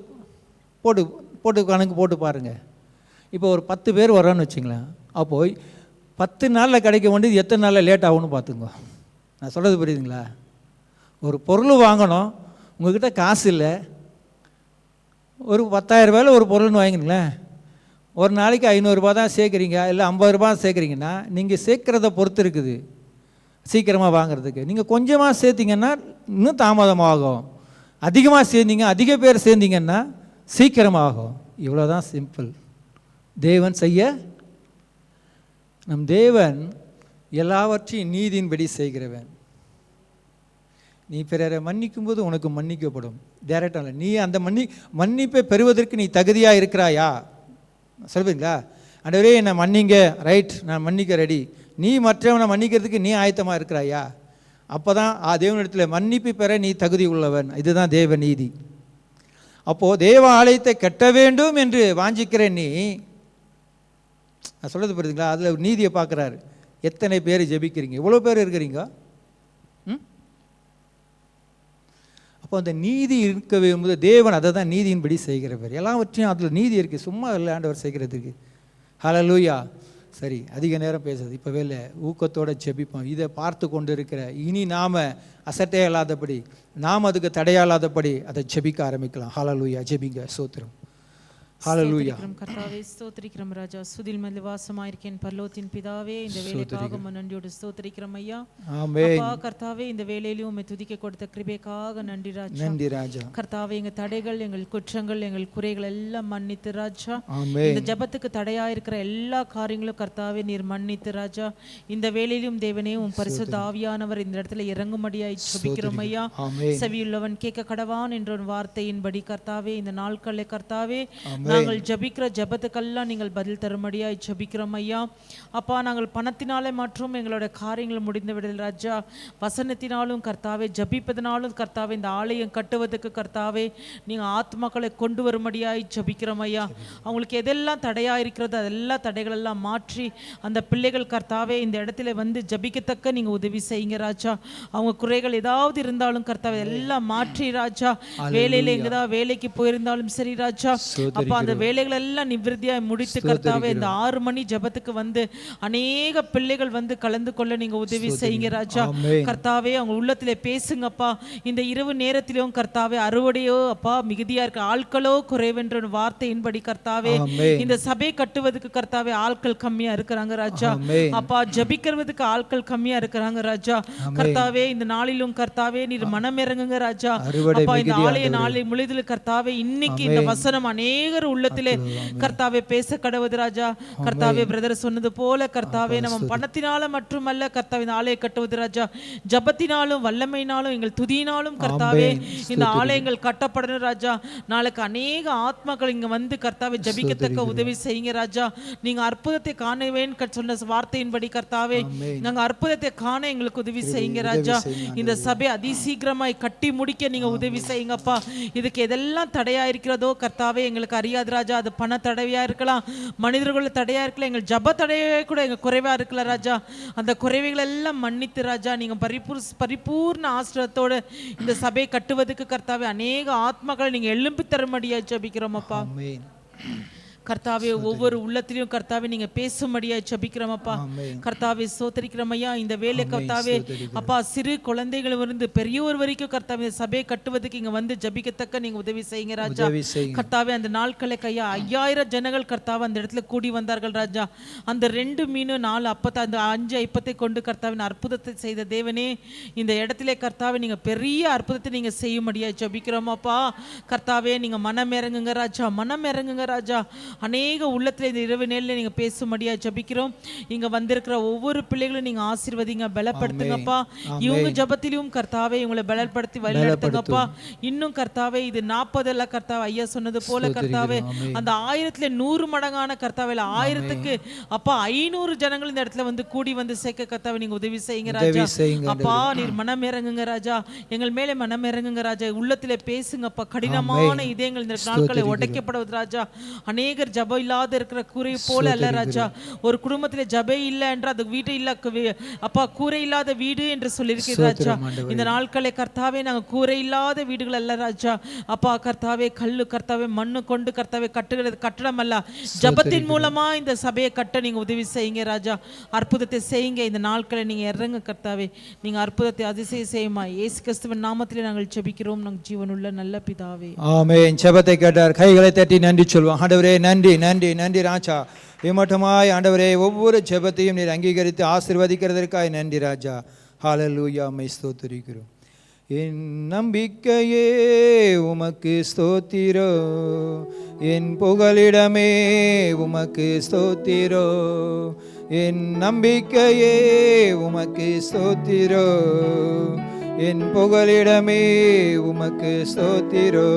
போட்டு போட்டு கணக்கு போட்டு பாருங்கள். இப்போ ஒரு 10 பேர் வரோன்னு வச்சுங்களேன். அப்போது 10 நாளில் கிடைக்க வேண்டியது எத்தனை நாளில் லேட் ஆகும்னு பார்த்துங்க. நான் சொல்கிறது புரியுதுங்களா? ஒரு பொருள் வாங்கணும், உங்கள்கிட்ட காசு இல்லை, ஒரு 10,000 ரூபாயில் ஒரு பொருள்னு வாங்கிங்களேன். ஒரு நாளைக்கு 500 ரூபா தான் சேர்க்குறீங்க, இல்லை 50 ரூபா சேர்க்குறீங்கன்னா நீங்கள் சேர்க்குறத பொறுத்து இருக்குது சீக்கிரமாக வாங்குறதுக்கு. நீங்கள் கொஞ்சமாக சேர்த்திங்கன்னா இன்னும் தாமதமாகும். அதிகமாக சேர்ந்தீங்க, அதிக பேர் சேர்ந்தீங்கன்னா சீக்கிரமாகும். இவ்வளோதான் சிம்பிள். தேவன் செய்ய, நம் தேவன் எல்லாவற்றையும் நீதியின்படி செய்கிறவன். நீ பிறரை மன்னிக்கும் போது உனக்கு மன்னிக்கப்படும். டைரக்டாக நீ அந்த மன்னிப்பை பெறுவதற்கு நீ தகுதியாக இருக்கிறாயா சொல்வீங்களா? ஆண்டவரே என்னை மன்னிங்க, ரைட், நான் மன்னிக்க ரெடி. நீ மற்றவனை மன்னிக்கிறதுக்கு நீ ஆயத்தமாக இருக்கிறாயா? அப்போ தான் தேவனிடத்தில் மன்னிப்பு பெற நீ தகுதி உள்ளவன். இதுதான் தேவ நீதி. அப்போது தேவ ஆலயத்தை கட்ட வேண்டும் என்று வாஞ்சிக்கிற நீ, நான் சொல்கிறது புரியுதுங்களா? அதில் நீதியை பார்க்குறாரு. எத்தனை பேர் ஜெபிக்கிறீங்க? இவ்வளோ பேர் இருக்கிறீங்க. அப்போ அந்த நீதி இருக்க போது தேவன் அதை தான் நீதியின்படி செய்கிறவர். எல்லாவற்றையும் அதில் நீதி இருக்குது, சும்மா இல்லை ஆண்டவர் செய்கிறதுக்கு. ஹல்லேலூயா. சரி, அதிக நேரம் பேசுறது இப்போ வேலை ஊக்கத்தோடு ஜெபிப்போம். இதை பார்த்து கொண்டு இருக்கிற இனி நாம் அசட்டே இல்லாதபடி, நாம் அதுக்கு தடையாளாதபடி அதை ஜெபிக்க ஆரம்பிக்கலாம். ஹல்லேலூயா. ஜெபிங்க. ஸ்தோத்திரம். ஹல்லேலூயா. கர்த்தாவே ஸ்தோத்திரிக்கிறோம் ராஜா. சுதில் மதில் வாசமாயிருக்கேன் பரலோகத்தின் பிதாவே, இந்த வேலைக்காக நன்றியோடு ஸ்தோத்திரிக்கிறோம் ஐயா. ஆமென். அப்பா கர்த்தாவே, இந்த வேலையிலும் உம்மை துதிக்க கொடுத்த கிருபைக்காக நன்றி ராஜா. நன்றி ராஜா. கர்த்தாவே, எங்கள் தடைகள், எங்கள் குற்றங்கள், எங்கள் குறைகள் எல்லாம் மன்னித்து ராஜா. ஆமென். இந்த ஜெபத்துக்கு தடையா இருக்கிற எல்லா காரியங்களும் கர்த்தாவே நீர் மன்னித்து ராஜா. இந்த வேலையிலும் தேவனே உம் பரிசுத்த ஆவியானவர் இந்த இடத்துல இறங்கும்படியாய் ஜெபிக்கிறோம் ஐயா. செவியுள்ளவன் கேட்க கடவான் என்ற ஒரு வார்த்தையின்படி கர்த்தாவே இந்த நாட்களை கர்த்தாவே நாங்கள் ஜபிக்கிற ஜபத்துக்கெல்லாம் நீங்கள் பதில் தரும்படியாய் ஜபிக்கிறோம் ஐயா. அப்பா, நாங்கள் பணத்தினாலே மற்றும் எங்களோட காரியங்கள் முடிந்து விடல் ராஜா. வசனத்தினாலும் கர்த்தாவே, ஜபிப்பதனாலும் கர்த்தாவே, இந்த ஆலயம் கட்டுவதற்கு கர்த்தாவே நீங்கள் ஆத்மாக்களை கொண்டு வரும்படியாய் ஜபிக்கிறோம் ஐயா. அவங்களுக்கு எதெல்லாம் தடையா இருக்கிறதோ அதெல்லாம் தடைகளெல்லாம் மாற்றி அந்த பிள்ளைகள் கர்த்தாவே இந்த இடத்துல வந்து ஜபிக்கத்தக்க நீங்கள் உதவி செய்யுங்க ராஜா. அவங்க குறைகள் ஏதாவது இருந்தாலும் கர்த்தாவே எல்லாம் மாற்றி ராஜா. வேலையில எங்கதான் வேலைக்கு போயிருந்தாலும் சரி ராஜா. அப்பா, அந்த வேலைகள் எல்லாம் நிவிருத்தியாய் முடித்து கர்த்தாவே இந்த 6 மணி ஜெபத்துக்கு வந்து அநேக பிள்ளைகள் வந்து கலந்து கொள்ள நீங்க உதவி செய்யுங்க ராஜா. கர்த்தாவே, அவங்க உள்ளத்திலே பேசுங்கப்பா. இந்த இரவு நேரத்திலும் கர்த்தாவே அறுவடையோ அப்பா மிகுதியா இருக்க, ஆட்களோ குறைவென்ற வார்த்தையின்படி கர்த்தாவே இந்த சபை கட்டுவதற்கு கர்த்தாவே ஆட்கள் கம்மியா இருக்கிறாங்க ராஜா. அப்பா, ஜபிக்கிறதுக்கு ஆட்கள் கம்மியா இருக்கிறாங்க ராஜா. கர்த்தாவே, இந்த நாளிலும் கர்த்தாவே நீர் மனம் இறங்குங்க ராஜா. அப்பா, இந்த ஆலய நாளை முழுதில் கர்த்தாவே இன்னைக்கு இந்த வசனம் அநேகர் உள்ளத்திலே கர்த்தாவே பேச கடவுது ராஜா. கர்த்தாவே, பிரதர் சொன்னது போல கர்த்தாவே நம்ம பணத்தினால மட்டுமல்ல கர்த்தாவே இந்த ஆலயம் கட்டுவது ராஜா, ஜபத்தினாலும் வல்லமையினாலும் எங்கள் துதியினாலும் கர்த்தாவே இந்த ஆலயங்கள் கட்டப்படணும் ராஜா. நாளைக்கு அநேக ஆத்மாக்கள் இங்க வந்து கர்த்தாவே ஜபிக்கத்தக்க உதவி செய்யுங்க ராஜா. நீங்க அற்புதத்தை காணவேன் சொன்ன வார்த்தையின்படி கர்த்தாவே நாங்க அற்புதத்தை காண எங்களுக்கு உதவி செய்யுங்க ராஜா. இந்த சபை அதிசீக்கிரமாய் கட்டி முடிக்க நீங்க உதவி செய்யுங்கப்பா. இதுக்கு எதெல்லாம் தடையா இருக்கிறதோ கர்த்தாவே எங்களுக்கு அறியாது ராஜா. அது பண தடையா இருக்கலாம், மனிதர்கள் தடையா இருக்கலாம், எங்கள் ஜப தடையா கூட எங்க குறைவா இருக்கலாம் ராஜா. அந்த குறைவுகள் எல்லாம் மன்னித்து ராஜா நீங்க பரிபூர்ண ஆசிரியத்தோடு இந்த சபை கட்டுவதற்கு கர்த்தாவே அநேக ஆத்மாக்களை நீங்க எழும்பி தரும்படியா ஜபிக்கிறோம் அப்பா. கர்த்தாவே, ஒவ்வொரு உள்ளத்திலும் கர்த்தாவே நீங்க பேசும்படியாய் ஜபிக்கிறோமப்பா. கர்த்தாவே, ஸ்தோத்திரிக்கிறோமையா. இந்த வேலை கர்த்தாவே அப்பா சிறு குழந்தைகள் இருந்து பெரியவர் வரைக்கும் கர்த்தாவே சபையை கட்டுவதற்கு இங்க வந்து ஜபிக்கத்தக்க நீங்க உதவி செய்யுங்க ராஜா. கர்த்தாவே, அந்த நாட்களை கையா 5000 ஜனங்கள் கர்த்தாவே அந்த இடத்துல கூடி வந்தார்கள் ராஜா. அந்த 2 மீன் 4 அப்பத்தை அந்த 5 ஐப்பத்தை கொண்டு கர்த்தாவின் அற்புதத்தை செய்த தேவனே, இந்த இடத்துல கர்த்தாவே நீங்க பெரிய அற்புதத்தை நீங்க செய்யும்படியாய் ஜபிக்கிறோமப்பா. கர்த்தாவே, நீங்க மனம் இறங்குங்க ராஜா, மனம் இறங்குங்க ராஜா. அநேக உள்ளத்தில் இந்த இரவு நேரில் நீங்கள் பேசும்படியா ஜபிக்கிறோம். இங்கே வந்திருக்கிற ஒவ்வொரு பிள்ளைகளும் நீங்கள் ஆசீர்வதிங்க, பலப்படுத்துங்கப்பா. இவங்க ஜபத்திலும் கர்த்தாவே இவங்களை பலப்படுத்தி வழிநடத்துங்கப்பா. இன்னும் கர்த்தாவே இது 40 கர்த்தாவே ஐயா சொன்னது போல கர்த்தாவே அந்த 1000 மடங்கான கர்த்தாவே 1000க்கு அப்பா 500 ஜனங்கள் இந்த இடத்துல வந்து கூடி வந்து சேர்க்க கர்த்தாவே நீங்க உதவி செய்யுங்க ராஜா. அப்பா, நீர் மனம் இறங்குங்க ராஜா, எங்கள் மேலே மனம் இறங்குங்க ராஜா. உள்ளத்திலே பேசுங்கப்பா. கடினமான இதயங்கள் இந்த நாட்களை உடைக்கப்படுவது ராஜா. அநேக அநேகர் ஜபம் இல்லாத இருக்கிற கூரை போல அல்ல ராஜா. ஒரு குடும்பத்துல ஜபே இல்லை என்று அது வீடு இல்ல அப்பா, கூரை இல்லாத வீடு என்று சொல்லியிருக்கிறீர் ராஜா. இந்த நாட்களை கர்த்தாவே நாங்கள் கூரை இல்லாத வீடுகள் அல்ல ராஜா. அப்பா கர்த்தாவே, கல்லு கர்த்தாவே, மண்ணு கொண்டு கர்த்தாவே கட்டுகிறது கட்டடம் அல்ல, ஜபத்தின் மூலமா இந்த சபையை கட்ட நீங்க உதவி செய்யுங்க ராஜா. அற்புதத்தை செய்யுங்க. இந்த நாட்களை நீங்க இறங்க கர்த்தாவே, நீங்க அற்புதத்தை அதிசய செய்யுமா. இயேசு கிறிஸ்துவின் நாமத்திலே நாங்கள் ஜெபிக்கிறோம் நாங்கள் ஜீவனுள்ள நல்ல பிதாவே. ஆமென். ஜெபத்தை கேட்டார். கைகளை தட்டி நன்றி சொல்வோம். ஆண்டவரே நன்றி நன்றி நன்றி ராஜா. இம்மட்டமாய் ஆண்டவரே ஒவ்வொரு ஜெபத்தையும் நீர் அங்கீகரித்து ஆசீர்வதிக்கிறதற்காக நன்றி ராஜா. ஹல்லேலூயா. உம்மை ஸ்தோத்திரிக்கிறோம். என் நம்பிக்கையே உமக்கு ஸ்தோத்திரோ, என் புகலிடமே உமக்கு ஸ்தோத்திரோ, என் நம்பிக்கையே உமக்கு ஸ்தோத்திரோ, என் புகலிடமே உமக்கு ஸ்தோத்திரோ.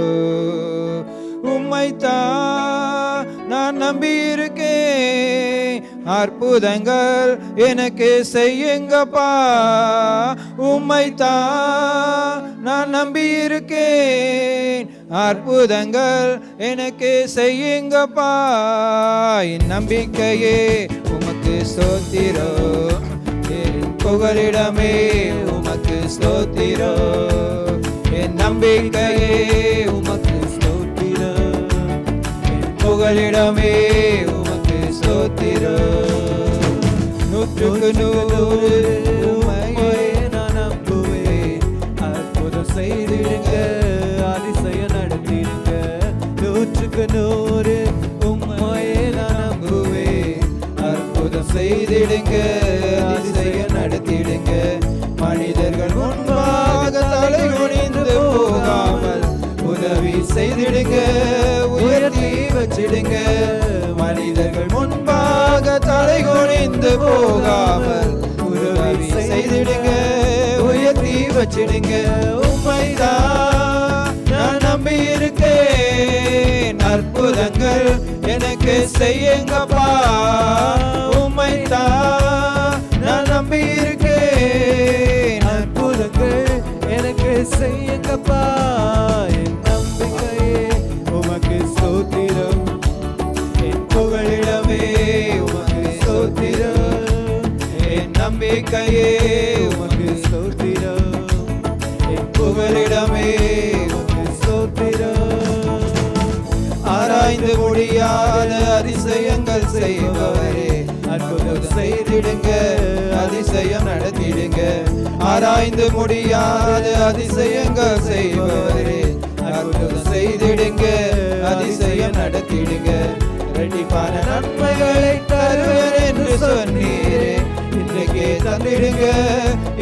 உம்மைத்தான் நான் நம்பியிருக்கேன், அற்புதங்கள் எனக்கு செய்யுங்கப்பா. உம்மைத்தான் நான் நம்பியிருக்கேன், அற்புதங்கள் எனக்கு செய்யுங்கப்பா. என் நம்பிக்கையே உமக்கு ஸ்தோத்திரோ, என் புகலிடமே உமக்கு ஸ்தோத்திரோ, என் நம்பிக்கையே உமக்கு ஸ்தோத்திரோ, என் புகலிடமே உமக்கு ஸ்தோத்திரோ. 100க்கு 100 உம்மையே நான் நம்புவேன், அற்புதம் செய்திடுங்க, அதிசயம் நடத்திடுங்க. 100க்கு 100 உம்மையே நான் நம்புவேன், அற்புதம் செய்திடுங்க, அதிசயம் நடத்திடுங்க. மனிதர்கள் முன்பாக தலை குனிந்து போகாமல் உதவி செய்திடுங்க, உயர்த்தி வச்சிடுங்க. மனிதர்கள் முன்பாக தலை குனிந்து போகாமல் உதவி செய்திடுங்க, உயர்த்தி வச்சிடுங்க. உம்மைதான் நான் நம்பி இருக்கேன், அற்புதங்கள் எனக்கு செய்யுங்கப்பா. உம்மைதான் நான் நம்பி இருக்கேன், அற்புதங்கள் எனக்கு செய்யுங்கப்பா. என் நம்பிக்கையே உமக்கு ஸ்தோத்திரம், என் புகழிடமே உமக்கு ஸ்தோத்திரம், என் நம்பிக்கையே உமக்கு ஸ்தோத்திரம், என் புகழிடமே உமக்கு ஸ்தோத்திரம். ஆராய்ந்து முடியாத அதிசயங்கள் செய்பவரே, அற்புதம் செய்திடுங்க, அதிசயம் நடத்திடுங்க. ஆராய்ந்து முடியாத அதிசயங்கள் செய்பவரே, அற்புதம் செய்திடுங்க, அதிசயம் நடத்திடுங்க. இரட்டிப்பான நன்மைகளை தருவேன் என்று சொன்னீரே, இன்றைக்கே தந்திடுங்க,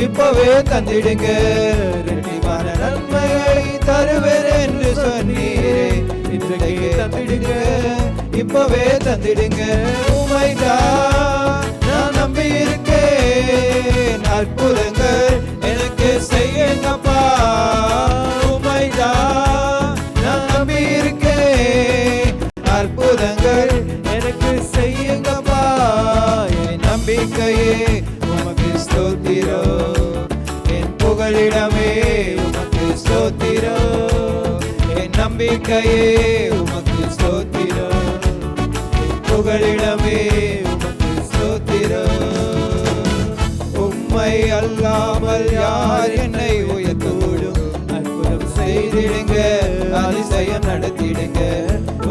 இப்பவே தந்திடுங்க. இரட்டிப்பான நன்மைகளை தருவேன் என்று சொன்னீரே, இன்றைக்கே தந்திடுங்க, இப்பவே தந்திடுங்க. உம்மைதான் நான் நம்பி இருக்கேன், அற்புதங்கள் எனக்கு செய்யுங்கப்பா. உம்மைதான் நான் நம்பி இருக்கேன், அற்புதங்கள் எனக்கு செய்யுங்கப்பா. என் நம்பிக்கையே உமக்கு ஸ்தோத்திரோ, என் புகழிடமே உமக்கு ஸ்தோத்திரோ, என் நம்பிக்கையே உமக்கு ஸ்தோத்திரோ, என் புகழிடமே உமக்கு ஸ்தோத்திரோ. உம்மை அல்லாமல் யார் என்னை உயர்த்தக்கூடும், அற்புதம் செய்திடுங்க, அதிசயம் நடத்திடுங்க.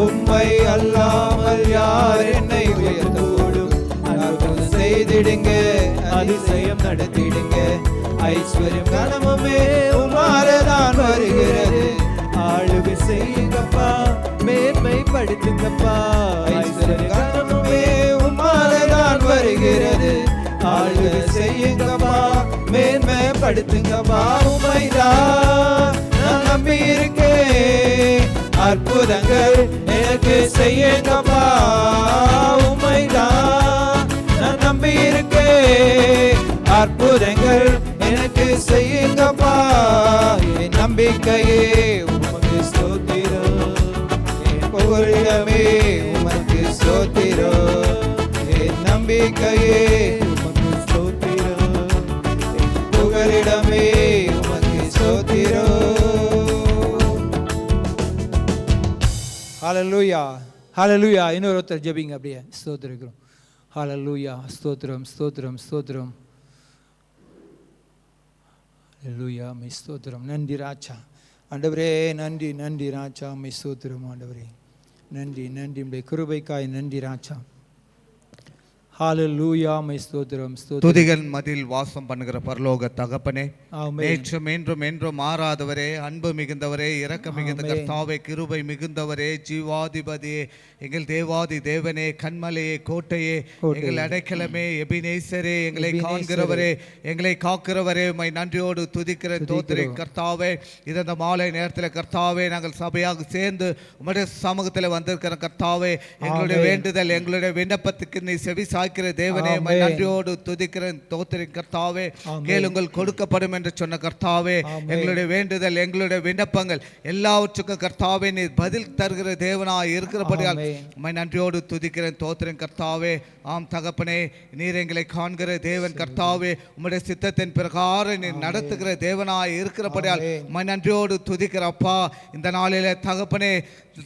உம்மை அல்லாமல் யார் என்னை உயர்த்தக்கூடும், அற்புதம் செய்திடுங்க, அதிசயம் நடத்திடுங்க. ஐஸ்வர்யம் கனமுமே உம்மாலதான் வருகிறது, ஆளுகை செய்யுங்கப்பா, மேன்மைப்படுத்துங்கப்பா. ஐஸ்வர்யம் கனமுமே உம்மாலதான் வருகிறது, ஆளுகை செய்யுங்கப்பா, மேன்மைப்படுத்துங்கப்பா. உம்மைதான் நான் நம்பி இருக்கேன், அற்புதங்கள் எனக்கு செய்யுங்கப்பா. உம்மைதான் நான் நம்பி இருக்கேன், அற்புதங்கள் எனக்கு செய்யுங்கப்பா. என் நம்பிக்கையே உமக்கு ஸ்தோத்திரம், என் புகழிடமே உமக்கு ஸ்தோத்திரம், என் நம்பிக்கையே உமக்கு ஸ்தோத்திரம், என் புகழிடமே உமக்கு ஸ்தோத்திரம். ஹல்லேலூயா. ஹalleluya. இன்னொருத்தர் ஜெபிங்க அப்படியே. ஸ்தோத்திரிக்கிறோம். ஹalleluya. ஸ்தோத்திரம் ஸ்தோத்திரம் ஸ்தோத்திரம். ஹalleluya. மே ஸ்தோத்திரம். நன்றி ராஜா. ஆண்டவரே நன்றி நன்றி ராஜா. மே ஸ்தோத்திரம் ஆண்டவரே. நன்றி நன்றி உம்முடைய கிருபைக்காய் நன்றி ராஜா. ஹalleluya. மே ஸ்தோத்திரம் ஸ்தோத்திரம். துதிகள் மதில் வாசம் பண்ணுகிற பரலோக தகப்பனே, ஆமென். நேற்றும் என்றும் என்றும் மாறாதவரே, அன்பு மிகுந்தவரே, இரக்கம் மிகுந்த கர்த்தாவே, கிருபை மிகுந்தவரே, ஜீவாதிபதியே, எங்கள் தேவாதி தேவனே, கண்மலையே, கோட்டையே, எங்கள் அடைக்கலமே, எபினேசரே, எங்களை காண்கிறவரே, எங்களை காக்கிறவரே, உம்மை நன்றியோடு துதிக்கிற தோத்திரை கர்த்தாவே. இந்த மாலை நேரத்தில் கர்த்தாவே நாங்கள் சபையாக சேர்ந்து உம்முடைய சமூகத்தில் வந்திருக்கிற கர்த்தாவே, எங்களுடைய வேண்டுதல் எங்களுடைய விண்ணப்பத்துக்கு நீ செவி சாய்க்கிற தேவனே, உம்மை நன்றியோடு துதிக்கிற தோத்திரை கர்த்தாவே. கேளுங்கள் கொடுக்கப்படும் என்று சொன்ன கர்த்தாவே, எங்களுடைய வேண்டுதல் எங்களுடைய விண்ணப்பங்கள் எல்லாவற்றுக்கும் கர்த்தாவே நீர் பதில் தருகிற தேவனாய் இருக்கிறபடியால் உம்மை நன்றியோடு துதிக்கிறேன் தோத்திரன் கர்த்தாவே. ஆம் தகப்பனே, நீர் எங்களை காண்கிற தேவன் கர்த்தாவே, உம்முடைய சித்தத்தின் பிரகாரம் நீர் நடத்துகிற தேவனாய் இருக்கிறபடியால் உம்மை நன்றியோடு துதிக்கிற அப்பா. இந்த நாளிலே தகப்பனே,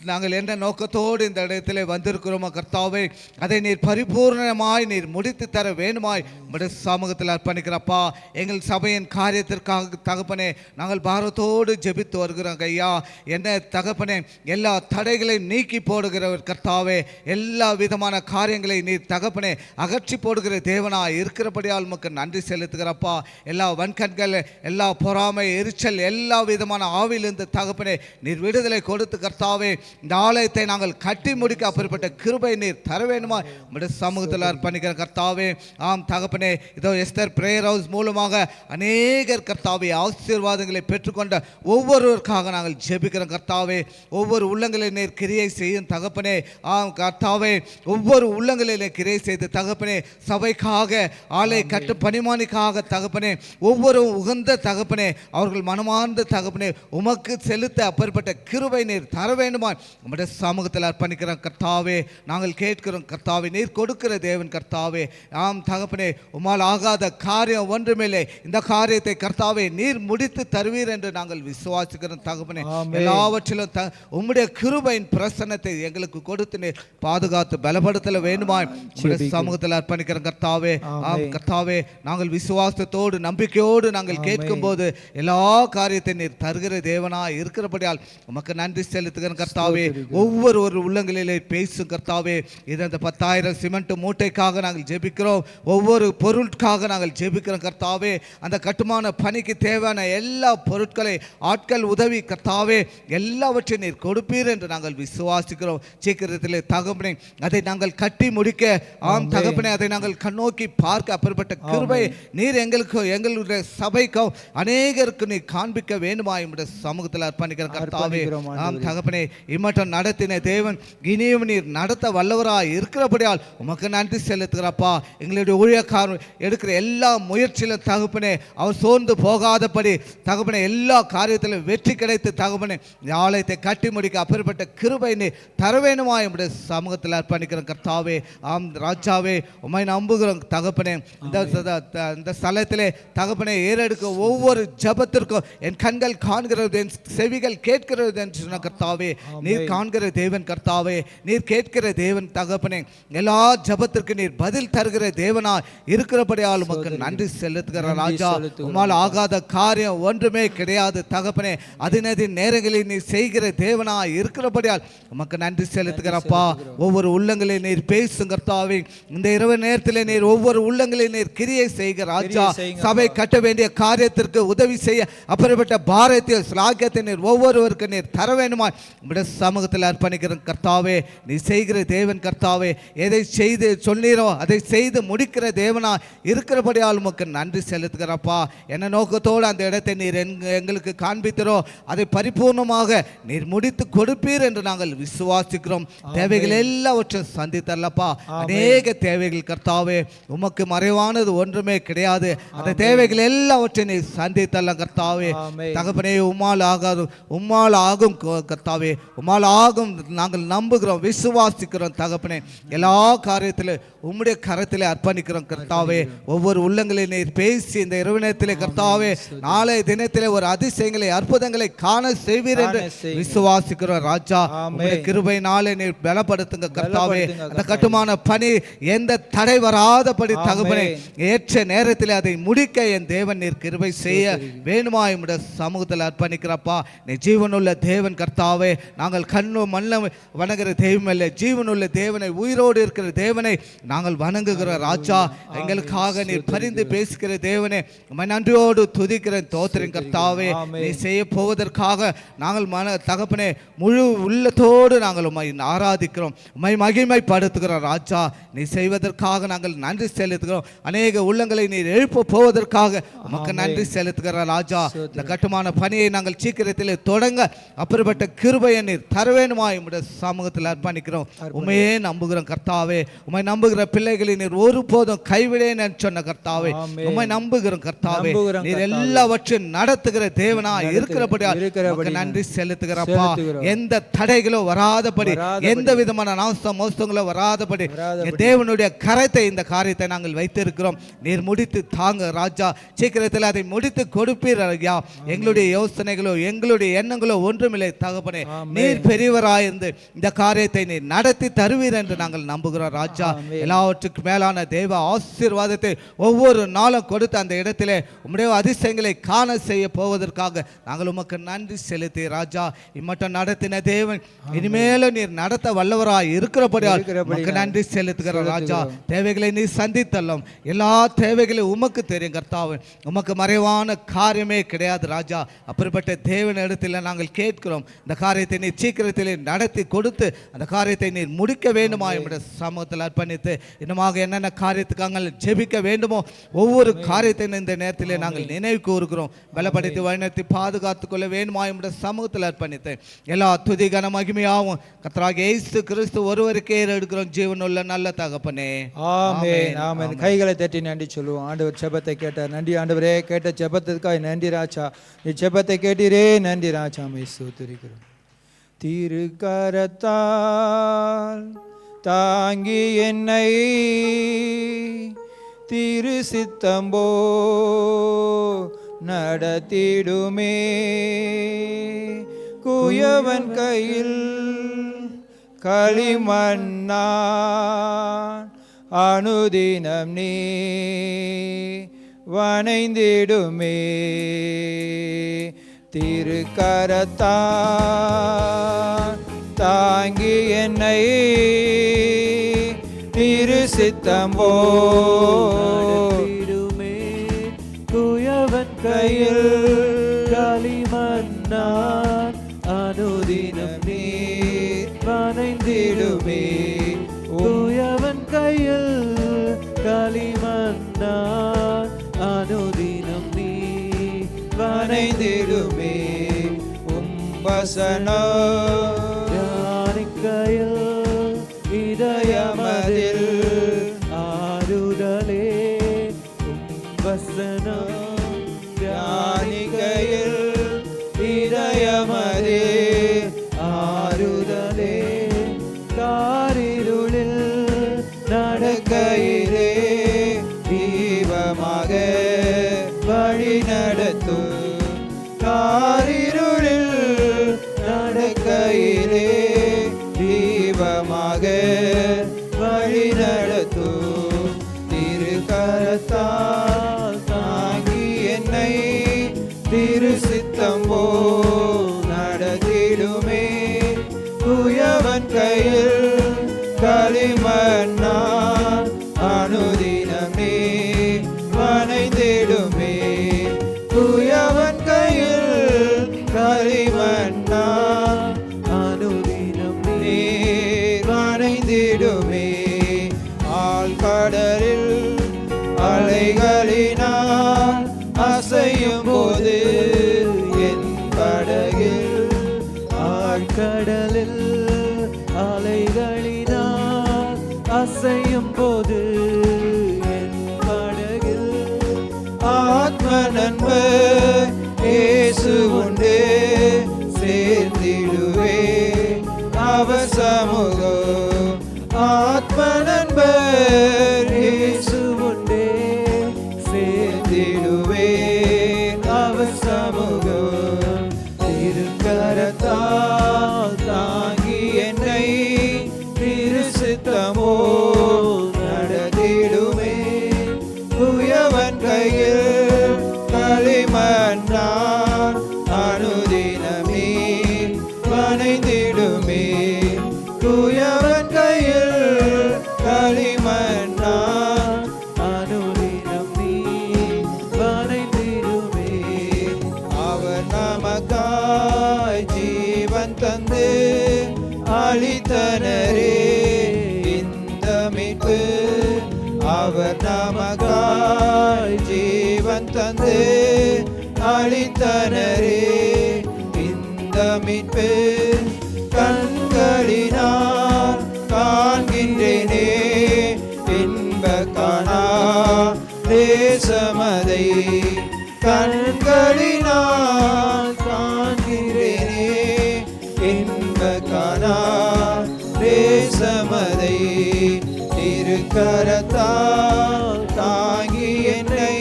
நாங்கள் எந்த நோக்கத்தோடு இந்த இடத்திலே வந்திருக்கிறோமோ கர்த்தாவே, அதை நீர் பரிபூர்ணமாய் நீர் முடித்து தர வேண்டுமாய் உம்முடைய சமூகத்தில் அர்ப்பணிக்கிறப்பா. எங்கள் சபையின் காரியத்திற்காக தகப்பனே நாங்கள் பாரத்தோடு ஜெபித்து வருகிறோம் ஐயா. என்ன தகப்பனே, எல்லா தடைகளையும் நீக்கி போடுகிறவர் கர்த்தாவே, எல்லா விதமான காரியங்களை நீர் தகப்பனே அகற்றி போடுகிற தேவனாய் இருக்கிறபடியால் உமக்கு நன்றி செலுத்துகிறப்பா. எல்லா வன்கண்கள், எல்லா பொறாமை, எரிச்சல், எல்லா விதமான ஆவிலிருந்து தகப்பனே நீர் விடுதலை கொடுத்து கர்த்தாவே இந்த ஆலயத்தை நாங்கள் கட்டி முடிக்க அப்படிப்பட்ட கிருபை நீர் தர வேண்டுமா உம்முடைய சமூகத்தில் அர்ப்பணிக்கிற கர்த்தாவே. ஆம் தகப்பனே, இதோ எஸ்தர் பிரேயர் ஹவுஸ் மூலமாக அநேகர் கர்த்தாவே ஆசீர்வாதங்களை பெற்றுக்கொண்ட ஒவ்வொருவருக்காக நாங்கள் ஜெபிக்கிறோம் கர்த்தாவே. ஒவ்வொரு உள்ளங்களை நீர் கிரியை செய்யும் தகப்பனே. ஆம் கர்த்தாவே, ஒவ்வொரு உள்ளங்களிலே கிரியை செய்து தகப்பனே, சபைக்காக, ஆலய கட்டு பணிமானிக்காக தகப்பனே, ஒவ்வொரு உகந்த தகப்பனே, அவர்கள் மனமார்ந்த தகப்பனே உமக்கு செலுத்த அப்படிப்பட்ட கிருபை நீர் தர வேண்டுமா உம்முடைய சமூகத்தில் அர்ப்பணிக்கிறோம் கர்த்தாவே. நாங்கள் கேட்கிறோம் கர்த்தாவே, நீர் கொடுக்கிற தேவன் கர்த்தாவே. ஆம் தகப்பனே, உம்மால் ஆகாத காரியம் ஒன்றுமில்லை. இந்த காரியத்தை கர்த்தாவே நீர் முடித்து தருவீர் என்று நாங்கள் விசுவாசிக்கிறோம் தகப்பனே. எல்லாவற்றிலும் உம்முடைய கிருபையின் பிரசன்னத்தை எங்களுக்கு கொடுத்து நீர் பாதுகாத்து பலப்படுத்தல வேண்டுமா உம்முடைய சமூகத்தில் அர்ப்பணிக்கிறோம் கர்த்தாவே. ஆம் கர்த்தாவே, நாங்கள் விசுவாசத்தோடு நம்பிக்கையோடு நாங்கள் கேட்கும் போது எல்லா காரியத்தை நீர் தருகிற தேவனாய் இருக்கிறபடியால் உமக்கு நன்றி செலுத்துகிறேன் கர்த்தாவே. ஒவ்வொரு உள்ளங்களிலே பேசும் கர்த்தாவே. இது அந்த 10,000 சிமெண்ட் மூட்டைக்காக நாங்கள் ஜெபிக்கிறோம். ஒவ்வொரு பொருட்காக நாங்கள் ஜெபிக்கிறோம் கர்த்தாவே. அந்த கட்டுமான பணிக்கு தேவையான எல்லா பொருட்களை, ஆட்கள் உதவி கர்த்தாவே எல்லாவற்றையும் நீர் கொடுப்பீர் என்று நாங்கள் விசுவாசிக்கிறோம். சீக்கிரத்திலே தகப்பனே அதை நாங்கள் கட்டி முடிக்க, ஆம் தகப்பனே, அதை நாங்கள் கண்ணோக்கி பார்க்க அப்படிப்பட்ட கிருபை நீர் எங்களுக்கு, எங்களுடைய சபைக்கும் அநேகருக்கு நீ காண்பிக்க வேண்டுமா என்னுடைய சமூகத்தில் அர்ப்பணிக்கிற கர்த்தாவே. ஆம் தகப்பனே, இம்மட்டம் நடத்தின தேவன் இனியும் நீர் நடத்த வல்லவராய் இருக்கிறபடியால் உமக்கு நன்றி செலுத்துகிறப்பா. எங்களுடைய ஊழியக்காரர் எடுக்கிற எல்லா முயற்சியிலும் தகப்பனே அவர் சோர்ந்து போகாதபடி தகப்பனே எல்லா காரியத்திலும் வெற்றி கிடைத்து தகப்பனே ஆலயத்தை கட்டி முடிக்க அப்படிப்பட்ட கிருபை நீ தர வேண்டுமா என்னுடைய சமூகத்தில் அர்ப்பணிக்கிற கர்த்தாவே. ஆம் ராஜாவே, உம்மை நம்புகிறோம் தகப்பனே. இந்த ஸ்தலத்திலே தகப்பனே ஏறெடுக்க ஒவ்வொரு ஜபத்திற்கும் என் கண்கள் காண்கிறது, என் செவிகள் கேட்கிறது என்று சொன்ன கர்த்தாவே. நீர் காண்கிற தேவன் கர்த்தாவே, நீர் கேட்கிற தேவன் தகப்பனே. எல்லா ஜபத்திற்கு நீர் பதில் தருகிற தேவனா இருக்கிறபடியால் உமக்கு நன்றி செலுத்துகிற ராஜா. உம்மால் ஆகாத காரியம் ஒன்றுமே கிடையாது தகப்பனே. அதினதின் நேரங்களில் நீர் செய்கிற தேவனா இருக்கிறபடியால் உமக்கு நன்றி செலுத்துகிறப்பா. ஒவ்வொரு உள்ளங்களில் நீர் பேசும் கர்த்தாவே. இந்த இரவு நேரத்தில் நீர் ஒவ்வொரு உள்ளங்களில் நீர் கிரியை செய்கிற ராஜா. சபை கட்ட வேண்டிய காரியத்திற்கு உதவி செய்ய அப்படிப்பட்ட பாரதிய ஸ்லாக்கியத்தை நீர் ஒவ்வொருவருக்கு நீர் தர வேண்டுமா உம்முடைய சமூகத்தில் அர்ப்பணிக்கிற கர்த்தாவே. நீ செய்கிற தேவன் கர்த்தாவே. எதை செய்து சொன்னீரோ அதை செய்து முடிக்கிற தேவனா இருக்கிறபடியால் உமக்கு நன்றி செலுத்துகிறப்பா. என்ன நோக்கத்தோடு அந்த இடத்தை நீர் எங்களுக்கு காண்பித்தரோ அதை பரிபூர்ணமாக நீர் முடித்து கொடுப்பீர் என்று நாங்கள் விசுவாசிக்கிறோம். தேவைகள் எல்லாவற்றையும் சந்தித்தல்லப்பா. அநேக தேவைகள் கர்த்தாவே, உமக்கு மறைவானது ஒன்றுமே கிடையாது. அந்த தேவைகள் எல்லாவற்றையும் நீர் சந்தித்தல்ல கர்த்தாவே. தகப்பனே, உம்மால் ஆகாது, உம்மால் ஆகும் கர்த்தாவே. உம்மால் ஆகும் நாங்கள் நம்புகிறோம், விசுவாசிக்கிறோம் தகப்பனே. எல்லா காரியத்திலும் உம்முடைய கரத்திலே அர்ப்பணிக்கிறோம் கர்த்தாவே. ஒவ்வொரு உள்ளங்களில் நீர் பேசி இந்த இரவு நேரத்திலே கர்த்தாவே நாளை தினத்திலே ஒரு அதிசயங்களை அற்புதங்களை காண செய்வீர் என்று விசுவாசிக்கிறோம் ராஜா. உம்முடைய கிருபையினாலே நீர் பலப்படுத்துங்க கர்த்தாவே. அந்த கட்டுமான பணி எந்த தடை வராதபடி தகப்பனே ஏற்ற நேரத்தில் அதை முடிக்க என் தேவன் நீர் கிருபை செய்ய வேணுமா உம்முடைய சமூகத்தில் அர்ப்பணிக்கிறப்பா. நீ ஜீவனுள்ள தேவன் கர்த்தாவே. நாங்கள் கண்ணும் மண்ணும் வணங்குகிற தெய்வம் இல்லை, ஜீவனுள்ள தேவனை, உயிரோடு இருக்கிற தேவனை நாங்கள் வணங்குகிற ராஜா. எங்களுக்காக நீர் பரிந்து பேசுகிற தேவனே, உம்மை நன்றியோடு துதிக்கிற தோத்திரம் கர்த்தாவே. நீ செய்ய போவதற்காக நாங்கள் தகப்பனே முழு உள்ளத்தோடு நாங்கள் உம்மை ஆராதிக்கிறோம், உம்மை மகிமைப்படுத்துகிறோம் ராஜா. நீ செய்வதற்காக நாங்கள் நன்றி செலுத்துகிறோம். அநேக உள்ளங்களை நீர் எழுப்ப போவதற்காக உமக்கு நன்றி செலுத்துகிற ராஜா. இந்த கட்டுமான பணியை நாங்கள் சீக்கிரத்தில் தொடங்க அப்படிப்பட்ட கிருபையை நீர் தர வேணுமா உம்முடைய சமூகத்தில் அர்ப்பணிக்கிறோம். உண்மையே நம்புகிறோம் கர்த்தாவே. உம்மை நம்புகிற பிள்ளைகளை நீர் ஒருபோதும் கைவிடேன் என்று சொன்ன கர்த்தாவே. உம்மை நம்புகிறோம் கர்த்தாவே. நீர் எல்லாவற்றையும் நடத்துகிற தேவனா இருக்கிறபடியால் நன்றி செலுத்துகிறப்பா. எந்த தடைகளோ வராதபடி, எந்த விதமான நாசம் மோசங்களோ வராதபடி தேவனுடைய கரத்தை இந்த காரியத்தை நாங்கள் வைத்திருக்கிறோம். நீர் முடித்து தாங்க ராஜா. சீக்கிரத்தில் அதை முடித்து கொடுப்பீர் ஐயா. எங்களுடைய யோசனைகளோ எங்களுடைய எண்ணங்களோ ஒன்றுமில்லை தகப்பனே. நீர் பெரியவராயிருந்து இந்த காரியத்தை நீர் நடத்தி தருவீர் என்று நாங்கள் நம்புகிறோம் ராஜா. எல்லாவற்றுக்கு மேலான தேவ ஆசீர்வாதத்தை ஒவ்வொரு நாளும் கொடுத்து அந்த இடத்திலே உம்முடைய அதிசயங்களை காண செய்ய போவதற்காக நாங்கள் உமக்கு நன்றி செலுத்தி ராஜா. இம்மட்டும் நடத்தின தேவன் இனிமேலும் நீர் நடத்த வல்லவராய் இருக்கிறபடியால் உமக்கு நன்றி செலுத்துகிற ராஜா. தேவைகளை நீர் சந்தித்தல்லும். எல்லா தேவைகளையும் உமக்கு தெரியும் கர்த்தாவே. உமக்கு மறைவான காரியமே கிடையாது ராஜா. அப்படிப்பட்ட தேவன் இடத்துல நாங்கள் கேட்கிறோம். இந்த காரியத்தை நீர் சீக்கிரத்தில் நடத்தி கொடுத்து அந்த காரியத்தை நீர் முடிக்க வேண்டுமா என்னுடைய சமூகத்தில் அர்ப்பணித்து இன்னமாக என்னென்ன காரியத்துக்காக ஜெபிக்க வேண்டுமோ ஒவ்வொரு காரியத்தையும் இந்த நேரத்தில் நாங்கள் நினைவு கூறுகிறோம். பலப்படுத்தி வழிநடத்தி பாதுகாத்துக் கொள்ள வேண்டுமா என்னுடைய சமூகத்தில் அர்ப்பணித்து எல்லா துதி கன மகிமையாகவும் கர்த்தராகிய இயேசு கிறிஸ்து ஒருவருக்கே எடுக்கிறோம் ஜீவனுள்ள நல்ல தகப்பனே. ஆமென் ஆமென். கைகளை தட்டி நன்றி சொல்லுவோம். ஆண்டவர் ஜெபத்தை கேட்டார். நன்றி ஆண்டவரே. கேட்ட ஜெபத்திற்காக நன்றி ராஜா. நீ ஜெபத்தை கேட்டீரே. நன்றி ராஜா. ஸ்தோத்திரிக்கிறோம். திருக்கரத்தால் தாங்கி என்னை திரு சித்தம்போ நடத்திடுமே. குயவன் கையில் களிமண்ணான் அனுதினம் நீ வணைந்திடுமே. திருக்கரத்தான் தாங்கி என்னை திரு சித்தம்போ குயவன் கையில் களிமண்ணான் அனுதினம் நீர் வணைந்திடுமே. குயவன் கையில் களிமண்ணான் அனுதினம் நீர் வணைந்திடுமே. வசனம் தியானிக்கையில் இதயமதில் ஆறுதலே. வசனம் தியானிக்கையில் இதயமதில் ஆறுதலே. காரிருளில் நடக்கையிலே தீபமாக வழி நடத்தும். காரிருளில் நடக்கையிலே தீபமாக வழி நடத்தும். திருக்கரத்தால் தாங்கி என்னை திரு சித்தம்போ நடத்திடுமே. குயவன் கையில் களிமண்ணான் அனுதினம் நீ வணைந்திடுமே. குயவன் கையில் களிமண்ணான் அனுதினம் நீர் வணைந்திடுமே. ஆழ்கடலில் அலைகளினால் அசையும் போது என் படகில் ஆழ்கடலில் அலைகளினால் அசையும் போது என் படகில் ஆத்ம நண்பர் இயேசு உண்டு சேர்ந்திடுவே. சமூகம் ஆத்ம நண்பர் இயேசு உண்டே சேர்ந்திடுவேன் அவர் சமூகம் திருக்கரத்தால் தாங்கி என்னை திருசித்தமோ நடத்திடுமே குயவன் கையில் களிமண்ணான் அனுதினமே வனைந்திடுமே குயவன் கையில் களிமண்ணான் அனுதினம் நீ வனைந்திடுமே அவர் நமக்காய் ஜீவன் தந்து அளித்தனரே இந்த மீட்பு அவர் நமக்காய் ஜீவன் தந்து அளித்தனரே இந்த மீட்பு கண்களினால் காண்கின்றேனே இன்ப காணா தேசமதை கண்களினால் காண்கிறேனே இன்ப காணா தேசமதை திருக்கரத்தால் தாங்கி என்னை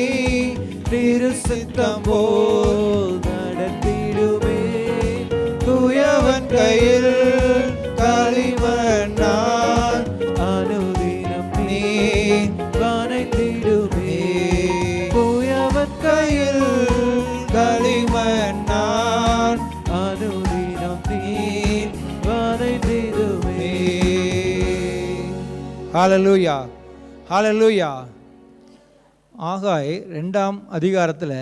திருசித்தம் போல் நடத்திடுமே குயவன் கையில் களிமண்ணான் அனுதினம் நீ வனைந்திடுமே குயவன் கையில் களிமண்ணான் அனுதினம் நீ வனைந்திடுமே ஹalleluya ஹalleluya. ஆகாய் 2ஆம் அதிகாரத்தில்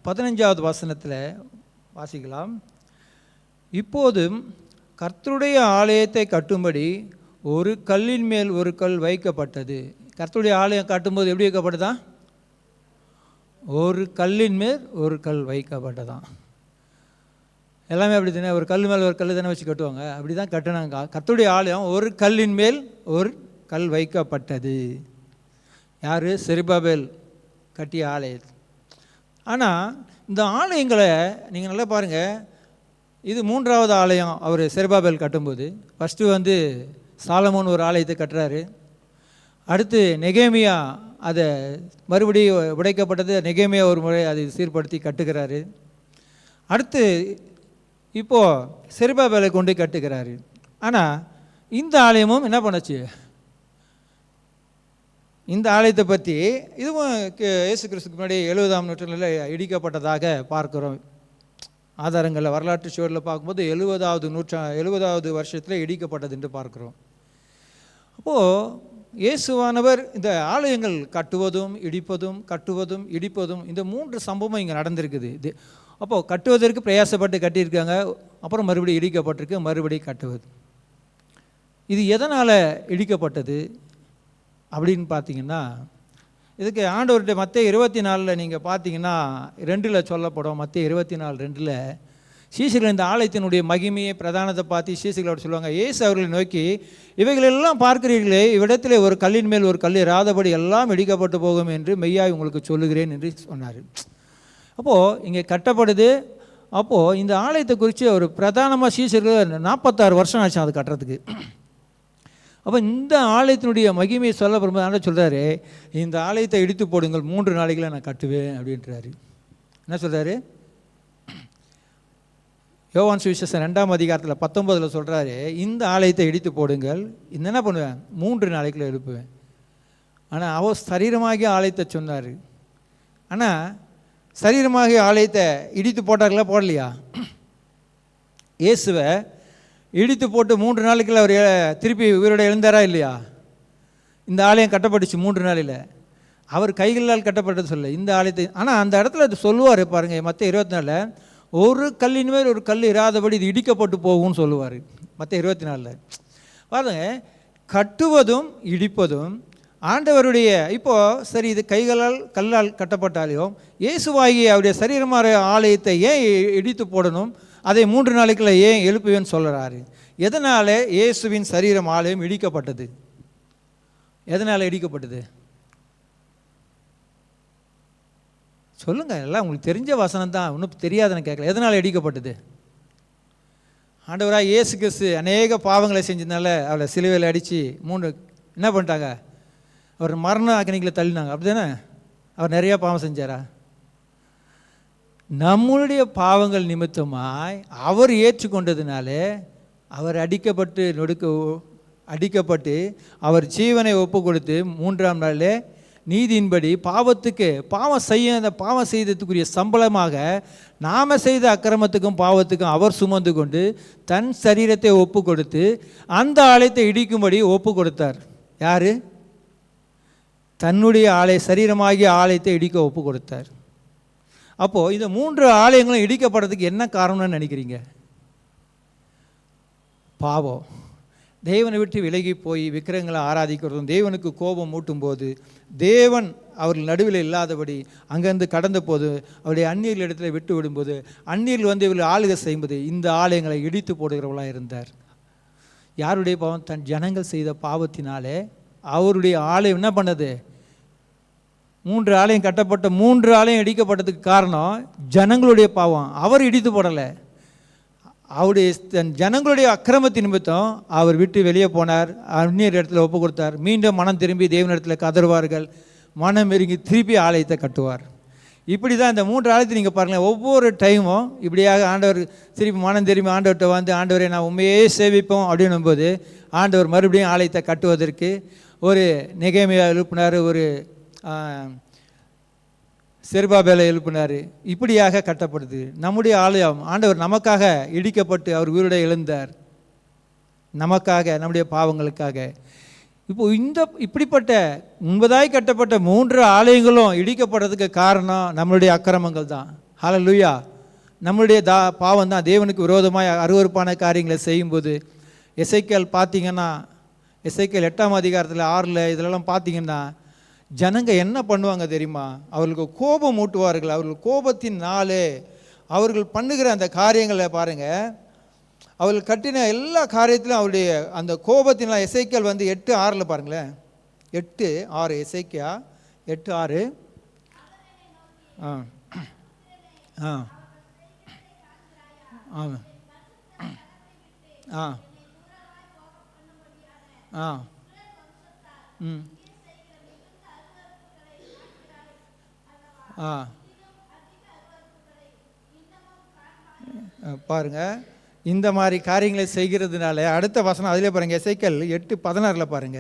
15வது வசனத்தில் வாசிக்கலாம். இப்போதும் கர்த்தருடைய ஆலயத்தை கட்டும்படி ஒரு கல்லின் மேல் ஒரு கல் வைக்கப்பட்டது. கர்த்தருடைய ஆலயம் கட்டும்போது எப்படி வைக்கப்பட்டதா? ஒரு கல்லின் மேல் ஒரு கல் வைக்கப்பட்டதான். எல்லாமே அப்படி தானே, ஒரு கல் மேல் ஒரு கல் தானே வச்சு கட்டுவாங்க. அப்படி தான் கட்டினாங்க. கர்த்தருடைய ஆலயம் ஒரு கல்லின் மேல் ஒரு கல் வைக்கப்பட்டது. யார்? செருபாபேல் கட்டிய ஆலயம். ஆனால் இந்த ஆலயங்களை நீங்கள் நல்லா பாருங்கள். இது 3வது ஆலயம் அவர் செருபாபேல் கட்டும்போது. ஃபஸ்ட்டு சாலமோன் ஒரு ஆலயத்தை கட்டுறாரு. அடுத்து நெகேமியா அதை மறுபடியும் உடைக்கப்பட்டது. நெகேமியா ஒரு முறை அதை சீர்படுத்தி கட்டுகிறாரு. அடுத்து இப்போது செருபாபேலை கொண்டு கட்டுகிறாரு. ஆனால் இந்த ஆலயமும் என்ன பண்ணுச்சு? இந்த ஆலயத்தை பற்றி இதுவும் இயேசு கிறிஸ்துக்கு முன்னாடி 70ஆம் நூற்றாண்டில் இடிக்கப்பட்டதாக பார்க்குறோம். ஆதாரங்களில் வரலாற்று சூழலில் பார்க்கும்போது 70வது வருஷத்தில் இடிக்கப்பட்டது என்று பார்க்குறோம். அப்போது இயேசுவானவர் இந்த ஆலயங்கள் கட்டுவதும் இடிப்பதும் இந்த 3 சம்பவம் இங்கே நடந்திருக்குது. இது அப்போது கட்டுவதற்கு பிரயாசப்பட்டு கட்டியிருக்காங்க. அப்புறம் மறுபடியும் இடிக்கப்பட்டிருக்கு, மறுபடியும் கட்டுவது. இது எதனால் இடிக்கப்பட்டது அப்படின்னு பார்த்தீங்கன்னா, இதுக்கு ஆண்டவர்கிட்ட மத்தேயு 24 நீங்கள் பார்த்தீங்கன்னா 2 சொல்லப்படும். மத்தேயு 24:2 சீசர்கள் இந்த ஆலயத்தினுடைய மகிமையை பிரதானத்தை பார்த்து சீசர்களோடு சொல்லுவாங்க. இயேசு அவர்களை நோக்கி, இவைகளெல்லாம் பார்க்கிறீர்களே, இவ்விடத்திலே ஒரு கல்லின் மேல் ஒரு கல் இராதபடி எல்லாம் இடிக்கப்பட்டு போகும் என்று மெய்யாய் உங்களுக்கு சொல்லுகிறேன் என்று சொன்னார். அப்போது இங்கே கட்டப்படுது. அப்போது இந்த ஆலயத்தை குறித்து ஒரு பிரதானமாக சீசர்கள் 46 வருஷம் ஆச்சு அது கட்டுறதுக்கு. அப்போ இந்த ஆலயத்தினுடைய மகிமையை சொல்ல வரும்போது ஆண்டவர் சொல்கிறாரு, இந்த ஆலயத்தை இடித்து போடுங்கள், 3 நாளைக்குள்ள நான் கட்டுவேன் அப்படின்றாரு. என்ன சொல்கிறாரு? யோவான் சுவிசேஷம் 2ஆம் அதிகாரத்தில் 19 சொல்கிறாரு, இந்த ஆலயத்தை இடித்து போடுங்கள், என்ன பண்ணுவேன்? 3 நாளைக்குள்ள எழுப்புவேன். ஆனால் அவர் சரீரமாகிய ஆலயத்தை சொன்னார். ஆனால் சரீரமாகிய ஆலயத்தை இடித்து போட்டார்களா? போடலையா? இயேசுவை இடித்து போட்டு 3 நாளைக்குள்ள அவர் திருப்பி உயிரோட எழுந்தாரா இல்லையா? இந்த ஆலயம் கட்டப்பட்டுச்சு 3 நாளில். அவர் கைகளால் கட்டப்பட்டது சொல்ல இந்த ஆலயத்தை. ஆனால் அந்த இடத்துல அது சொல்லுவார் பாருங்கள். மத்தேயு 24 ஒரு கல்லின் மேல் ஒரு கல் இராதபடி இது இடிக்கப்பட்டு போகும்னு சொல்லுவார். மத்தேயு 24 பாருங்க. கட்டுவதும் இடிப்பதும் ஆண்டவருடைய. இப்போது சரி, இது கல்லால் கட்டப்பட்டாலையும் இயேசுவாகிய அவருடைய சரீரமான ஆலயத்தை ஏன் இடித்து போடணும்? அதை 3 நாளைக்குள்ள ஏன் எழுப்புவேன்னு சொல்கிறாரு. எதனால் இயேசுவின் சரீரம் ஆலயம் இடிக்கப்பட்டது? எதனால் இடிக்கப்பட்டது சொல்லுங்கள். எல்லாம் உங்களுக்கு தெரிஞ்ச வசனம் தான், ஒன்றும் தெரியாதுன்னு கேட்கல. எதனால் இடிக்கப்பட்டது? ஆண்டவராக இயேசு கிறிஸ்து அநேக பாவங்களை செஞ்சதுனால அவளை சிலுவையில் அடித்து என்ன பண்ணிட்டாங்க, அவர் மரண அக்னிகளை தள்ளினாங்க. அப்படி தானே? அவர் நிறையா பாவம் செஞ்சாரா? நம்மளுடைய பாவங்கள் நிமித்தமாய் அவர் ஏற்றுக்கொண்டதுனாலே அவர் அடிக்கப்பட்டு அவர் ஜீவனை ஒப்பு கொடுத்து 3ஆம் நாளிலே நீதியின்படி பாவம் செய்ததுக்குரிய சம்பளமாக நாம் செய்த அக்கிரமத்துக்கும் பாவத்துக்கும் அவர் சுமந்து கொண்டு தன் சரீரத்தை ஒப்பு கொடுத்து அந்த ஆலயத்தை இடிக்கும்படி ஒப்பு கொடுத்தார். யார்? தன்னுடைய சரீரமாகிய ஆலயத்தை இடிக்க ஒப்பு கொடுத்தார். அப்போது இந்த 3 ஆலயங்களும் இடிக்கப்படுறதுக்கு என்ன காரணம்னு நினைக்கிறீங்க? பாவம். தேவனை விட்டு விலகி போய் விக்கிரகங்களை ஆராதிக்கிறதும் தேவனுக்கு கோபம் மூட்டும் போது தேவன் அவர்கள் நடுவில் இல்லாதபடி அங்கேருந்து கடந்த போது அவருடைய அந்நியர்கள் இடத்துல விட்டு விடும்போது அந்நியர்கள் வந்து இவர்கள் ஆளுகை செய்யும்போது இந்த ஆலயங்களை இடித்து போடுகிறவர்களாக இருந்தார். யாருடைய பாவம்? தன் ஜனங்கள் செய்த பாவத்தினாலே அவருடைய ஆலயம் என்ன பண்ணது? 3 ஆலயம் கட்டப்பட்ட 3 ஆலயம் இடிக்கப்பட்டதுக்கு காரணம் ஜனங்களுடைய பாவம். அவர் இடித்து போடலை. அவருடைய தன் ஜனங்களுடைய அக்கிரமத்தின் நிமித்தம் அவர் விட்டு வெளியே போனார், அந்நியர் இடத்துல ஒப்பு கொடுத்தார். மீண்டும் மனம் திரும்பி தேவனிடத்தில் கதறுவார்கள், மனம் நெருங்கி திருப்பி ஆலயத்தை கட்டுவார். இப்படி தான் இந்த 3 ஆலயத்தை நீங்கள் பாருங்களேன். ஒவ்வொரு டைமும் இப்படியாக ஆண்டவர் திருப்பி மனம் திரும்பி ஆண்டவர்கிட்ட வந்து ஆண்டவரை நான் உண்மையே சேவிப்போம் அப்படின்னும் போது ஆண்டவர் மறுபடியும் ஆலயத்தை கட்டுவதற்கு ஒரு நெகேமியா எழுப்பினார், ஒரு செருபாபேலை எழுப்பினார். இப்படியாக கட்டப்படுது நம்முடைய ஆலயம். ஆண்டவர் நமக்காக இடிக்கப்பட்டு அவர் உயிரோட எழுந்தார், நமக்காக, நம்முடைய பாவங்களுக்காக. இப்போது இப்படிப்பட்ட முன்பதாய் கட்டப்பட்ட 3 ஆலயங்களும் இடிக்கப்படுறதுக்கு காரணம் நம்மளுடைய அக்கிரமங்கள் தான். ஹல்லேலூயா. நம்மளுடைய பாவம் தான். தேவனுக்கு விரோதமாக அருவருப்பான காரியங்களை செய்யும்போது எசேக்கியேல் பார்த்தீங்கன்னா, எசேக்கியேல் 8ஆம் அதிகாரத்தில் 6 இதிலெல்லாம் பார்த்தீங்கன்னா ஜனங்க என்ன பண்ணுவாங்க தெரியுமா? அவர்களுக்கு கோபம் மூட்டுவார்கள். அவர்கள் கோபத்தினாலே அவர்கள் பண்ணுகிற அந்த காரியங்களை பாருங்கள், அவர்கள் கட்டின எல்லா காரியத்திலும் அவருடைய அந்த கோபத்தினால் எசேக்கியேல் வந்து 8:6 பாருங்களேன். 8:6 எசேக்கியா 8:6. ஆ ஆ ஆ ஆ ம் பாருங்க, இந்த மாதிரி காரியங்களை செய்கிறதுனால அடுத்த வசனம் அதிலே பாருங்க, எசேக்கியேல் 8:16 பாருங்க.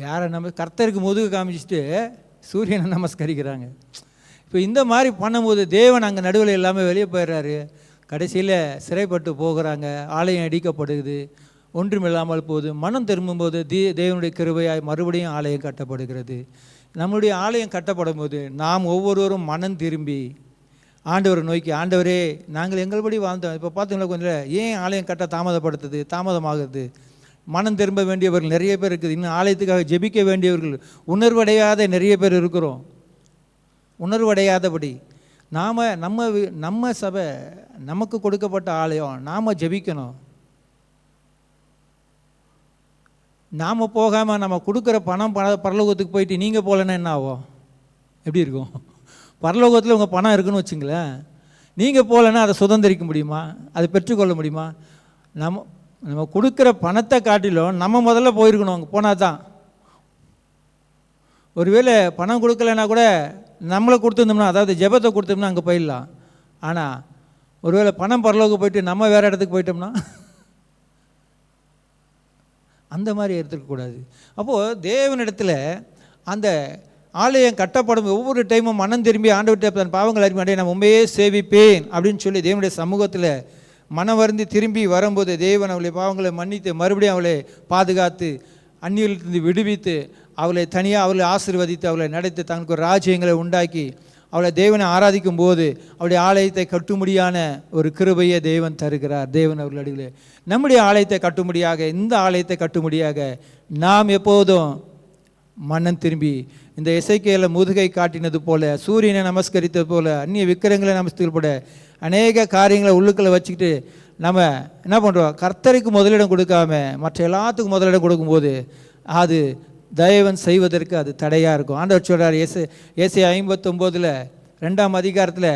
யாரை கர்த்தருக்கு முதுகு காமிச்சிட்டு சூரியனை நமஸ்கரிக்கிறாங்க. இப்போ இந்த மாதிரி பண்ணும்போது தேவன் அங்கே நடுவில் எல்லாமே வெளியே போயிடுறாரு. கடைசியில் சிறைப்பட்டு போகிறாங்க, ஆலயம் இடிக்கப்படுது, ஒன்றுமில்லாமல் போகுது. மனம் திரும்பும்போது தேவனுடைய கிருபையாய் மறுபடியும் ஆலயம் கட்டப்படுகிறது. நம்முடைய ஆலயம் கட்டப்படும் போது நாம் ஒவ்வொருவரும் மனம் திரும்பி ஆண்டவரை நோக்கி, ஆண்டவரே நாங்கள் எங்கள்படி வாழ்ந்தோம், இப்போ பார்த்தீங்களா கொஞ்சம் ஏன் ஆலயம் கட்ட தாமதமாகுது? மனம் திரும்ப வேண்டியவர்கள் நிறைய பேர் இருக்குது. இன்னும் ஆலயத்துக்காக ஜெபிக்க வேண்டியவர்கள் உணர்வடையாத நிறைய பேர் இருக்கிறோம். உணர்வடையாதபடி நம்ம சபை, நமக்கு கொடுக்கப்பட்ட ஆலயம், நாம் ஜெபிக்கணும். நாம் போகாமல் நம்ம கொடுக்குற பணம் பரலோகத்துக்கு போயிட்டு நீங்கள் போகலன்னா என்ன ஆகும்? எப்படி இருக்கும்? பரலோகத்தில் உங்கள் பணம் இருக்குன்னு வச்சுங்களேன், நீங்கள் போகலன்னா அதை சுதந்திரிக்க முடியுமா? அதை பெற்றுக்கொள்ள முடியுமா? நம்ம கொடுக்குற பணத்தை காட்டிலும் நம்ம முதல்ல போயிருக்கணும், அங்கே போனால் தான். ஒருவேளை பணம் கொடுக்கலன்னா கூட நம்மளை கொடுத்துருந்தோம்னா, அதாவது ஜெபத்தை கொடுத்தோம்னா அங்கே போயிடலாம். ஆனால் ஒருவேளை பணம் பரலோகம் போயிட்டு நம்ம வேறு இடத்துக்கு போயிட்டோம்னா அந்த மாதிரி எடுத்துக்கக்கூடாது. அப்போது தேவனிடத்தில் அந்த ஆலயம் கட்டப்படும் ஒவ்வொரு டைமும் மனம் திரும்பி ஆண்டவர்கிட்ட தன் பாவங்கள் அறிக்கை நான் உண்மையே சேவிப்பேன் அப்படின்னு சொல்லி தேவனுடைய சமூகத்தில் மனம் வருந்தி திரும்பி வரும்போது தேவன் அவளுடைய பாவங்களை மன்னித்து மறுபடியும் அவளை பாதுகாத்து அந்நியர்களிலிருந்து விடுவித்து அவளை தனியாக அவளை ஆசீர்வதித்து அவளை நடத்தி தனக்கு ஒரு ராஜ்யங்களை உண்டாக்கி அவளை தேவனை ஆராதிக்கும் போது அவருடைய ஆலயத்தை கட்டும்படியான ஒரு கிருபையை தேவன் தருகிறார். தேவன் அவர்களுடைய நம்முடைய ஆலயத்தை கட்டும்படியாக, இந்த ஆலயத்தை கட்டும்படியாக நாம் எப்போதும் மன்னன் திரும்பி இந்த எசேக்கியேல முதுகை காட்டினது போல, சூரியனை நமஸ்கரித்தது போல, அந்நிய விக்கிரங்களை நமஸ்கரித்தது போல அநேக காரியங்களை உள்ளுக்குள்ளே வச்சுக்கிட்டு நம்ம என்ன பண்ணுறோம், கர்த்தருக்கு முதலிடம் கொடுக்காம மற்ற எல்லாத்துக்கும் முதலிடம் கொடுக்கும்போது அது தேவன் செய்வதற்கு அது தடையாக இருக்கும். ஆண்டவர் சொல்கிறார் ஏசாயா 59 2ஆம் அதிகாரத்தில்,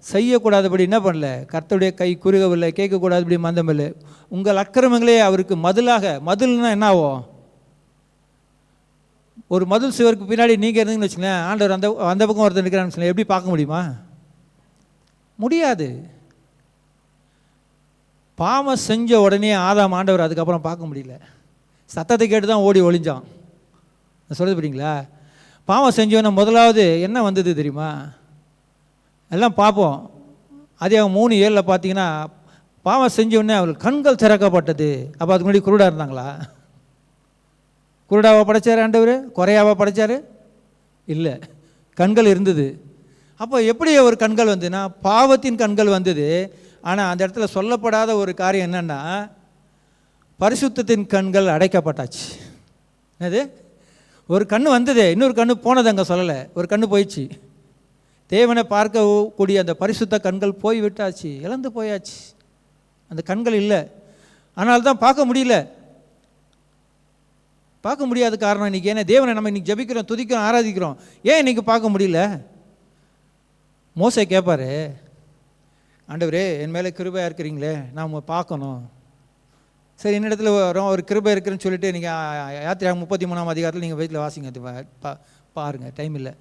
செய்யக்கூடாதபடி என்ன பண்ணல, கர்த்தருடைய கை குறுகவில்லை, கேட்கக்கூடாதபடி மந்தமில்லை, உங்கள் அக்கிரமங்களே அவருக்கு மதிலாக. மதில்னா என்ன ஆகும்? ஒரு மதில் சுவருக்கு பின்னாடி நீங்கள் இருந்தீங்கன்னு வச்சுங்களேன், ஆண்டவர் அந்த பக்கம் ஒருத்தர் இருக்கிறான்னு வச்சுங்களேன், எப்படி பார்க்க முடியுமா? முடியாது. பாவம் செஞ்ச உடனே ஆதாம் ஆண்டவர் அதுக்கப்புறம் பார்க்க முடியல. சத்தத்தை கேட்டு தான் ஓடி ஒளிஞ்சான். சொல்லுது பார்த்தீங்களா? பாவம் செஞ்சவன முதலாவது என்ன வந்தது தெரியுமா? எல்லாம் பார்ப்போம். அதிகாரம் 3:7 பார்த்தீங்கன்னா, பாவம் செஞ்சவொடனே அவர்கள் கண்கள் திறக்கப்பட்டது. அப்போ அதுக்கு முன்னாடி குருடாக இருந்தாங்களா? குருடாவை படைச்சார் ஆண்டவர்? குறையாவா படைச்சார்? இல்லை, கண்கள் இருந்தது. அப்போ எப்படி ஒரு கண்கள் வந்துன்னா, பாவத்தின் கண்கள் வந்தது. ஆனால் அந்த இடத்துல சொல்லப்படாத ஒரு காரியம் என்னென்னா, பரிசுத்தத்தின் கண்கள் அடைக்கப்பட்டாச்சு. என்னது? ஒரு கண்ணு வந்தது, இன்னொரு கண்ணு போனது அங்கே சொல்லலை. ஒரு கண்ணு போயிடுச்சு. தேவனை பார்க்கக்கூடிய அந்த பரிசுத்த கண்கள் போய் விட்டாச்சு, இழந்து போயாச்சு. அந்த கண்கள் இல்லை. ஆனால் தான் பார்க்க முடியல. பார்க்க முடியாத காரணம் இன்றைக்கி ஏன்னா, தேவனை நம்ம இன்றைக்கி ஜபிக்கிறோம், துதிக்கிறோம், ஆராதிக்கிறோம். ஏன் இன்றைக்கி பார்க்க முடியல? மோசே கேட்பாரு, ஆண்டவரே என் மேலே கிருபையாக இருக்கிறீங்களே, நாம் பார்க்கணும். சரி, என்னிடத்துல வரும் ஒரு கிருபை இருக்குன்னு சொல்லிட்டு நீங்கள் யாத்திரை 33ஆம் அதிகாரத்தில் நீங்கள் வீட்டில் வாசிங்க, பாருங்கள், டைம் இல்லை.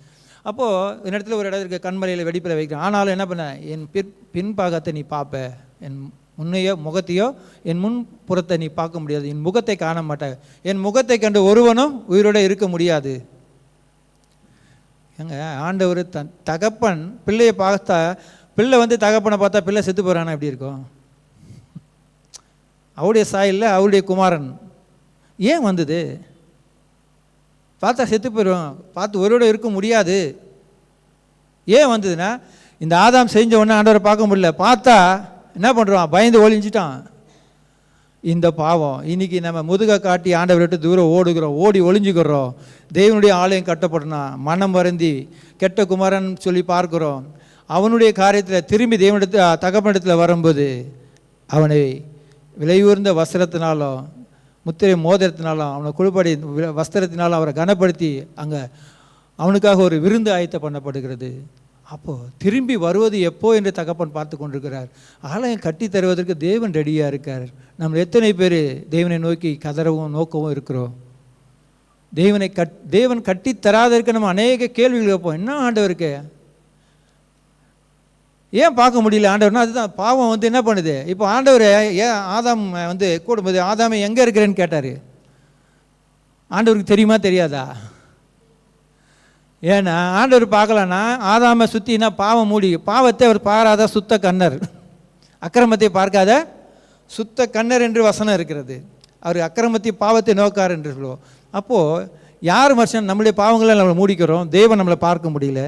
அப்போது என்னிடத்துல ஒரு இடம் இருக்குது, கண்மலையில் வெடிப்பில் வைக்கிறேன். ஆனாலும் என்ன பண்ண, என் பின்பாகத்தை நீ பார்ப்ப, என் முன்னையோ முகத்தையோ என் முன்புறத்தை நீ பார்க்க முடியாது, என் முகத்தை காண மாட்டேன், என் முகத்தை கண்டு ஒருவனும் உயிரோடு இருக்க முடியாது. ஏங்க, ஆண்டவர் தகப்பன் பிள்ளையை பார்த்தா, பிள்ளை தகப்பனை பார்த்தா பிள்ளை செத்து போகிறானா எப்படி இருக்கும்? அவருடைய சாயலில் அவருடைய குமாரன் ஏன் வந்தது? பார்த்தா செத்து போயிடும், பார்த்து ஒருவோட இருக்க முடியாது. ஏன் வந்ததுன்னா, இந்த ஆதாம் செஞ்ச உடனே ஆண்டவரை பார்க்க முடியல, பார்த்தா என்ன பண்ணுறான், பயந்து ஒளிஞ்சிட்டான். இந்த பாவம் இன்னைக்கு நம்ம முதுகை காட்டி ஆண்டவரை விட்டு தூரம் ஓடுகிறோம், ஓடி ஒளிஞ்சுக்கிறோம். தேவனுடைய ஆலயம் கட்டப்படணும், மனம் வருந்தி கெட்ட குமாரன் சொல்லி பார்க்குறோம். அவனுடைய காரியத்தில் திரும்பி தேவனிடத்தில் தகப்பனிடத்தில் வரும்போது அவனை விலையுயர்ந்த வஸ்திரத்தினாலும் முத்திரை மோதிரத்தினாலும் அவனை குழுப்படி வஸ்திரத்தினாலும் அவரை கனப்படுத்தி அங்கே அவனுக்காக ஒரு விருந்து ஆயத்த பண்ணப்படுகிறது. அப்போது திரும்பி வருவது எப்போ என்று தகப்பன் பார்த்து கொண்டிருக்கிறார். ஆலயம் கட்டி தருவதற்கு தேவன் ரெடியாக இருக்கார். நம்ம எத்தனை பேர் தேவனை நோக்கி கதறவும் நோக்கவும் இருக்கிறோம்? தேவன் கட்டி தராதற்கு நம்ம அநேக கேள்விகள் வைப்போம். என்ன ஆண்டவருக்கு ஏன் பார்க்க முடியல ஆண்டவர்னா, அதுதான் பாவம் என்ன பண்ணுது. இப்போ ஆண்டவர் ஏன் ஆதாம் கூடும்போது ஆதாமை எங்கே இருக்கிறேன்னு கேட்டார். ஆண்டவருக்கு தெரியுமா தெரியாதா? ஏன்னா ஆண்டவர் பார்க்கலன்னா ஆதாமை சுற்றினா பாவம் மூடி, பாவத்தை அவர் பாராத சுத்த கண்ணர், அக்கிரமத்தை பார்க்காத சுத்த கண்ணர் என்று வசனம் இருக்கிறது. அவர் அக்கிரமத்தை பாவத்தை நோக்கார் என்று சொல்லுவோம். அப்போது யார் மனுஷன் நம்மளுடைய பாவங்களை நம்மளை மூடிக்கிறோம், தேவன் நம்மளை பார்க்க முடியல.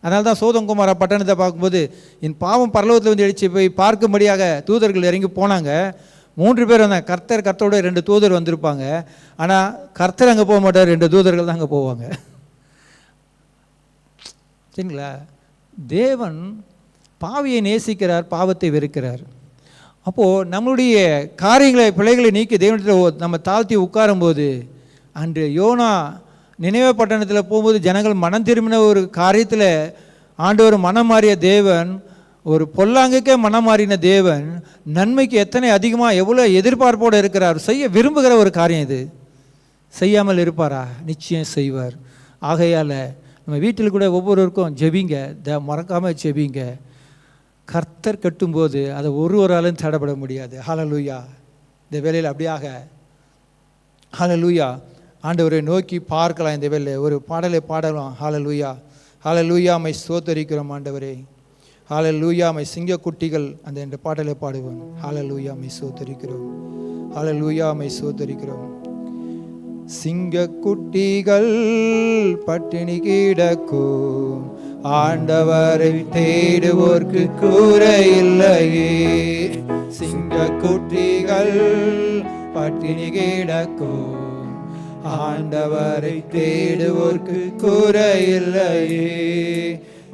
அதனால தான் சோதம் குமாரா பட்டணத்தை பார்க்கும்போது என் பாவம் பரலோகத்தில் எழுச்சி போய் பார்க்கும்படியாக தூதர்கள் இறங்கி போனாங்க. 3 பேர் வந்தாங்க. கர்த்தரோட 2 தூதர் வந்திருப்பாங்க. ஆனால் கர்த்தர் அங்கே போக மாட்டார், 2 தூதர்கள் தான் அங்கே போவாங்க. சரிங்களா? தேவன் பாவியை நேசிக்கிறார், பாவத்தை வெறுக்கிறார். அப்போது நம்மளுடைய காரியங்களை பிழைகளை நீக்கி தேவனிடத்தில் நம்ம தாழ்த்தி உட்காரும்போது, அன்று யோனா நினைவே பட்டணத்தில் போகும்போது ஜனங்கள் மனம் திரும்பின ஒரு காரியத்தில் ஆண்டவர் மனம் மாறிய தேவன், ஒரு பொல்லாங்குக்கே மனம் மாறின தேவன் நன்மைக்கு எத்தனை அதிகமாக எவ்வளோ எதிர்பார்ப்போடு இருக்கிறார். செய்ய விரும்புகிற ஒரு காரியம் இது. செய்யாமல் இருப்பாரா? நிச்சயம் செய்வார். ஆகையால் நம்ம வீட்டில் கூட ஒவ்வொருவருக்கும் ஜெபிங்க, மறக்காமல் ஜெபிங்க. கர்த்தர் கட்டும்போது அதை ஒருவராலும் தடைபட முடியாது. ஹல்லேலூயா. இந்த வேலையில் அப்படியாக ஹல்லேலூயா ஆண்டவரை நோக்கி பார்க்கலாம். இந்த வேலை ஒரு பாடலை பாடலாம். ஹல்லேலூயா, ஹல்லேலூயா மை ஸ்தோத்தரிக்கிறோம் ஆண்டவரே, ஹல்லேலூயா மை சிங்கக்குட்டிகள் அந்த என்ற பாடலை பாடுவோம். ஹல்லேலூயா மை ஸ்தோத்தரிக்கிறோம், ஹல்லேலூயா மை ஸ்தோத்தரிக்கிறோம். சிங்கக்குட்டிகள் பட்டினி கிடக்கும், ஆண்டவரை தேடுவோர்க்கு கூரை இல்லையே. சிங்க குட்டிகள் பட்டினி கிடக்கும், ஆண்டவரை தேடுவோர்க்கு கூரை இல்லையே.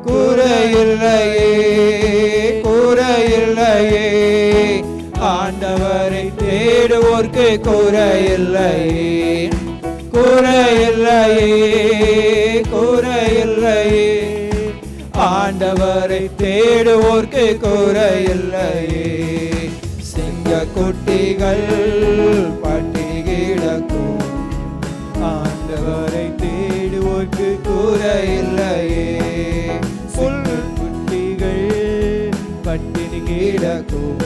கூரை இல்லையே, கூரை இல்லையே, ஆண்டவரை தேடுவோர்க்கு கூரை இல்லையே. கூரை இல்லையே, கூரை இல்லையே, ஆண்டவரை தேடுவோர்க்கு கூரை இல்லையே. சிங்க குட்டிகள் பட்டினி கிடக்கும், ஆண்டவரை தேடுவோர்க்கு கூரை இல்லையே. புல் குட்டிகள் பட்டினி கிடக்கும்,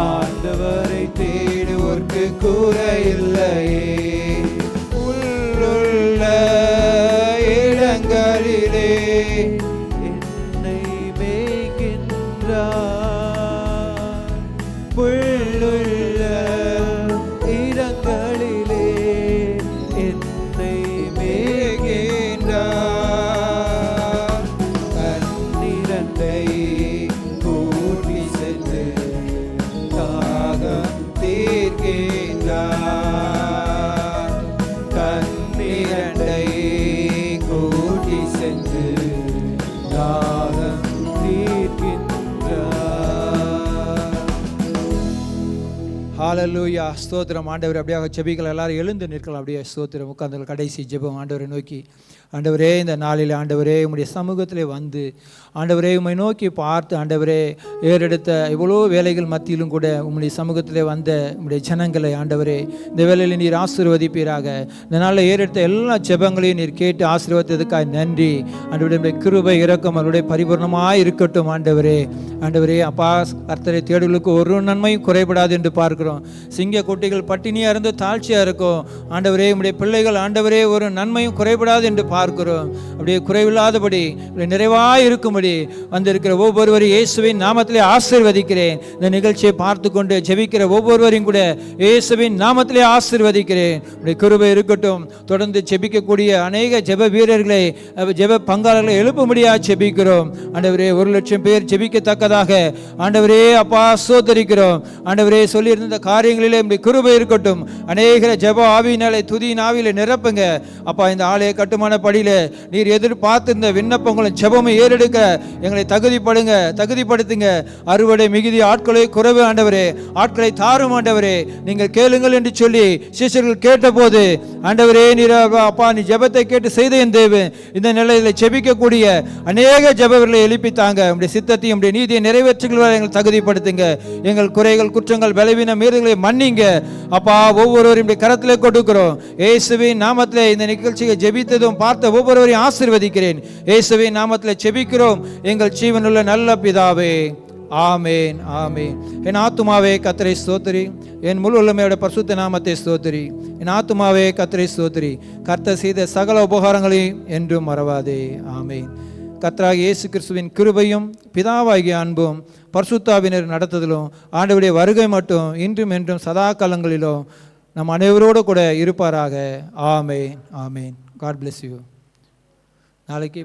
ஆண்டவரை தேடுவோர்க்கு கூரை இல்லையே. புல்லுள்ள இடங்களிலே என்னை மேய்க்கின்றார், புல்லுள்ள இடங்களிலே என்னை மேய்க்கின்றார். கண்ணிரண்டை கூட்டி சென்று தாகம் தீர்க்கின்றார். கண்ணிரண்டை கூட்டி சென்று தாகம் தீர்க்கின்றார். ஹalleluya, ஸ்தோத்திரம். ஆண்டவர் அப்படியாக ஜெபிக்கலாம். எல்லாரும் எழுந்து நிற்கலாம். அப்படியே ஸ்தோத்திரம். உட்கார்ந்து கடைசி ஜெபம் ஆண்டவரை நோக்கி. ஆண்டவரே, இந்த நாளில் ஆண்டவரே உம்முடைய சமூகத்திலே வந்து ஆண்டவரே உம்மை நோக்கி பார்த்து ஆண்டவரே ஏறெடுத்த இவ்வளோ வேலைகள் மத்தியிலும் கூட உம்முடைய சமூகத்திலே வந்த உம்முடைய ஜனங்களை ஆண்டவரே இந்த வேலையில் நீர் ஆசீர்வதிப்பீராக. இந்த நாளில் ஏறெடுத்த எல்லா ஜெபங்களையும் நீர் கேட்டு ஆசீர்வதித்ததுக்காக நன்றி. ஆண்டவருடைய கிருபை இரக்கம் அவருடைய பரிபூர்ணமாக இருக்கட்டும். ஆண்டவரே, ஆண்டவரே அப்பா, கர்த்தரை தேடுகளுக்கு ஒரு நன்மையும் குறைபடாது என்று பார்க்கிறோம். சிங்க குட்டிகள் பட்டினியாக இருந்து தாழ்ச்சியாக இருக்கும். ஆண்டவரே உம்முடைய பிள்ளைகள் ஆண்டவரே ஒரு நன்மையும் குறைபடாது என்று பார்க்கிறோம். அப்படியே குறைவில்லாதபடி நிறைவாக இருக்கும்படி வந்திருக்கிற ஒவ்வொருவரையும் இயேசுவின் நாமத்திலே ஆசீர்வதிக்கிறேன். இந்த நிகழ்ச்சியை பார்த்து கொண்டு ஜெபிக்கிற ஒவ்வொருவரையும் கூட இயேசுவின் நாமத்திலே ஆசீர்வதிக்கிறேன். உடைய கிருபை இருக்கட்டும். தொடர்ந்து ஜெபிக்கக்கூடிய அநேக ஜெப வீரர்களை ஜெப பங்காளர்களை எழுப்பும்படியாக ஜெபிக்கிறோம். ஆண்டவரே 1,00,000 பேர் ஜெபிக்கத்தக்கதாக ஆண்டவரே அப்பா ஸ்தோத்திரிக்கிறோம். ஆண்டவரே சொல்லியிருந்த காரியங்களிலே உடைய கிருபை இருக்கட்டும். அநேக ஜெப ஆவியினாலே துதியின் ஆவியிலே நிரப்புங்க அப்பா. இந்த ஆலய கட்டுமான படியில நீர் எதிர்பார்த்து இந்த விண்ணப்பங்களும் ஜெபமும் ஏறெடுக்க எங்களை தகுதிப்படுத்துங்க. அறுவடை மிகுதி, ஆட்களை குறைவு ஆண்டவரே, ஆட்களை தாரும் ஆண்டவரே. நீங்கள் கேளுங்கள் என்று சொல்லி சீஷர்கள் கேட்டபோது ஆண்டவரே நீர் அப்பா நீ ஜெபத்தை கேட்டு செய்த என் தேவன் இந்த நிலையில ஜெபிக்கக்கூடிய அநேக ஜெபவர்களை எழுப்பித்தாங்க. உடைய சித்தத்தையும் உடைய நீதியை நிறைவேற்றுகிற எங்களை தகுதிப்படுத்துங்க. எங்கள் குறைகள், குற்றங்கள், பலவீன மீறுதல்களை மன்னிங்க அப்பா. ஒவ்வொருவரும் கரத்திலே கொடுக்கிறோம். இயேசுவின் நாமத்திலே இந்த நிகழ்ச்சியை ஜெபித்ததும் பார்த்த ஒவ்வொருவரையும் ஆசீர்வதிக்கிறேன். இயேசுவின் நாமத்தில் ஜெபிக்கிறோம் எங்கள் ஜீவனுள்ள நல்ல பிதாவே, ஆமேன், ஆமேன். என் ஆத்துமாவே கர்த்தரை ஸ்தோத்திரி, என் முழு உள்ளமையோட பரிசுத்த நாமத்தை ஸ்தோத்திரி. என் ஆத்துமாவே கர்த்தரை ஸ்தோத்திரி, கர்த்தர் செய்த சகல உபகாரங்களையும் என்றும் மறவாதே. ஆமேன். கர்த்தராகிய இயேசு கிறிஸ்துவின் கிருபையும் பிதாவாகிய அன்பும் பரிசுத்தாவினர் நடத்துதலும் ஆண்டவருடைய வருகை மட்டும் இன்றும் என்றும் சதா காலங்களிலும் நம் அனைவரோடு கூட இருப்பாராக. ஆமேன், ஆமேன். God bless you. நாளைக்கு